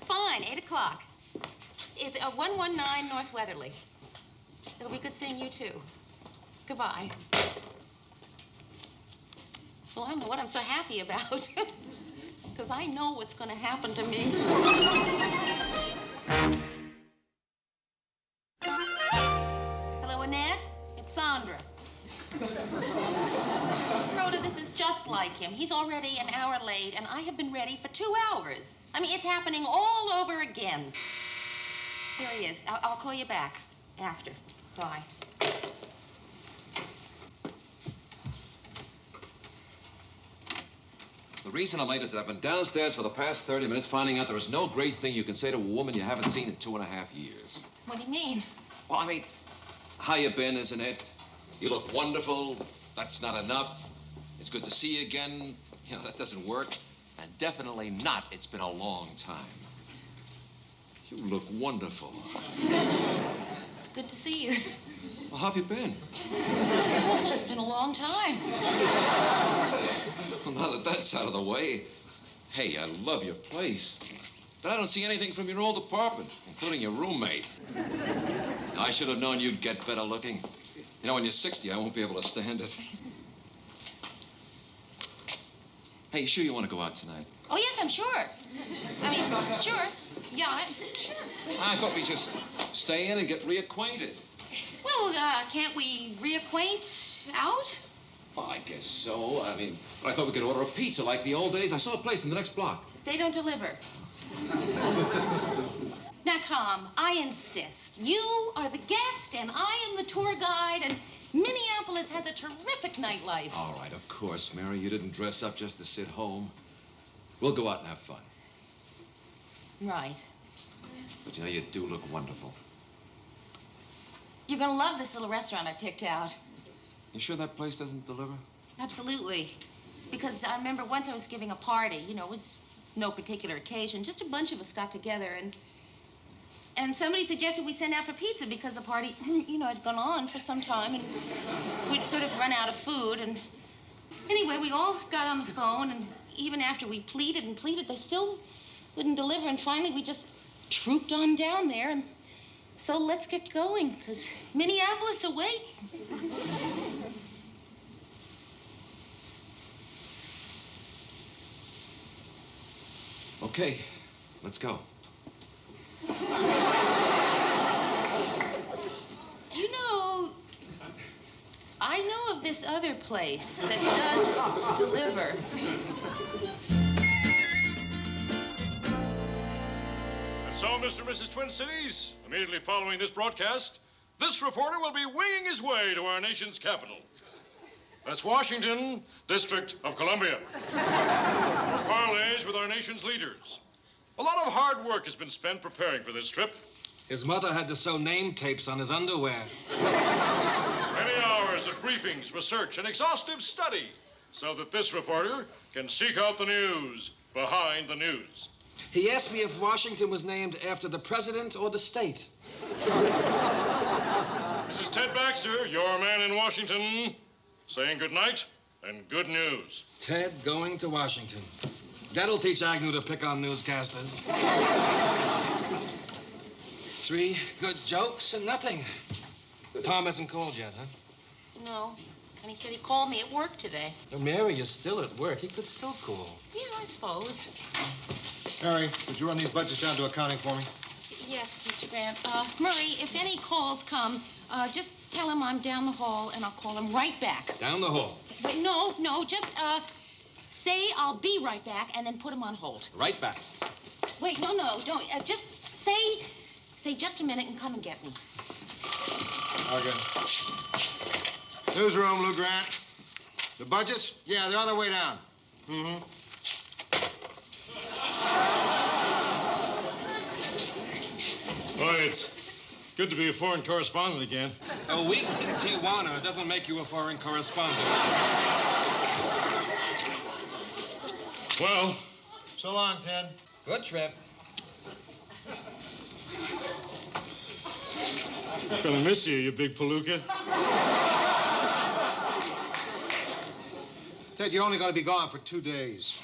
Fine, 8 o'clock. It's 119 North Weatherly. It'll be good seeing you, too. Goodbye. Well, I don't know what I'm so happy about, because I know what's going to happen to me. Hello, Annette. It's Sandra. Rhoda, this is just like him. He's already an hour late, and I have been ready for 2 hours. I mean, it's happening all over again. Here he is. I'll call you back after. Bye. The reason I'm late is that I've been downstairs for the past 30 minutes finding out there is no great thing you can say to a woman you haven't seen in 2.5 years. What do you mean? Well, I mean, how you been, isn't it? You look wonderful. That's not enough. It's good to see you again. You know, that doesn't work. And definitely not, it's been a long time. You look wonderful. It's good to see you. Well, how have you been? It's been a long time. Well, now that that's out of the way, hey, I love your place. But I don't see anything from your old apartment, including your roommate. I should have known you'd get better looking. You know, when you're 60, I won't be able to stand it. Hey, you sure you want to go out tonight? Oh, yes, I'm sure. I mean, sure. Yeah, sure. I thought we'd just stay in and get reacquainted. Well, can't we reacquaint out? Well, I guess so. I mean, I thought we could order a pizza like the old days. I saw a place in the next block. They don't deliver. Now, Tom, I insist. You are the guest, and I am the tour guide, and Minneapolis has a terrific nightlife. All right, of course, Mary. You didn't dress up just to sit home. We'll go out and have fun. Right. But you know, you do look wonderful. You're gonna love this little restaurant I picked out. You sure that place doesn't deliver? Absolutely. Because I remember once I was giving a party. You know, it was no particular occasion. Just a bunch of us got together, and somebody suggested we send out for pizza because the party, you know, had gone on for some time, and we'd sort of run out of food. And anyway, we all got on the phone, and even after we pleaded and pleaded, they still wouldn't deliver. And finally, we just trooped on down there, and so let's get going, because Minneapolis awaits. Okay, let's go. You know, I know of this other place that does deliver. So, Mr. and Mrs. Twin Cities, immediately following this broadcast, this reporter will be winging his way to our nation's capital. That's Washington, District of Columbia. For parleys with our nation's leaders. A lot of hard work has been spent preparing for this trip. His mother had to sew name tapes on his underwear. Many hours of briefings, research, and exhaustive study so that this reporter can seek out the news behind the news. He asked me if Washington was named after the president or the state. This is Ted Baxter, your man in Washington, saying good night and good news. Ted going to Washington. That'll teach Agnew to pick on newscasters. 3 good jokes and nothing. Tom hasn't called yet, huh? No. And he said he called me at work today. Oh, Mary, you're still at work. He could still call. Yeah, I suppose. Harry, would you run these budgets down to accounting for me? Yes, Mr. Grant. Murray, if any calls come, just tell him I'm down the hall, and I'll call him right back. Down the hall. Wait, no, just, say I'll be right back, and then put him on hold. Right back. Wait, no, don't. Just say just a minute and come and get me. Okay. Newsroom, Lou Grant. The budgets? Yeah, they're on their way down. Mm-hmm. Boy, it's good to be a foreign correspondent again. A week in Tijuana doesn't make you a foreign correspondent. Well, so long, Ted. Good trip. Gonna miss you, you big palooka. Ted, you're only going to be gone for 2 days.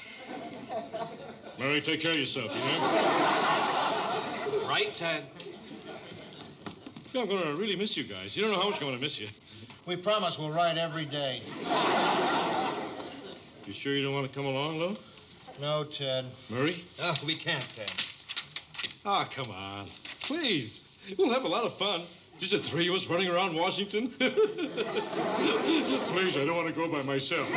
Mary, take care of yourself, you know? Right, Ted? Yeah, I'm gonna really miss you guys. You don't know how much I'm gonna miss you. We promise we'll write every day. You sure you don't want to come along, Lou? No, Ted. Murray? Oh, we can't, Ted. Ah, come on. Please. We'll have a lot of fun. Just the 3 of us running around Washington. Please, I don't want to go by myself.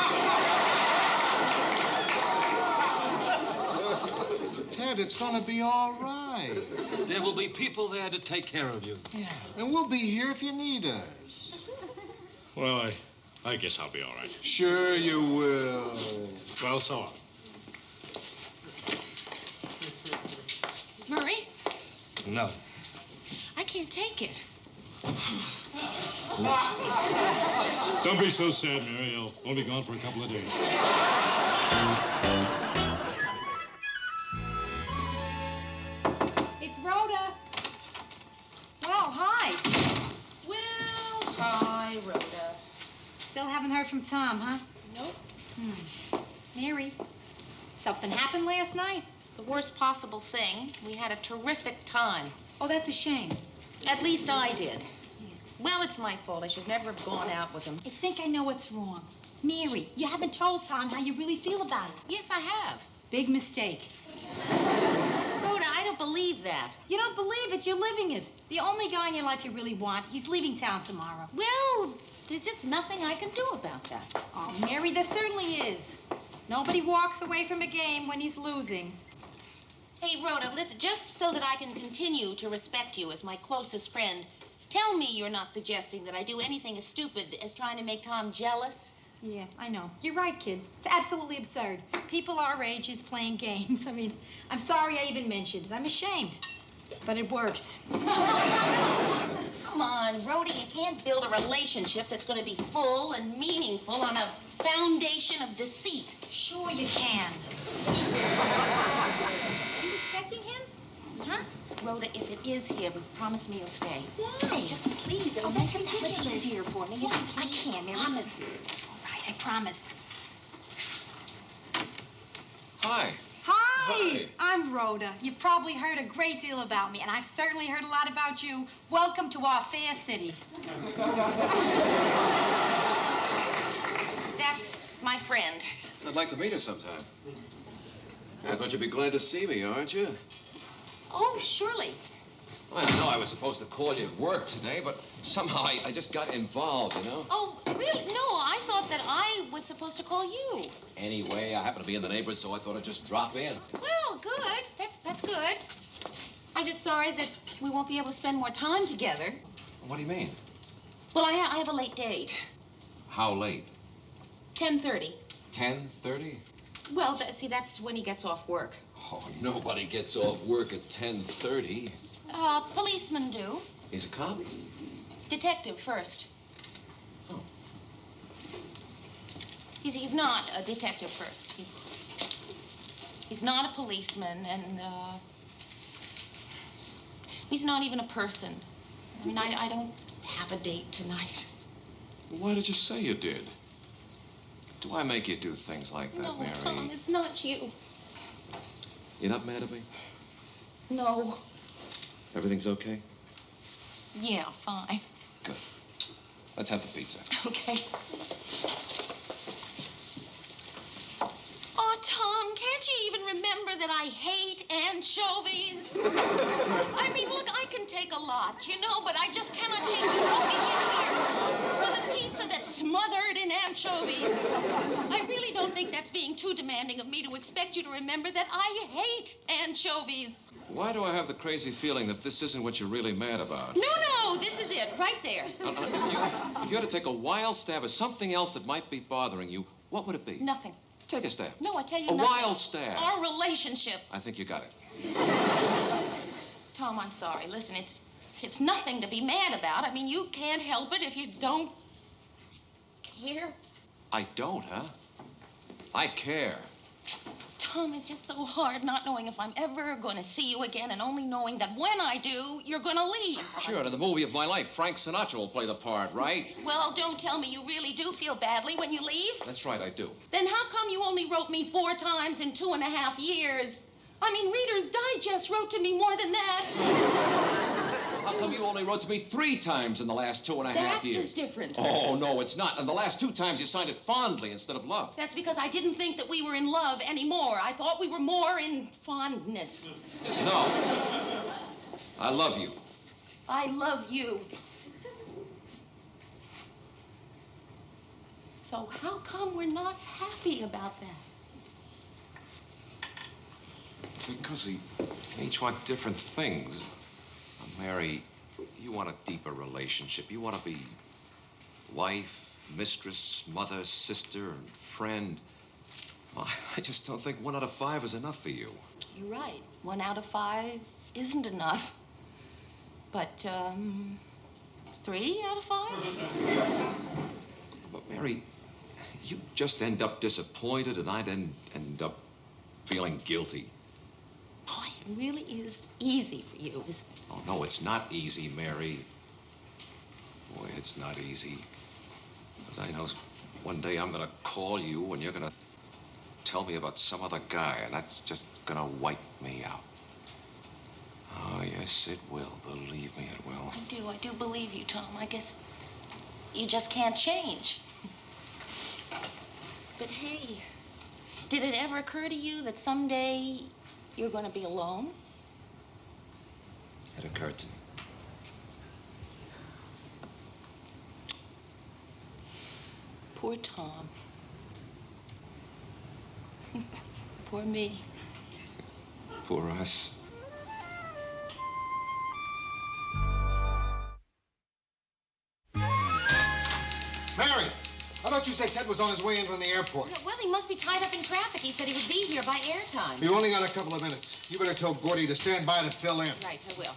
Ted, it's going to be all right. There will be people there to take care of you. Yeah, and we'll be here if you need us. Well, I guess I'll be all right. Sure you will. Well, so on. Murray, No. I can't take it. Don't be so sad, Mary. I'll only be gone for a couple of days. It's Rhoda. Well, hi. Well, hi, Rhoda. Still haven't heard from Tom, huh? Nope. Mary, something happened last night? The worst possible thing. We had a terrific time. Oh, that's a shame. At least I did. Well, it's my fault. I should never have gone out with him. I think I know what's wrong. Mary, you haven't told Tom how you really feel about it. Yes, I have. Big mistake. Rhoda, I don't believe that. You don't believe it, you're living it. The only guy in your life you really want, he's leaving town tomorrow. Well, there's just nothing I can do about that. Oh, Mary, there certainly is. Nobody walks away from a game when he's losing. Hey, Rhoda, listen, just so that I can continue to respect you as my closest friend, tell me you're not suggesting that I do anything as stupid as trying to make Tom jealous. Yeah, I know. You're right, kid. It's absolutely absurd. People our age is playing games. I mean, I'm sorry I even mentioned it. I'm ashamed. But it works. Come on, Rhoda, you can't build a relationship that's going to be full and meaningful on a foundation of deceit. Sure you can. You expecting him? Huh? Rhoda, if it is him, promise me you'll stay. Why? Just please, it'll make it that much easier for me. I can't, Mary. Promise me. All right, I promise. Hi. Hi, I'm Rhoda. You've probably heard a great deal about me, and I've certainly heard a lot about you. Welcome to our fair city. That's my friend. I'd like to meet her sometime. I thought you'd be glad to see me, aren't you? Oh, surely. Well, I know I was supposed to call you at work today, but somehow I just got involved, you know? Oh, really? No, I thought that I was supposed to call you. Anyway, I happen to be in the neighborhood, so I thought I'd just drop in. Well, good. That's good. I'm just sorry that we won't be able to spend more time together. What do you mean? Well, I have a late date. How late? 10:30. 10:30? Well, see, that's when he gets off work. Oh, nobody gets off work at 10:30. Policemen do. He's a cop? Detective first. He's not a detective first. He's not a policeman, and he's not even a person. I mean, I don't have a date tonight. Why did you say you did? Do I make you do things like that, No, Mary? Tom, it's not you. You're not mad at me? No. Everything's okay? Yeah, fine. Good. Let's have the pizza. Okay. Oh, Tom, can't you even remember that I hate anchovies? I mean, look, I can take a lot, you know, but I just cannot take you walking in here with a pizza that's smothered in anchovies. I really don't think that's being too demanding of me to expect you to remember that I hate anchovies. Why do I have the crazy feeling that this isn't what you're really mad about? No, this is it, right there. If you had to take a wild stab at something else that might be bothering you, what would it be? Nothing. Take a stab. No, I tell you A nothing. wild stab. Our relationship. I think you got it. Tom, I'm sorry. Listen, it's nothing to be mad about. I mean, you can't help it if you don't care. I don't, huh? I care. Tom, it's just so hard not knowing if I'm ever going to see you again and only knowing that when I do, you're going to leave. Sure, in the movie of my life, Frank Sinatra will play the part, right? Well, don't tell me you really do feel badly when you leave. That's right, I do. Then how come you only wrote me 4 times in 2.5 years? I mean, Reader's Digest wrote to me more than that. How come you only wrote to me 3 times in the last 2.5 years? That is different. Oh, no, it's not. And the last 2 times you signed it fondly instead of love. That's because I didn't think that we were in love anymore. I thought we were more in fondness. No. I love you. I love you. So how come we're not happy about that? Because we each want different things. Mary, you want a deeper relationship. You want to be wife, mistress, mother, sister, and friend. I just don't think 1 out of 5 is enough for you. You're right. 1 out of 5 isn't enough. But, 3 out of 5? But, Mary, you just end up disappointed, and I'd end up feeling guilty. Oh, it really is easy for you, isn't it? Oh, no, it's not easy, Mary. Boy, it's not easy. Because I know one day I'm going to call you and you're going to tell me about some other guy, and that's just going to wipe me out. Oh, yes, it will. Believe me, it will. I do believe you, Tom. I guess you just can't change. But hey, did it ever occur to you that someday you're going to be alone? It occurred to me. Poor Tom. Poor me. Poor us. Mary, I thought you said Ted was on his way in from the airport. Well, he must be tied up in traffic. He said he would be here by airtime. You only got a couple of minutes. You better tell Gordy to stand by to fill in. Right, I will.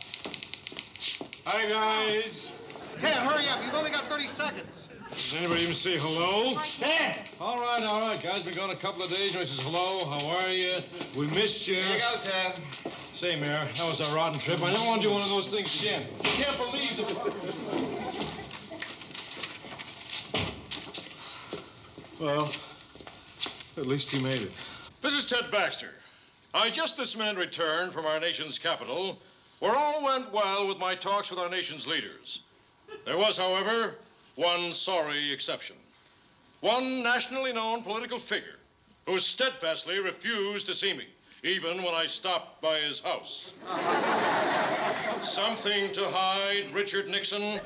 Hi, guys. Ted, hurry up. You've only got 30 seconds. Does anybody even say hello? Ted! All right, guys. Been gone a couple of days. Nobody says hello. How are you? We missed you. Here you go, Ted. Say, Mayor, that was a rotten trip. I don't want to do one of those things again. You can't believe it. Well, at least he made it. This is Ted Baxter. I just this minute returned from our nation's capital, where all went well with my talks with our nation's leaders. There was, however, one sorry exception. One nationally known political figure who steadfastly refused to see me, even when I stopped by his house. Something to hide, Richard Nixon?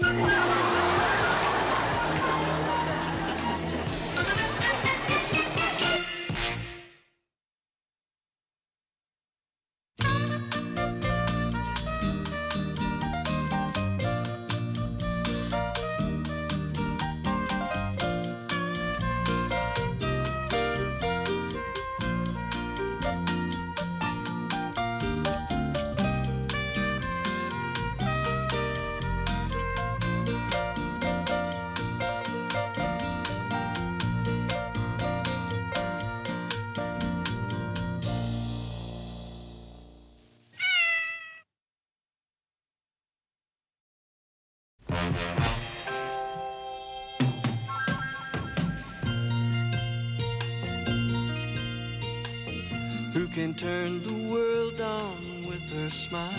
can turn the world on with her smile?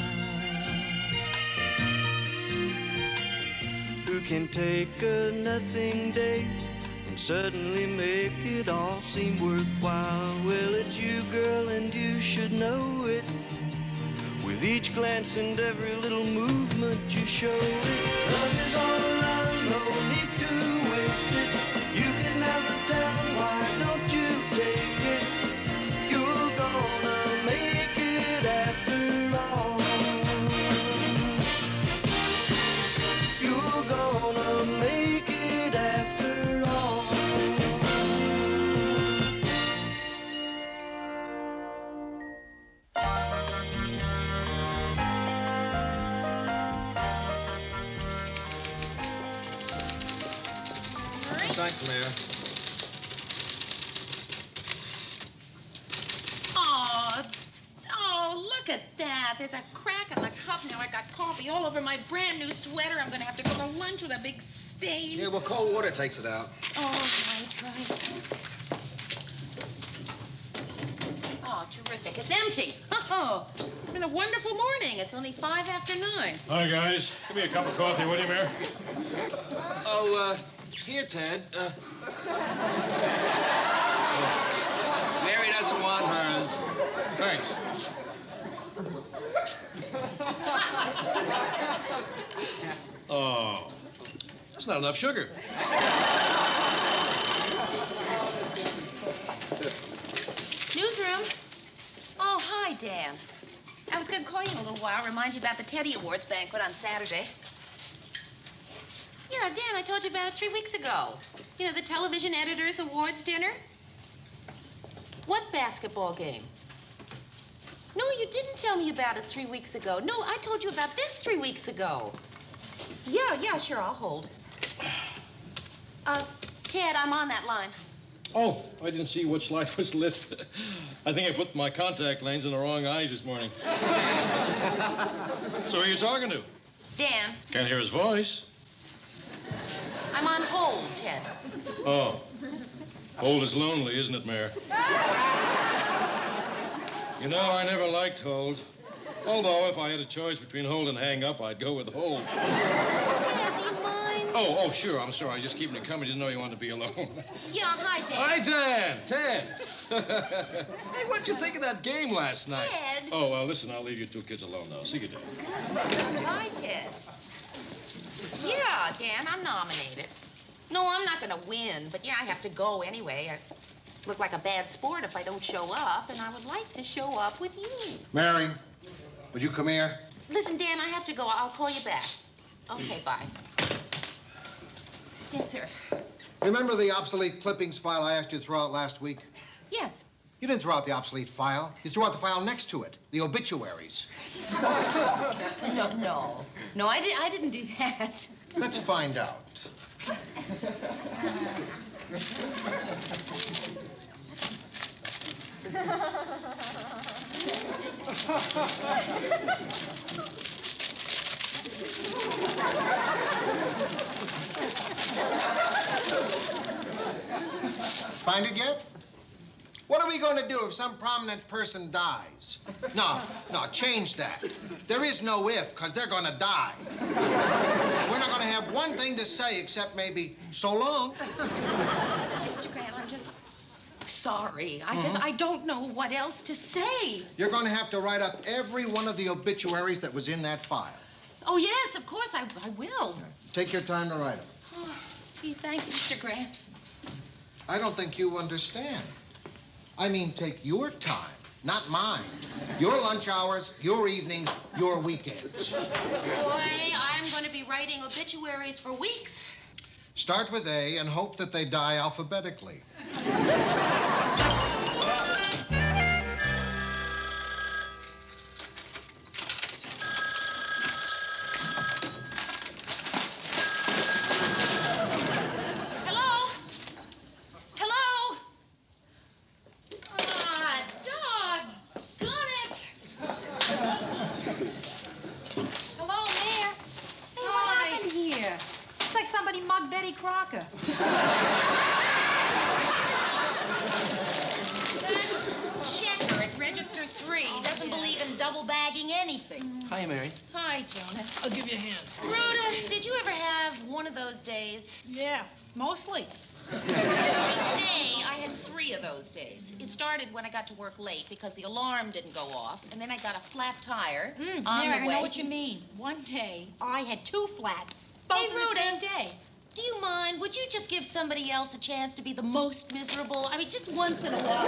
Who can take a nothing day and suddenly make it all seem worthwhile? Well, it's you, girl, and you should know it. With each glance and every little movement you show it. Love is all around, no need to waste it. You can never tell, why don't you take it? You're gonna make it after all. You're gonna make it after all. Thanks, Mayor. Oh, look at that. There's a crack in the cup. Now I got coffee all over my brand new sweater. I'm going to have to go to lunch with a big stain. Yeah, well, cold water takes it out. Oh, right. Oh, terrific. It's empty. Oh, it's been a wonderful morning. It's only 5 after 9. Hi, guys. Give me a cup of coffee, will you, Mayor? Oh, here, Ted. Mary doesn't want hers. Thanks. Oh, that's not enough sugar. Newsroom. Oh, hi, Dan. I was going to call you in a little while, remind you about the Teddy Awards banquet on Saturday. Yeah, Dan, I told you about it 3 weeks ago. You know, the Television Editors Awards dinner. What basketball game? No, you didn't tell me about it 3 weeks ago. No, I told you about this 3 weeks ago. Yeah, sure, I'll hold. Ted, I'm on that line. Oh, I didn't see which light was lit. I think I put my contact lens in the wrong eyes this morning. So who are you talking to? Dan, Can't hear his voice. I'm on hold, Ted. Oh. Hold is lonely, isn't it, Mayor? You know, I never liked hold. Although, if I had a choice between hold and hang up, I'd go with hold. Ted, do you mind? Oh, sure. I'm sorry. I was just keeping it coming. Didn't know you wanted to be alone. Yeah, hi, Dan. Hi, Dan. Ted. Hey, what'd you think of that game last night? Ted. Oh, well, listen, I'll leave you two kids alone now. See you, Dan. Hi, Ted. Yeah, Dan, I'm nominated. No, I'm not going to win, but yeah, I have to go anyway. I look like a bad sport if I don't show up, and I would like to show up with you. Mary, would you come here? Listen, Dan, I have to go. I'll call you back. Okay, bye. Yes, sir. Remember the obsolete clippings file I asked you to throw out last week? Yes. You didn't throw out the obsolete file. You threw out the file next to it, the obituaries. No, I didn't do that. Let's find out. Find it yet? What are we going to do if some prominent person dies? No, change that. There is no if, because they're going to die. We're not going to have one thing to say except maybe, so long. Mr. Grant, I'm just sorry. I don't know what else to say. You're going to have to write up every one of the obituaries that was in that file. Oh, yes, of course, I will. Take your time to write them. Oh, gee, thanks, Mr. Grant. I don't think you understand. I mean, take your time, not mine. Your lunch hours, your evenings, your weekends. Boy, I'm going to be writing obituaries for weeks. Start with A and hope that they die alphabetically. Hi, Mary. Hi, Jonas. I'll give you a hand. Rhoda, did you ever have one of those days? Yeah, mostly. Today, I had 3 of those days. It started when I got to work late because the alarm didn't go off, and then I got a flat tire on Mary, the I way. know what you mean. One day, I had 2 flats, both Hey, the Rhoda, same day. do you mind? Would you just give somebody else a chance to be the most miserable? I mean, just once in a while.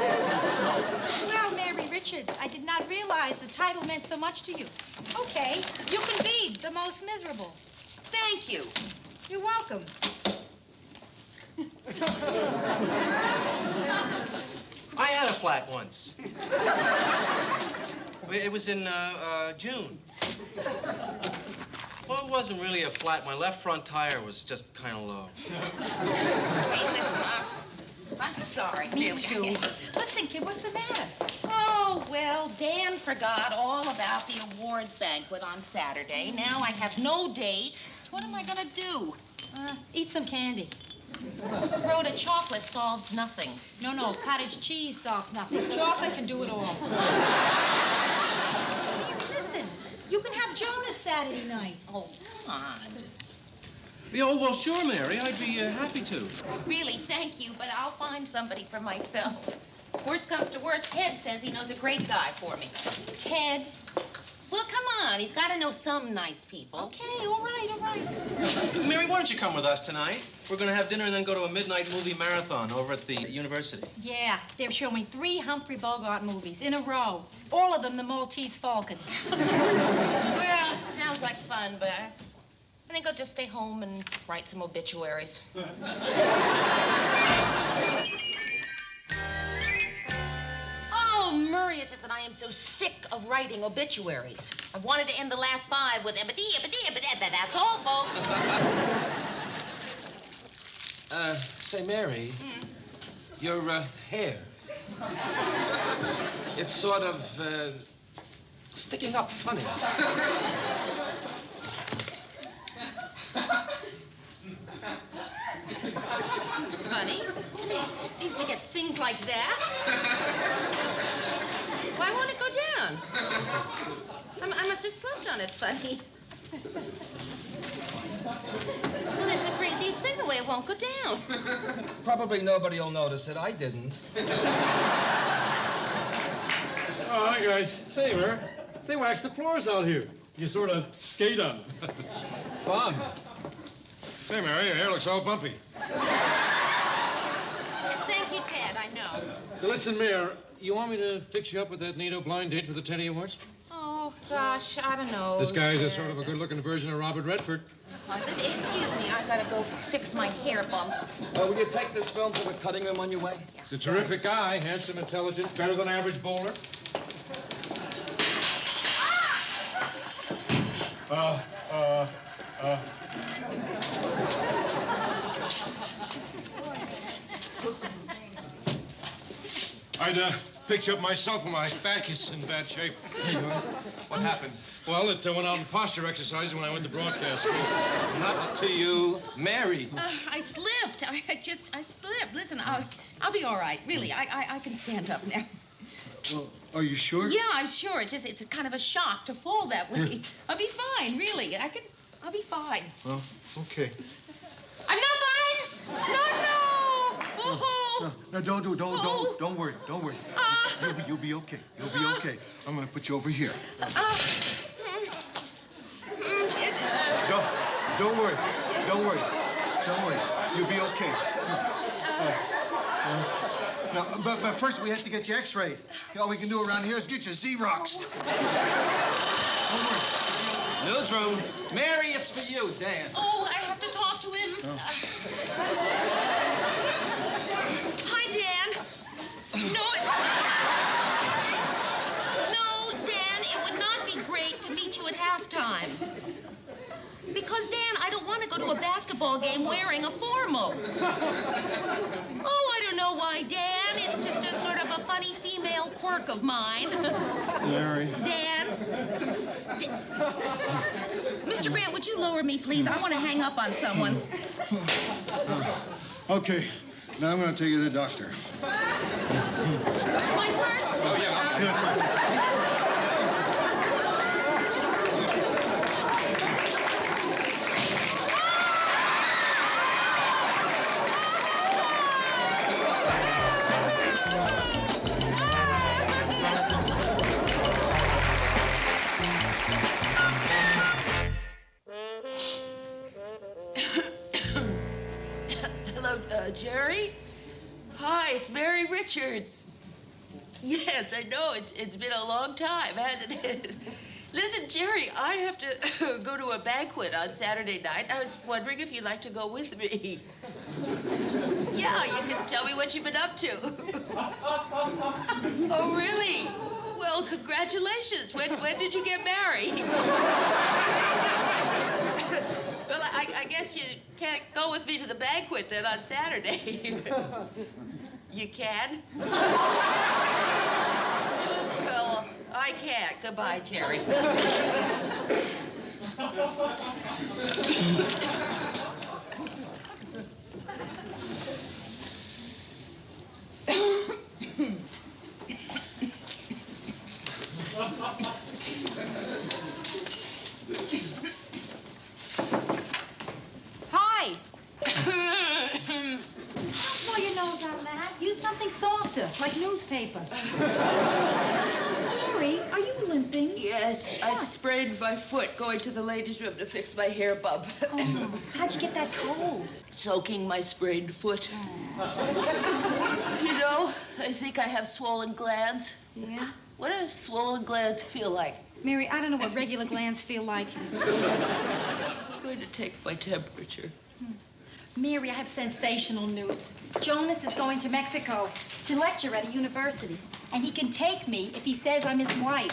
Well, Mary Richards, I did not realize the title meant so much to you. Okay, you can be the most miserable. Thank you. You're welcome. I had a flat once. It was in June. Well, it wasn't really a flat. My left front tire was just kind of low. Hey, listen, I'm sorry. Me really. too. Listen, kid, what's the matter? Oh, well, Dan forgot all about the awards banquet on Saturday. Now I have no date. What am I going to do? Eat some candy. Rhoda, chocolate solves nothing. No, cottage cheese solves nothing. Chocolate can do it all. Listen, you can have Jonas Saturday night. Oh, come on. Yeah, oh, well, sure, Mary. I'd be happy to. Really, thank you, but I'll find somebody for myself. Worst comes to worst, Ted says he knows a great guy for me. Ted? Well, come on. He's got to know some nice people. Okay, all right. Mary, why don't you come with us tonight? We're going to have dinner and then go to a midnight movie marathon over at the university. Yeah, they're showing 3 Humphrey Bogart movies in a row. All of them the Maltese Falcon. Well, sounds like fun, but I think I'll just stay home and write some obituaries. Oh, Murray, it's just that I am so sick of writing obituaries. I've wanted to end the last 5 with that's all, folks. Say, Mary, your hair, it's sort of sticking up funny. It's funny. I used to get things like that. Why won't it go down? I must have slept on it funny. Well, that's the craziest thing, the way it won't go down. Probably nobody will notice it. I didn't. Oh, hi, guys. Say, Mary, they wax the floors out here. You sort of skate on them. Fun. Say, Mary, your hair looks all bumpy. Thank you, Ted, I know. Now, listen, Mayor, you want me to fix you up with that neato blind date for the Teddy Awards? Oh, gosh, I don't know. This guy's a sort of a good-looking version of Robert Redford. Excuse me, I gotta go fix my hair bump. Will you take this film to the cutting room on your way? He's a terrific guy, handsome, intelligent, better than average bowler. I'd picked you up myself when my back is in bad shape. What happened? Well, it went out in posture exercise when I went to broadcast school. Not to you, Mary. I slipped. I slipped. Listen, I'll be all right. Really, I can stand up now. Well, are you sure? Yeah, I'm sure. It's a kind of a shock to fall that way. I'll be fine, really. I'll be fine. Well, okay. I'm not fine. No. Oh. No, don't worry. You'll be okay. You'll be okay. I'm gonna put you over here. Don't worry. You'll be okay. Now, but first we have to get you X-rayed. All we can do around here is get you Xeroxed. Don't worry. Newsroom. Mary, it's for you, Dan. Oh, I have to talk to him. Hi, Dan. No, Dan, it would not be great to meet you at halftime. Because, Dan, I don't want to go to a basketball game wearing a formal. Oh, I don't know why, Dan. It's just a sort of a funny female quirk of mine. Mary. Dan? Mr. Grant, would you lower me, please? I want to hang up on someone. Okay. Now I'm gonna take you to the doctor. My purse? Oh, yeah. it's Mary Richards. Yes, I know. It's been a long time, hasn't it? Listen, Jerry, I have to go to a banquet on Saturday night. I was wondering if you'd like to go with me. Yeah, you can tell me what you've been up to. Oh, really? Well, congratulations. When did you get married? Well, I guess you can't go with me to the banquet then on Saturday. You can? Well, I can't. Goodbye, Jerry. Hi. Blow your nose on that. Use something softer, like newspaper. Mary, are you limping? Yes, I sprained my foot going to the ladies' room to fix my hair bump. Oh, how'd you get that cold? Soaking my sprained foot. You know, I think I have swollen glands. Yeah? What do swollen glands feel like? Mary, I don't know what regular glands feel like. I'm going to take my temperature. Mary, I have sensational news. Jonas is going to Mexico to lecture at a university. And he can take me if he says I'm his wife.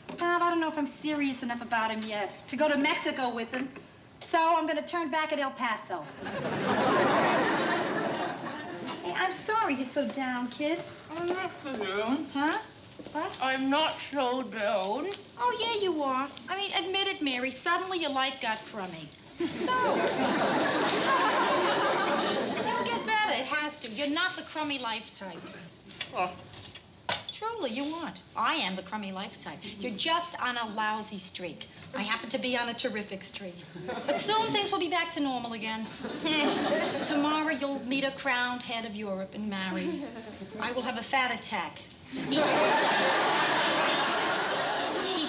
But I don't know if I'm serious enough about him yet to go to Mexico with him. So I'm going to turn back at El Paso. Hey, I'm sorry you're so down, kid. I'm not so down. Huh? What? I'm not so down. Oh, yeah, you are. I mean, admit it, Mary. Suddenly your life got crummy. So? It'll get better. It has to. You're not the crummy life type. Oh. Truly, you aren't. I am the crummy life type. You're just on a lousy streak. I happen to be on a terrific streak. But soon things will be back to normal again. Tomorrow you'll meet a crowned head of Europe and marry. I will have a fat attack. Eat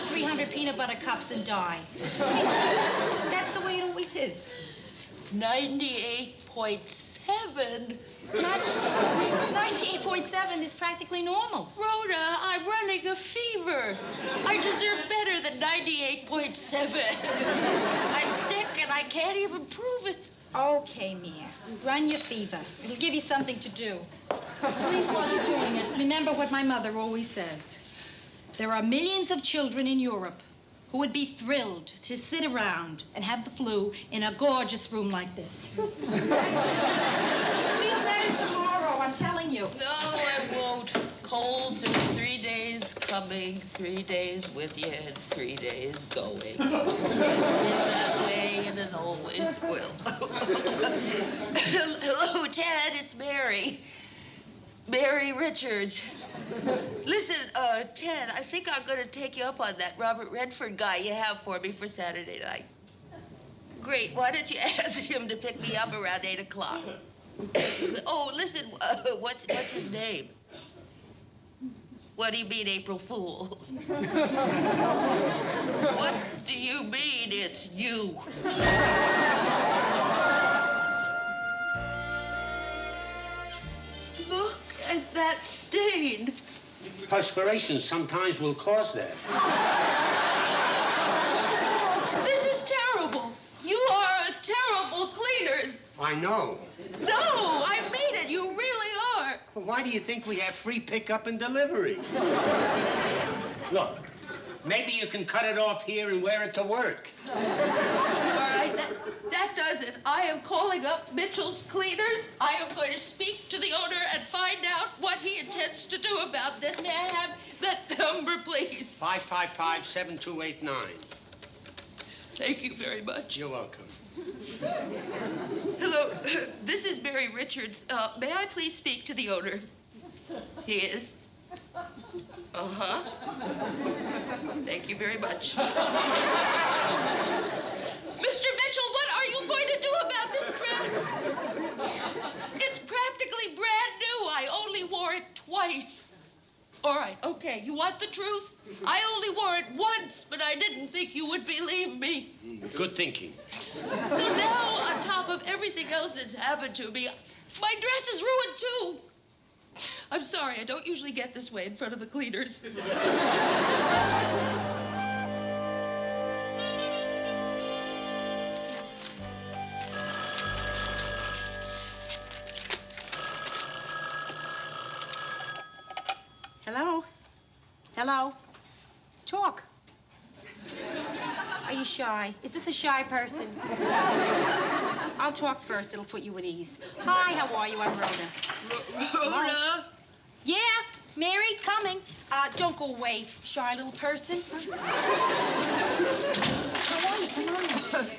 300 peanut butter cups and die. That's the way it always is. 98.7. 98.7 is practically normal. Rhoda, I'm running a fever. I deserve better than 98.7. I'm sick and I can't even prove it. Okay, Mia. Run your fever. It'll give you something to do. Please, while you're doing it, remember what my mother always says. There are millions of children in Europe who would be thrilled to sit around and have the flu in a gorgeous room like this. You'll feel better tomorrow, I'm telling you. No, I won't. Colds are 3 days coming, 3 days with you, and 3 days going. It's always been that way, and it always will. Hello, Ted. It's Mary. Mary Richards. Listen, Ted, I think I'm going to take you up on that Robert Redford guy you have for me for Saturday night. Great. Why don't you ask him to pick me up around 8 o'clock? Oh, listen, what's his name? What do you mean, April Fool? What do you mean it's you? Look at that stain. Perspiration sometimes will cause that. This is terrible. You are terrible cleaners. I know. No, I mean it. You really are. Well, why do you think we have free pickup and delivery? Look, maybe you can cut it off here and wear it to work. All right, that does it. I am calling up Mitchell's Cleaners. I am going to speak to the owner and find out what he intends to do about this. May I have that number, please? 555-7289. Thank you very much. You're welcome. Hello, this is Mary Richards. May I please speak to the owner? He is? Uh-huh. Thank you very much. Mr. Mitchell, what are you going to do about this dress? It's practically brand new. I only wore it twice. All right, okay. You want the truth? I only wore it once, but I didn't think you would believe me. Good thinking. So now, on top of everything else that's happened to me, my dress is ruined, too. I'm sorry. I don't usually get this way in front of the cleaners. Hello? Hello? Talk. Are you shy? Is this a shy person? I'll talk first. It'll put you at ease. Hi, how are you? I'm Rhoda. Rhoda? Yeah, Mary, coming. Don't go away, shy little person. How are you? Come on.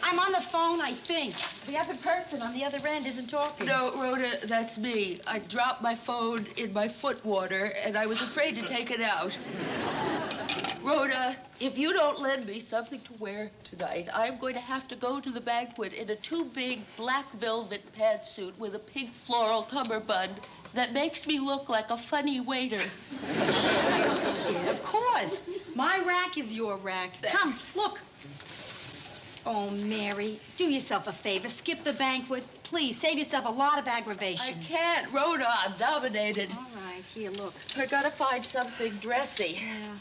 I'm on the phone, I think. The other person on the other end isn't talking. No, Rhoda, that's me. I dropped my phone in my foot water, and I was afraid to take it out. Rhoda, if you don't lend me something to wear tonight, I'm going to have to go to the banquet in a too big black velvet pantsuit with a pink floral cummerbund that makes me look like a funny waiter. Kid, of course. My rack is your rack. Come, look. Oh, Mary, do yourself a favor. Skip the banquet. Please, save yourself a lot of aggravation. I can't. Rhoda, I'm nominated. All right, here, look. I gotta find something dressy. Yeah.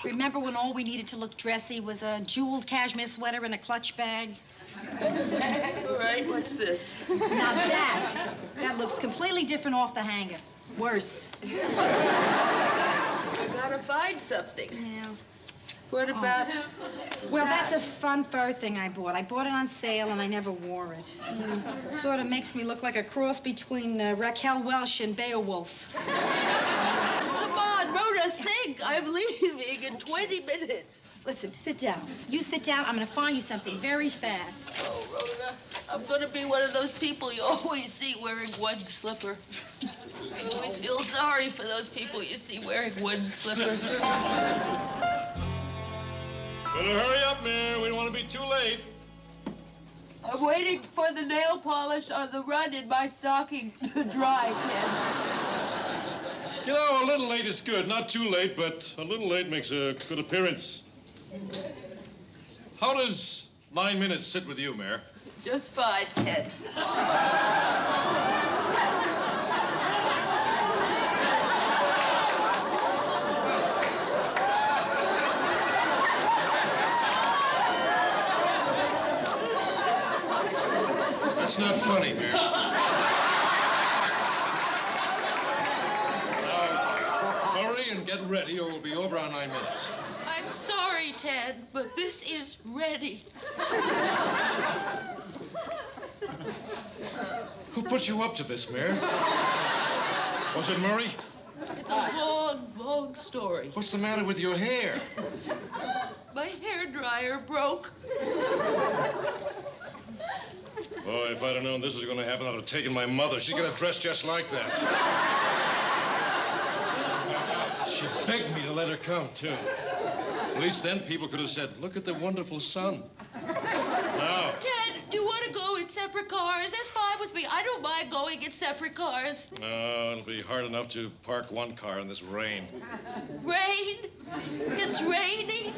Remember when all we needed to look dressy was a jeweled cashmere sweater and a clutch bag? All right, what's this? Now that looks completely different off the hanger. Worse. I gotta find something. Yeah. What about... Well, that's a fun fur thing I bought. I bought it on sale, and I never wore it. Sort of makes me look like a cross between Raquel Welch and Beowulf. Come on, Rhoda, think. I'm leaving in 20 minutes. Listen, sit down. You sit down. I'm going to find you something very fast. Oh, Rhoda, I'm going to be one of those people you always see wearing one slipper. I always feel sorry for those people you see wearing one slipper. Better hurry up, Mayor. We don't want to be too late. I'm waiting for the nail polish on the run in my stocking to dry, Ken. You know, a little late is good. Not too late, but a little late makes a good appearance. How does 9 minutes sit with you, Mayor? Just fine, Ken. That's not funny, Mayor. Now, hurry and get ready, or we'll be over on 9 minutes. I'm sorry, Ted, but this is ready. Who put you up to this, Mayor? Was it Murray? It's a long, long story. What's the matter with your hair? My hairdryer broke. Boy, if I'd have known this was going to happen, I'd have taken my mother. She's going to dress just like that. She begged me to let her come, too. At least then people could have said, look at the wonderful sun. Now. Ted, do you want to go in separate cars? That's fine with me. I don't mind going in separate cars. No, it'll be hard enough to park one car in this rain. Rain? It's raining?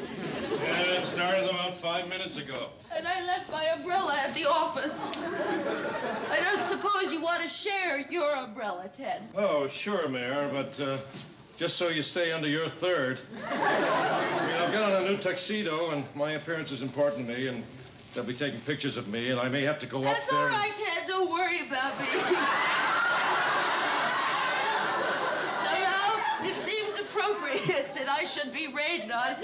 Yeah, it started about 5 minutes ago. And I left my umbrella at the office. I don't suppose you want to share your umbrella, Ted. Oh, sure, Mayor, but just so you stay under your third. I mean, I've got on a new tuxedo, and my appearance is important to me, and they'll be taking pictures of me, and I may have to go up there. That's all right, Ted. Don't worry about me. Somehow, it seems appropriate that I should be rained on.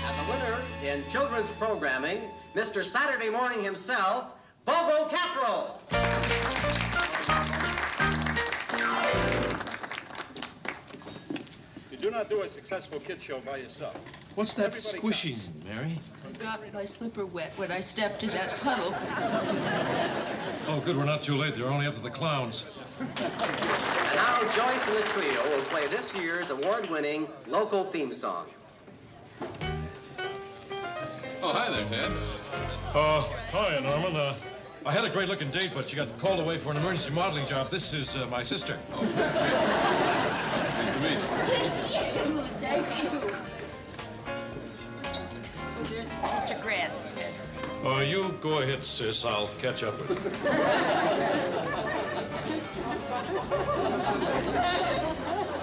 And the winner in children's programming, Mr. Saturday Morning himself, Bobo Cattrall. You do not do a successful kid show by yourself. What's that Everybody squishing, counts. Mary? I got my slipper wet when I stepped in that puddle. Oh, good, we're not too late. They're only up to the clowns. And now Joyce and the trio will play this year's award-winning local theme song. Oh, hi there, Ted. Hi, Norman. I had a great-looking date, but she got called away for an emergency modeling job. This is my sister. Oh, nice to meet you. Thank you. Oh, there's Mr. Grant, Ted. You go ahead, sis. I'll catch up with you.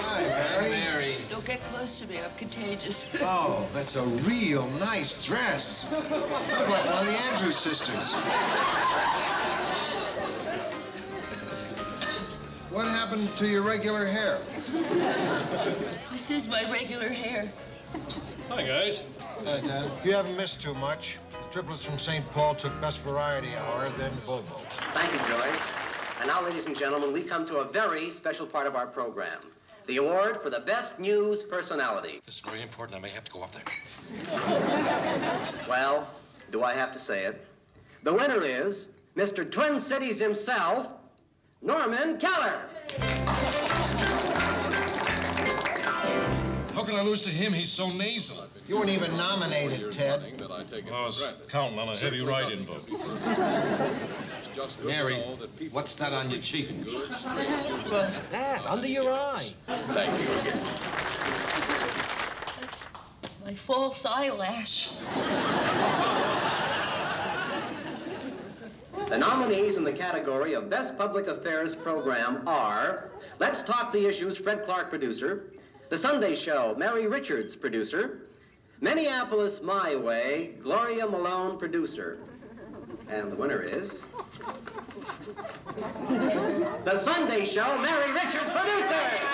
Hi, Mary. Mary. Don't get close to me. I'm contagious. Oh, that's a real nice dress. You look like one of the Andrews sisters. What happened to your regular hair? This is my regular hair. Hi, guys. Hi, Dad. You haven't missed too much. The triplets from St. Paul took Best Variety Hour, then Bobo. Thank you, Joy. And now, ladies and gentlemen, we come to a very special part of our program. The award for the Best News Personality. This is very important. I may have to go up there. Well, do I have to say it? The winner is Mr. Twin Cities himself, Norman Keller. How can I lose to him? He's so nasal. You weren't even nominated, Ted. I was counting on a heavy write-in vote. Mary, what's that on your cheek? That, under your eye. Thank you again. my false eyelash. The nominees in the category of Best Public Affairs Program are Let's Talk the Issues, Fred Clark, producer. The Sunday Show, Mary Richards, producer. Minneapolis My Way, Gloria Malone, producer. And the winner is... The Sunday Show, Mary Richards, producer!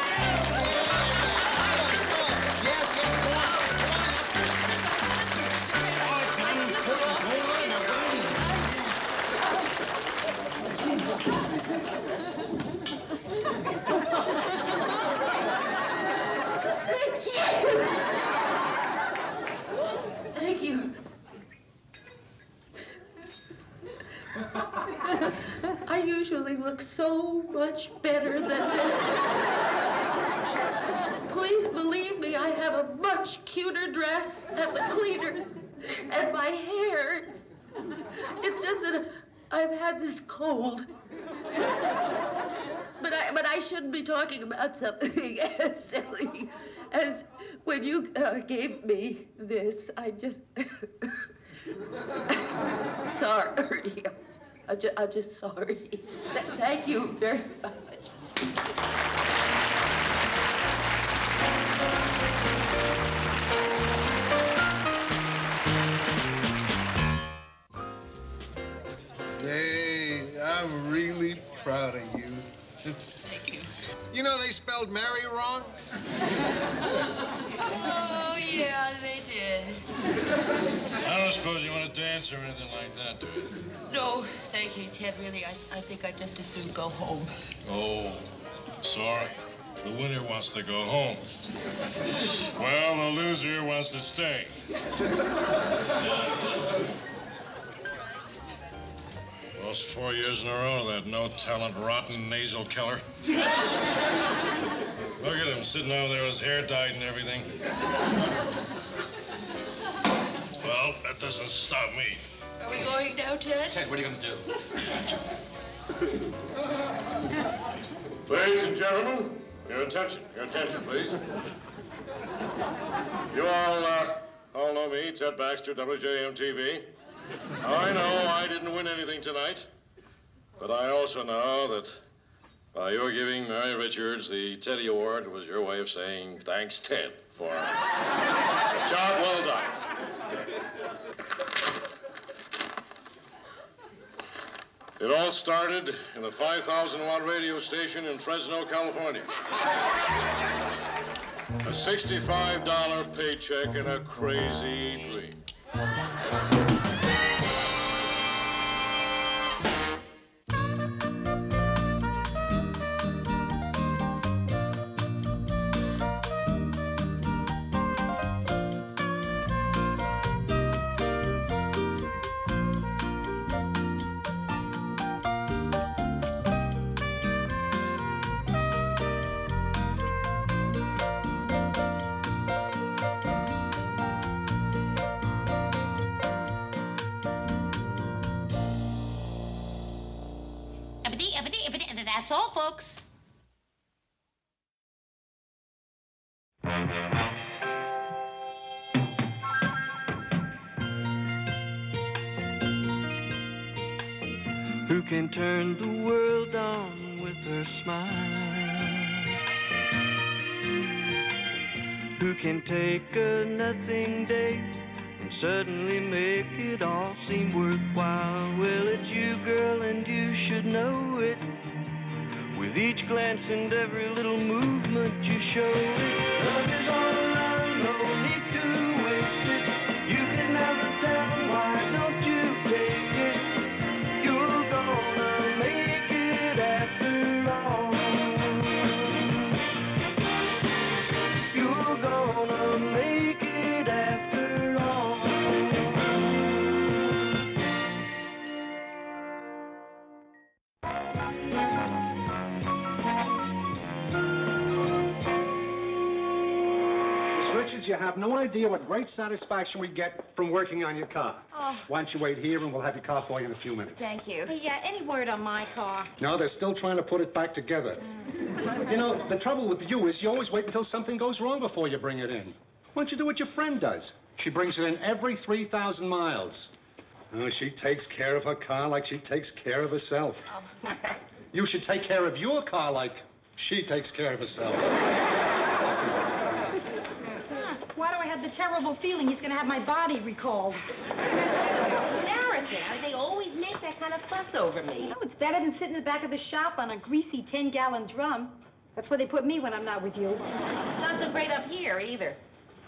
Thank you. I usually look so much better than this. Please believe me, I have a much cuter dress at the cleaners, and my hair. It's just that I've had this cold. But I shouldn't be talking about something as silly as when you gave me this. I just... Sorry. I'm just sorry. Thank you very much. Hey, I'm really proud of you. Thank you. You know they spelled Mary wrong? Oh, yeah, they did. I don't suppose you want to dance or anything like that, do you? No, thank you, Ted. Really, I think I'd just as soon go home. Oh, sorry. The winner wants to go home. Well, the loser wants to stay. Lost 4 years in a row, that no-talent, rotten, nasal Keller. Look at him, sitting over there with his hair dyed and everything. Well, that doesn't stop me. Are we going now, Ted? Ted, what are you going to do? Ladies and gentlemen, your attention, please. You all know me, Ted Baxter, WJM-TV. I know I didn't win anything tonight, but I also know that by your giving Mary Richards the Teddy Award was your way of saying thanks, Ted, for a job well done. It all started in a 5,000-watt radio station in Fresno, California. A $65 paycheck and a crazy dream. That's all, folks. who can turn the world on with her smile, who can take a nothing day and suddenly make it all seem worthwhile. Well, it's you, girl, and you should know it. With each glance and every little movement you show it. Love is all around, no need to waste it. You can have the town, why don't you take it? You're gonna make it after all. You're gonna make it after all. Richards, you have no idea what great satisfaction we get from working on your car. Oh. Why don't you wait here and we'll have your car for you in a few minutes. Thank you. Hey, any word on my car? No, they're still trying to put it back together. You know, the trouble with you is you always wait until something goes wrong before you bring it in. Why don't you do what your friend does? She brings it in every 3,000 miles. Oh, she takes care of her car like she takes care of herself. Oh. You should take care of your car like she takes care of herself. Why do I have the terrible feeling he's going to have my body recalled? Embarrassing. They always make that kind of fuss over me. Oh, it's better than sitting in the back of the shop on a greasy 10-gallon drum. That's where they put me when I'm not with you. Not so great up here, either.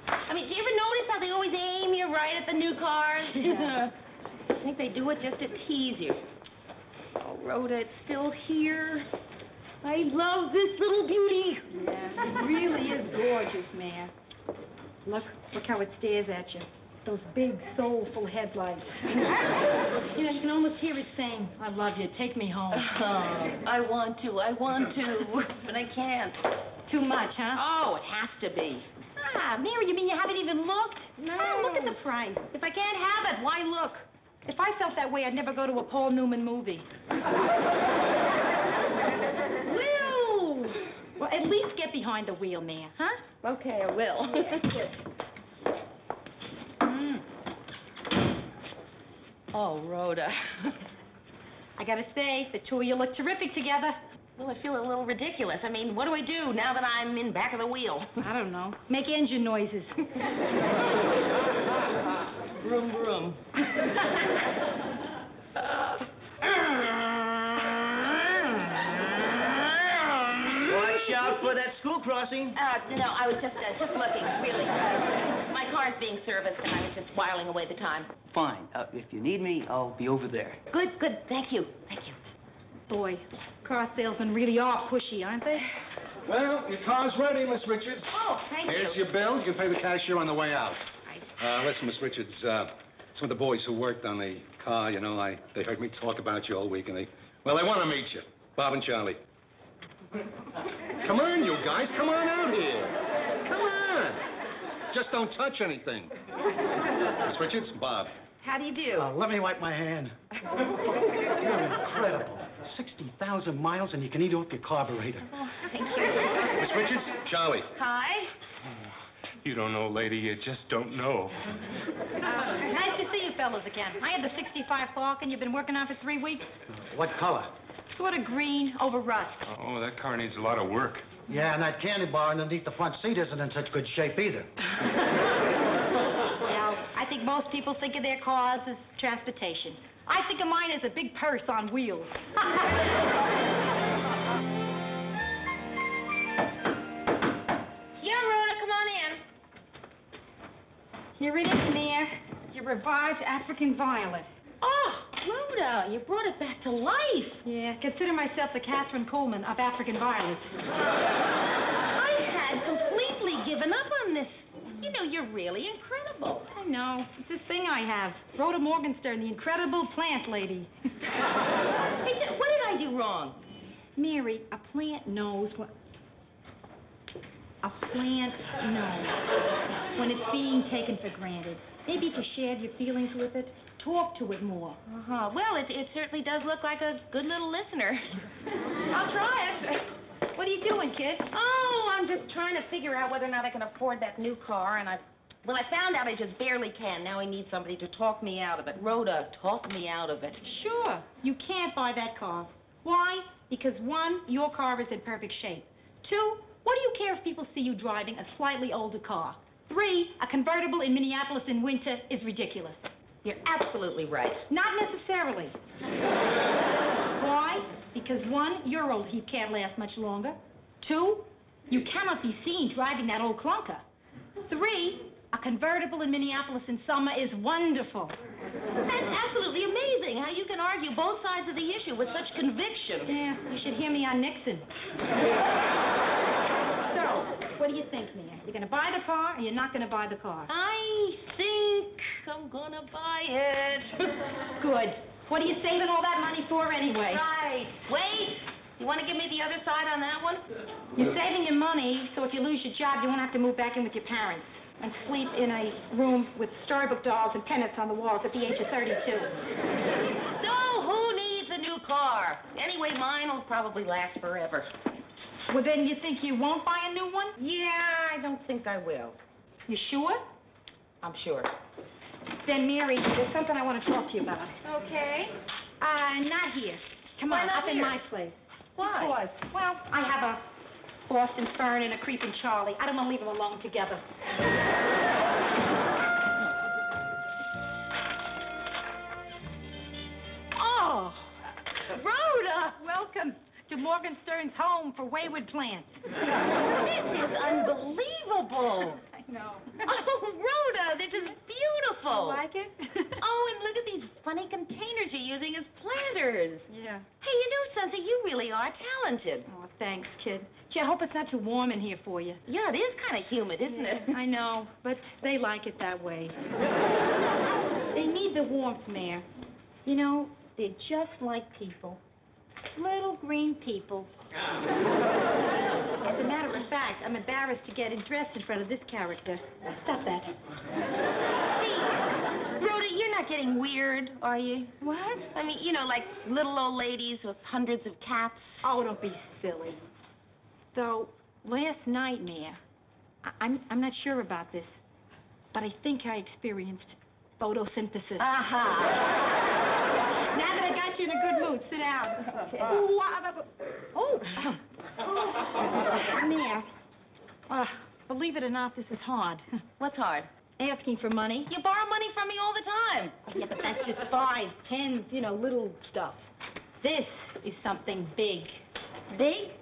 I mean, do you ever notice how they always aim you right at the new cars? Yeah. I think they do it just to tease you. Oh, Rhoda, it's still here. I love this little beauty. Yeah, it really is gorgeous, man. Look how it stares at you. Those big, soulful headlights. You know, you can almost hear it saying, I love you, take me home. Oh, I want to, but I can't. Too much, huh? Oh, it has to be. Ah, Mary, you mean you haven't even looked? No. Oh, look at the price. If I can't have it, why look? If I felt that way, I'd never go to a Paul Newman movie. Will! Well, at least get behind the wheel, man, huh? Okay, I will. Oh, Rhoda. I gotta say, the two of you look terrific together. Well, I feel a little ridiculous. I mean, what do I do now that I'm in back of the wheel? I don't know. Make engine noises. Vroom, vroom. Watch out for that school crossing. No, I was just looking, really. My car's being serviced, and I was just whiling away the time. Fine. If you need me, I'll be over there. Good. Thank you. Boy, car salesmen really are pushy, aren't they? Well, your car's ready, Miss Richards. Oh, thank you. Here's your bill. You can pay the cashier on the way out. Right. Listen, Miss Richards, some of the boys who worked on the car, you know, they heard me talk about you all week, and they want to meet you. Bob and Charlie. Come on, you guys. Come on out here. Come on. Just don't touch anything. Miss Richards, Bob. How do you do? Let me wipe my hand. You're incredible. 60,000 miles and you can eat off your carburetor. Oh, thank you. Miss Richards, Charlie. Hi. You don't know, lady. You just don't know. Nice to see you fellas again. I had the 65 Falcon you've been working on for 3 weeks. What color? Sort of green over rust. Oh, that car needs a lot of work. Yeah, and that candy bar underneath the front seat isn't in such good shape either. Well, I think most people think of their cars as transportation. I think of mine as a big purse on wheels. Yeah, Rhoda, come on in. Here it is, Mayor. Your revived African violet. Oh, Rhoda, you brought it back to life. Yeah, consider myself the Catherine Coleman of African violets. I had completely given up on this. You know, you're really incredible. I know. It's this thing I have. Rhoda Morgenstern, the incredible plant lady. Hey, what did I do wrong? Mary, a plant knows what... A plant knows when it's being taken for granted. Maybe if you shared your feelings with it, talk to it more. Uh-huh. Well, it certainly does look like a good little listener. I'll try it. What are you doing, kid? Oh, I'm just trying to figure out whether or not I can afford that new car, and I've Well, I found out I just barely can. Now I need somebody to talk me out of it. Rhoda, talk me out of it. Sure, you can't buy that car. Why? Because 1, your car is in perfect shape. 2, what do you care if people see you driving a slightly older car? 3, a convertible in Minneapolis in winter is ridiculous. You're absolutely right. Not necessarily. Why? Because 1, your old heap can't last much longer. 2, you cannot be seen driving that old clunker. 3, a convertible in Minneapolis in summer is wonderful. That's absolutely amazing how you can argue both sides of the issue with such conviction. Yeah, you should hear me on Nixon. So, what do you think, Mia? You're gonna buy the car or you're not gonna buy the car? I think I'm gonna buy it. Good. What are you saving all that money for anyway? Right. Wait. You want to give me the other side on that one? You're saving your money, so if you lose your job, you won't have to move back in with your parents and sleep in a room with storybook dolls and pennants on the walls at the age of 32. So, who needs a new car? Anyway, mine will probably last forever. Well, then you think you won't buy a new one? Yeah, I don't think I will. You sure? I'm sure. Then, Mary, there's something I want to talk to you about. Okay. Not here. Come Why on, not up in here? my place. Why? Because, well, I have a Boston Fern and a creeping Charlie. I don't want to leave them alone together. Oh, Rhoda! Welcome to Morgenstern's home for wayward plants. This is unbelievable. I know. Oh, Rhoda, they're just beautiful. You like it? Oh, and look at these funny containers you're using as planters. Yeah. Hey, you know something? You really are talented. Oh, thanks, kid. Gee, I hope it's not too warm in here for you. Yeah, it is kind of humid, isn't it? I know, but they like it that way. They need the warmth, Mayor. You know, they're just like people. Little green people. As a matter of fact, I'm embarrassed to get dressed in front of this character. Stop that. Hey, Rhoda, you're not getting weird, are you? What? I mean, you know, like little old ladies with hundreds of cats. Oh, don't be silly. Though, last night, Mayor, I'm not sure about this, but I think I experienced photosynthesis. Now that I got you in a good mood, sit down. Okay. Mia, believe it or not, this is hard. What's hard? Asking for money. You borrow money from me all the time. Yeah, but that's just 5, 10, you know, little stuff. This is something big. Big?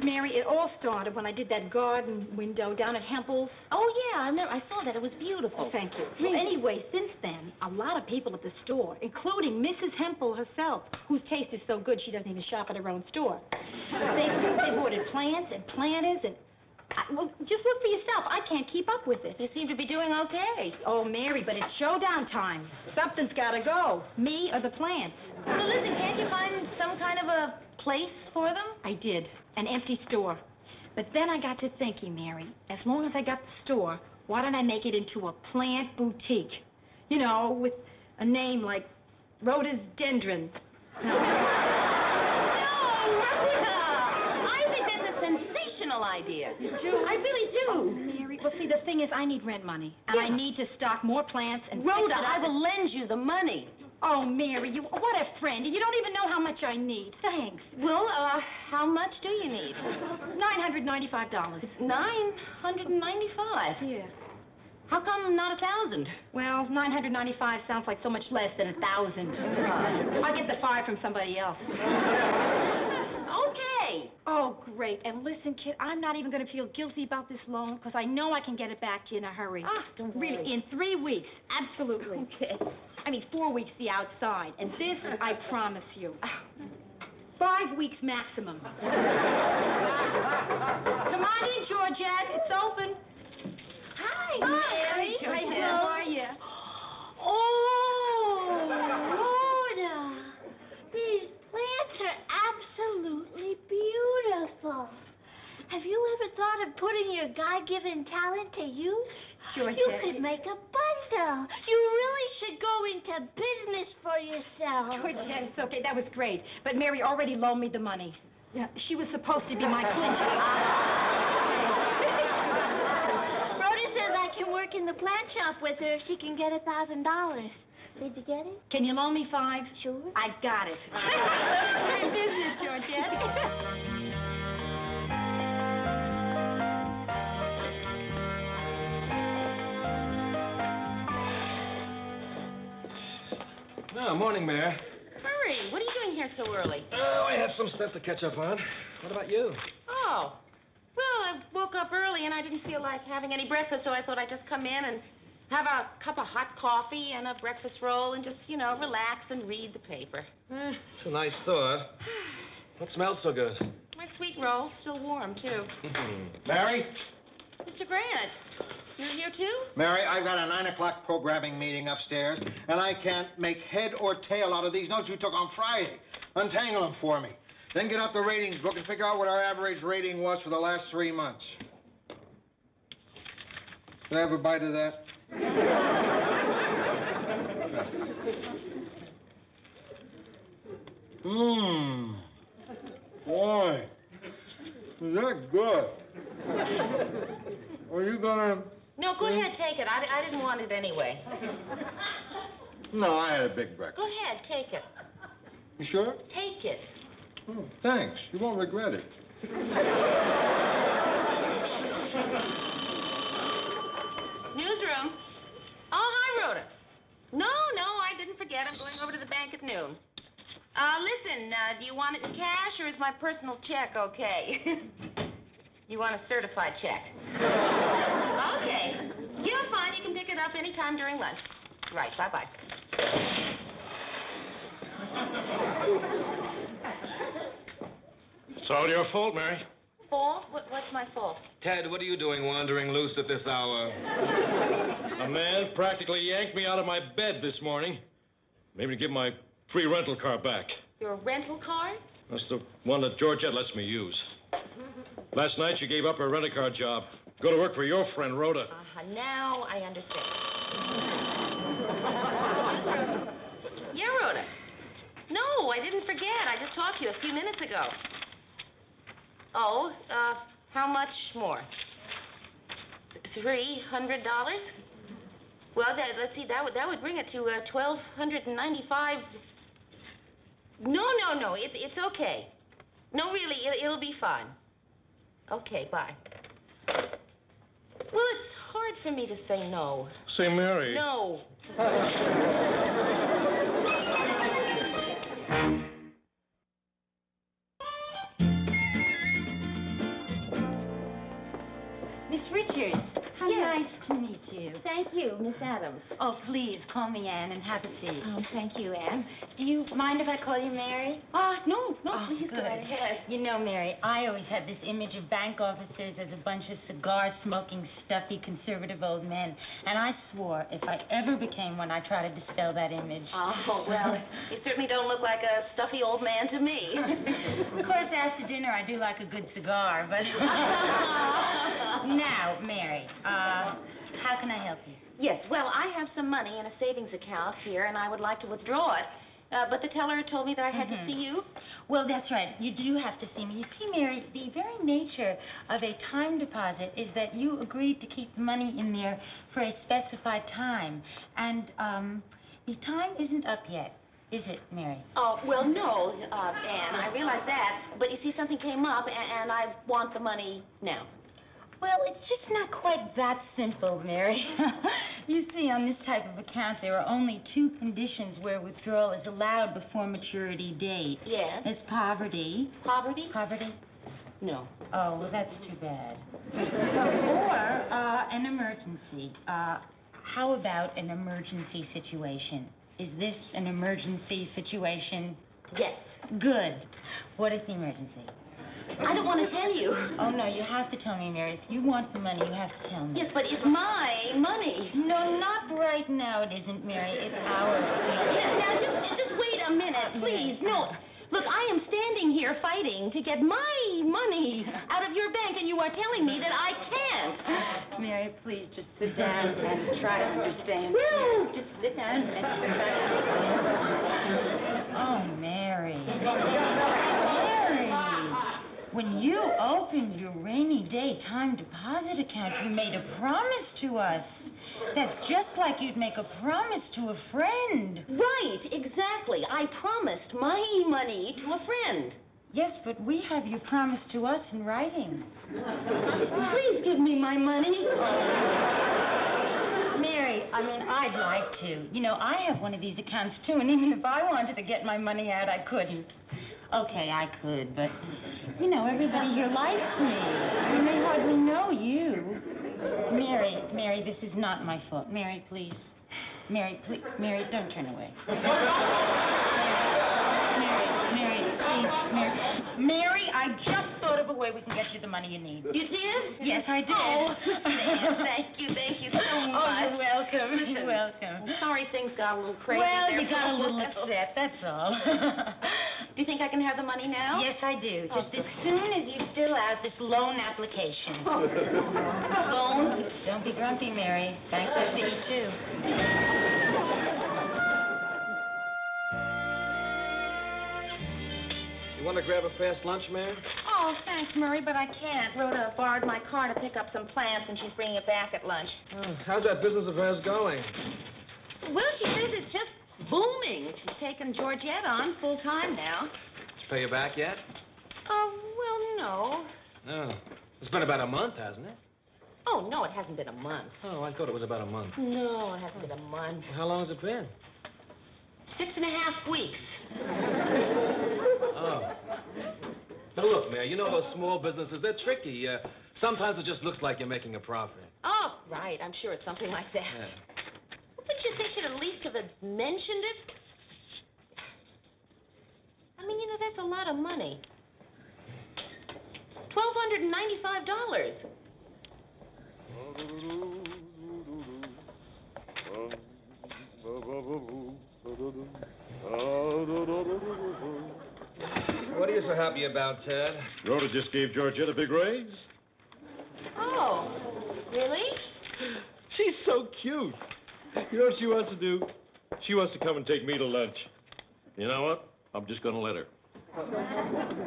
Mary, it all started when I did that garden window down at Hempel's. Oh, yeah, I remember. I saw that. It was beautiful. Oh, thank you. Well, anyway, since then, a lot of people at the store, including Mrs. Hempel herself, whose taste is so good she doesn't even shop at her own store. They've ordered plants and planters and... well, just look for yourself. I can't keep up with it. You seem to be doing okay. Oh, Mary, but it's showdown time. Something's got to go. Me or the plants. Well, listen, can't you find some kind of a place for them? I did. An empty store. But then I got to thinking, Mary, as long as I got the store, why don't I make it into a plant boutique? You know, with a name like Rhoda's Dendron. No, Rhoda! I think that's a sensational idea. You do? I really do. Oh, Mary, well, see, the thing is, I need rent money. And I need to stock more plants and Rhoda, fix it up I will lend you the money. Oh, Mary, what a friend. You don't even know how much I need. Thanks. Well, how much do you need? $995. $995? Yeah. How come not 1,000? Well, 995 sounds like so much less than 1,000. I'll get the 5 from somebody else. Okay. Oh, great. And listen, kid, I'm not even going to feel guilty about this loan because I know I can get it back to you in a hurry. Ah, don't worry. Really, in 3 weeks. Absolutely. Okay. I mean, 4 weeks the outside. And this, I promise you. 5 weeks maximum. Come on in, Georgette. It's open. Hi, Mary. Georgette. Hi, how are you? Oh, Rhoda. These plants are absolutely beautiful. Have you ever thought of putting your God-given talent to use? Georgette. You could make a bundle. You really should go into business for yourself. Georgette, it's okay. That was great. But Mary already loaned me the money. Yeah, she was supposed to be my clincher. Rhoda says I can work work in the plant shop with her if she can get $1,000. Did you get it? Can you loan me 5? Sure. I got it. We're in business, Georgette. Oh, morning, Mayor. Hurry, what are you doing here so early? Oh, I have some stuff to catch up on. What about you? Oh, well, I woke up early and I didn't feel like having any breakfast, so I thought I'd just come in and have a cup of hot coffee and a breakfast roll and just, relax and read the paper. It's a nice thought. What smells so good? My sweet roll, still warm, too. Mary? Mr. Grant, you're here, too? Mary, I've got a 9 o'clock programming meeting upstairs, and I can't make head or tail out of these notes you took on Friday. Untangle them for me. Then get out the ratings book and figure out what our average rating was for the last 3 months. Can I have a bite of that? Mmm. Boy, is that good? Are you gonna... No, go ahead, take it. I didn't want it anyway. No, I had a big breakfast. Go ahead, take it. You sure? Take it. Oh, thanks. You won't regret it. Newsroom. Oh, hi, Rhoda. No, I didn't forget. I'm going over to the bank at noon. Listen, do you want it in cash or is my personal check okay? You want a certified check? Okay. You're fine. You can pick it up anytime during lunch. Right, bye-bye. It's all your fault, Mary. Fault? What's my fault? Ted, what are you doing wandering loose at this hour? A man practically yanked me out of my bed this morning. Made me give my free rental car back. Your rental car? That's the one that Georgette lets me use. Last night, she gave up her rent-a-car job. Go to work for your friend, Rhoda. Now I understand. Yeah, Rhoda. No, I didn't forget. I just talked to you a few minutes ago. Oh, how much more? $300? Well, let's see, that would bring it to $1,295. No, it's okay. No, really, it'll be fine. Okay, bye. Well, it's hard for me to say no. Say, Mary. No. Miss Richards, how nice to meet you. Thank you, Miss Adams. Oh, please, call me Anne and have a seat. Oh, thank you, Anne. Do you mind if I call you Mary? No, please good. go right ahead. You know, Mary, I always had this image of bank officers as a bunch of cigar-smoking, stuffy, conservative old men. And I swore if I ever became one, I'd try to dispel that image. Oh, well, you certainly don't look like a stuffy old man to me. Of course, after dinner, I do like a good cigar, but... Now, Mary, how can I help you? Yes, well, I have some money in a savings account here, and I would like to withdraw it. But the teller told me that I had to see you. Well, that's right. You do have to see me. You see, Mary, the very nature of a time deposit is that you agreed to keep the money in there for a specified time. And, the time isn't up yet. Is it, Mary? Oh, well, no, Anne, I realize that. But you see, something came up, and I want the money now. Well, it's just not quite that simple, Mary. You see, on this type of account, there are only 2 conditions where withdrawal is allowed before maturity date. Yes? It's poverty. Poverty? Poverty? No. Oh, well, that's too bad. Or an emergency. How about an emergency situation? Is this an emergency situation? Yes. Good. What is the emergency? I don't want to tell you. Oh, no, you have to tell me, Mary. If you want the money, you have to tell me. Yes, but it's my money. No, not right now, it isn't, Mary. It's our money. Now, just wait a minute, please. No. Look, I am standing here fighting to get my money out of your bank, and you are telling me that I can't. Mary, please, just sit down and try to understand. No! Just sit down and try to understand. Oh, Mary. Mary! When you opened your rainy day time deposit account, you made a promise to us. That's just like you'd make a promise to a friend. Right, exactly. I promised my money to a friend. Yes, but we have you promised to us in writing. Please give me my money. Mary, I'd like to. You know, I have one of these accounts, too, and even if I wanted to get my money out, I couldn't. Okay, I could, but, you know, everybody here likes me. And they hardly know you. Mary, this is not my fault. Mary, please. Mary, please. Mary, don't turn away. Mary, please. Mary, I just thought of a way we can get you the money you need. You did? Yes, I did. Oh, Sam, thank you so much. Oh, you're welcome. Listen, You're welcome. I'm sorry things got a little crazy Well, there you for got a little upset, that's all. Do you think I can have the money now? Yes, I do. Just as soon as you fill out this loan application. Loan? Don't be grumpy, Mary. Banks have to eat, too. You want to grab a fast lunch, Mary? Oh, thanks, Murray, but I can't. Rhoda borrowed my car to pick up some plants, and she's bringing it back at lunch. How's that business of hers going? Well, she says it's just booming. She's taken Georgette on full time now. Did she pay you back yet? Oh, well, no. No. It's been about a month, hasn't it? Oh, no, it hasn't been a month. Oh, I thought it was about a month. No, it hasn't been a month. How long has it been? 6.5 weeks. Oh. Now, look, Mayor, you know those small businesses, they're tricky. Sometimes it just looks like you're making a profit. Oh, right. I'm sure it's something like that. Yeah. Wouldn't you think she'd at least have mentioned it? I mean, you know, that's a lot of money. $1,295. What are you so happy about, Ted? Rhoda just gave Georgette a big raise. Oh, really? She's so cute. You know what she wants to do? She wants to come and take me to lunch. You know what? I'm just going to let her.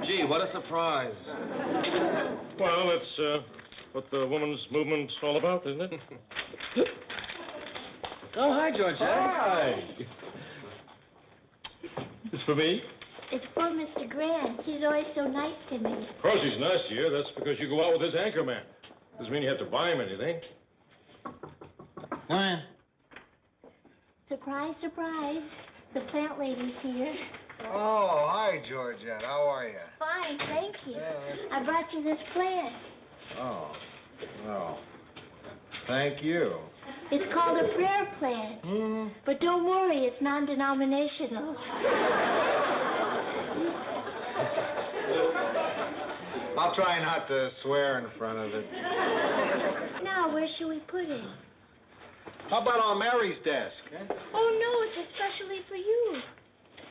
Gee, what a surprise. Well, that's what the woman's movement's all about, isn't it? Oh, hi, Georgette. Hi. This for me? It's for Mr. Grant. He's always so nice to me. Of course he's nice to you. That's because you go out with this Anchorman. Doesn't mean you have to buy him anything. Come in. Surprise, surprise. The plant lady's here. Oh, hi, Georgette. How are you? Fine, thank you. I brought you this plant. Oh, well, thank you. It's called a prayer plant. Mm-hmm. But don't worry, it's non-denominational. I'll try not to swear in front of it. Now, where should we put it? How about on Mary's desk? Eh? Oh, no, it's especially for you.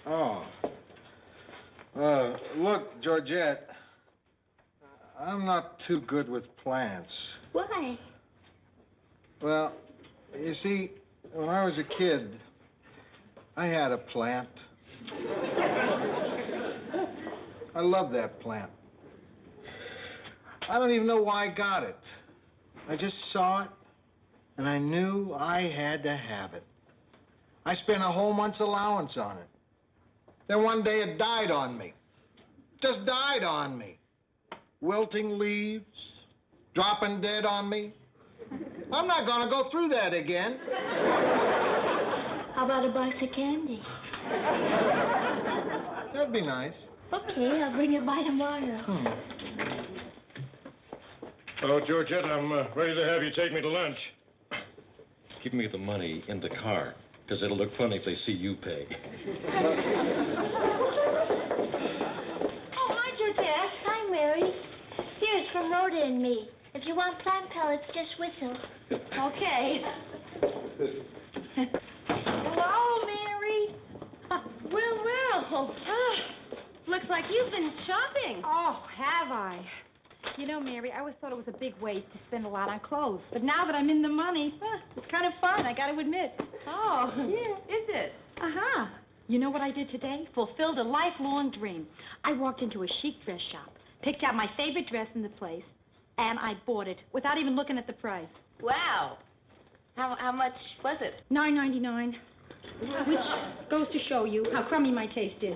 Oh. Look, Georgette, I'm not too good with plants. Why? Well, you see, when I was a kid, I had a plant. I love that plant. I don't even know why I got it. I just saw it, and I knew I had to have it. I spent a whole month's allowance on it. Then one day it died on me. Just died on me. Wilting leaves, dropping dead on me. I'm not gonna go through that again. How about a box of candy? That'd be nice. Okay, I'll bring it by tomorrow. Oh, Georgette, I'm ready to have you take me to lunch. Give me the money in the car, because it'll look funny if they see you pay. Oh, hi, Georgette. Hi, Mary. Here's from Rhoda and me. If you want plant pellets, just whistle. Okay. Hello, Mary. Well. Looks like you've been shopping. Oh, have I? You know, Mary, I always thought it was a big waste to spend a lot on clothes. But now that I'm in the money, it's kind of fun, I got to admit. Oh, yeah. Is it? Uh-huh. You know what I did today? Fulfilled a lifelong dream. I walked into a chic dress shop, picked out my favorite dress in the place, and I bought it without even looking at the price. Wow. How much was it? $9.99. Which goes to show you how crummy my taste is.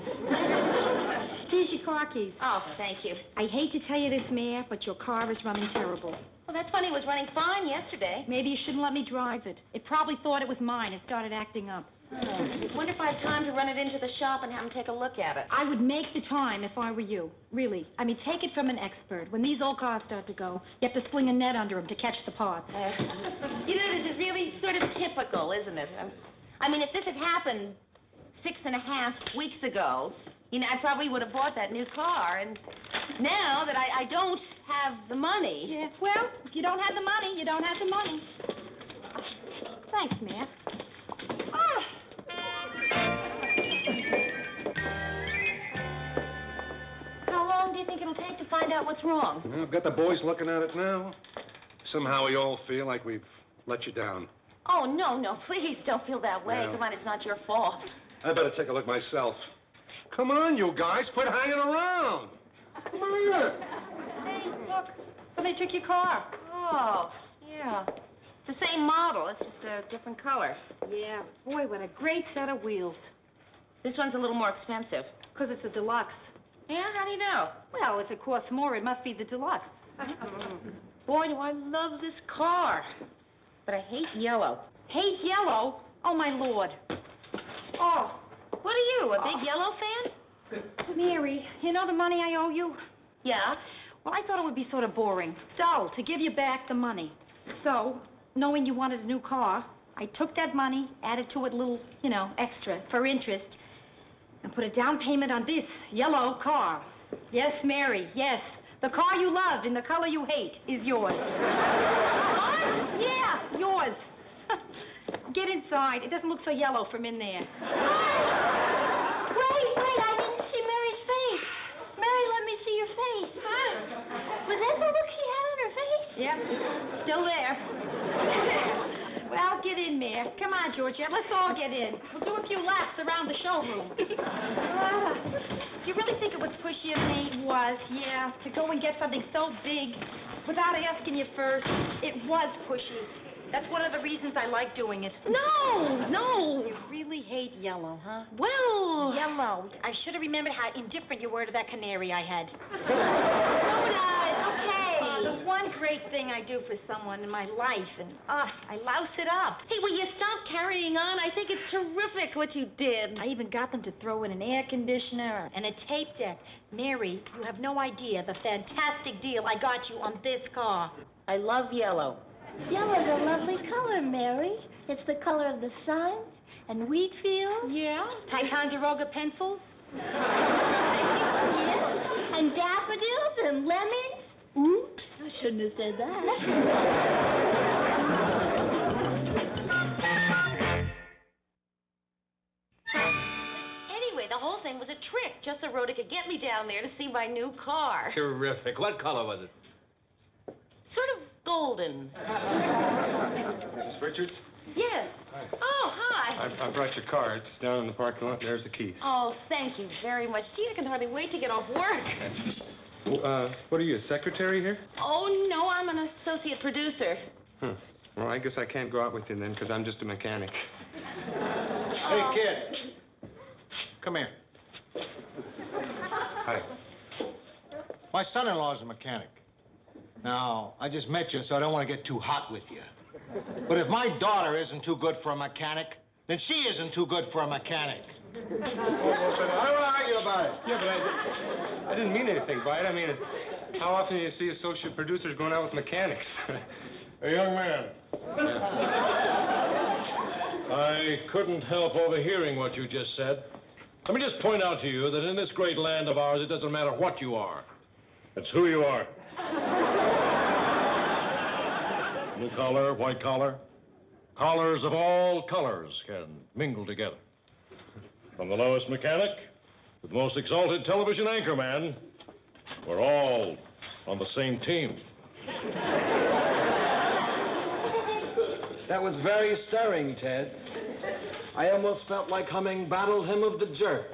Here's your car keys. Oh, thank you. I hate to tell you this, Mayor, but your car is running terrible. Well, that's funny. It was running fine yesterday. Maybe you shouldn't let me drive it. It probably thought it was mine and started acting up. I wonder if I have time to run it into the shop and have them take a look at it. I would make the time if I were you. Really. I mean, take it from an expert. When these old cars start to go, you have to sling a net under them to catch the parts. You know, this is really sort of typical, isn't it? I mean, if this had happened 6.5 weeks ago, you know, I probably would have bought that new car. And now that I don't have the money... Yeah, well, if you don't have the money, you don't have the money. Thanks, Mayor. Ah. How long do you think it'll take to find out what's wrong? Well, I've got the boys looking at it now. Somehow we all feel like we've let you down. Oh, no, please don't feel that way. Yeah. Come on, it's not your fault. I better take a look myself. Come on, you guys, quit hanging around. Come on. Hey, look. Somebody took your car. Oh, yeah. It's the same model. It's just a different color. Yeah. Boy, what a great set of wheels. This one's a little more expensive. Because it's a deluxe. Yeah? How do you know? Well, if it costs more, it must be the deluxe. Boy, do I love this car. But I hate yellow. Hate yellow? Oh, my Lord. Oh. What are you, a big yellow fan? Mary, you know the money I owe you? Yeah? Well, I thought it would be sort of boring, dull, to give you back the money. So, knowing you wanted a new car, I took that money, added to it a little, you know, extra for interest, and put a down payment on this yellow car. Yes, Mary, yes. The car you love in the color you hate is yours. What? Yeah, yours. Get inside. It doesn't look so yellow from in there. Wait, I didn't see Mary's face. Mary, let me see your face. Was that the look she had on her face? Yep, still there. Well, get in, Mayor. Come on, Georgia, let's all get in. We'll do a few laps around the showroom. Do you really think it was pushy of me? It was, yeah. To go and get something so big without asking you first. It was pushy. That's one of the reasons I like doing it. No. You really hate yellow, huh? Well... Yellow. I should have remembered how indifferent you were to that canary I had. Rhoda, it's okay. The one great thing I do for someone in my life, and I louse it up. Hey, will you stop carrying on? I think it's terrific what you did. I even got them to throw in an air conditioner and a tape deck. Mary, you have no idea the fantastic deal I got you on this car. I love yellow. Yellow's a lovely color, Mary. It's the color of the sun and wheat fields. Yeah? Ticonderoga pencils? Yes, and daffodils and lemons. Oops, I shouldn't have said that. Anyway, the whole thing was a trick, just so Rhoda could get me down there to see my new car. Terrific. What color was it? Sort of golden. Miss Richards? Yes. Hi. Oh, hi. I brought your car. It's down in the parking lot. There's the keys. Oh, thank you very much. Gee, I can hardly wait to get off work. What are you, a secretary here? Oh, no, I'm an associate producer. Huh. Well, I guess I can't go out with you then, because I'm just a mechanic. Hey, kid. Come here. Hi. My son-in-law's a mechanic. Now, I just met you, so I don't want to get too hot with you. But if my daughter isn't too good for a mechanic, then she isn't too good for a mechanic. I don't argue about it. Yeah, but I didn't mean anything by it. I mean, how often do you see associate producers going out with mechanics? Hey, young man. I couldn't help overhearing what you just said. Let me just point out to you that in this great land of ours, it doesn't matter what you are. It's who you are. Blue collar, white collar. Collars of all colors can mingle together. From the lowest mechanic to the most exalted television anchorman, we're all on the same team. That was very stirring, Ted. I almost felt like humming Battled Hymn of the Jerk.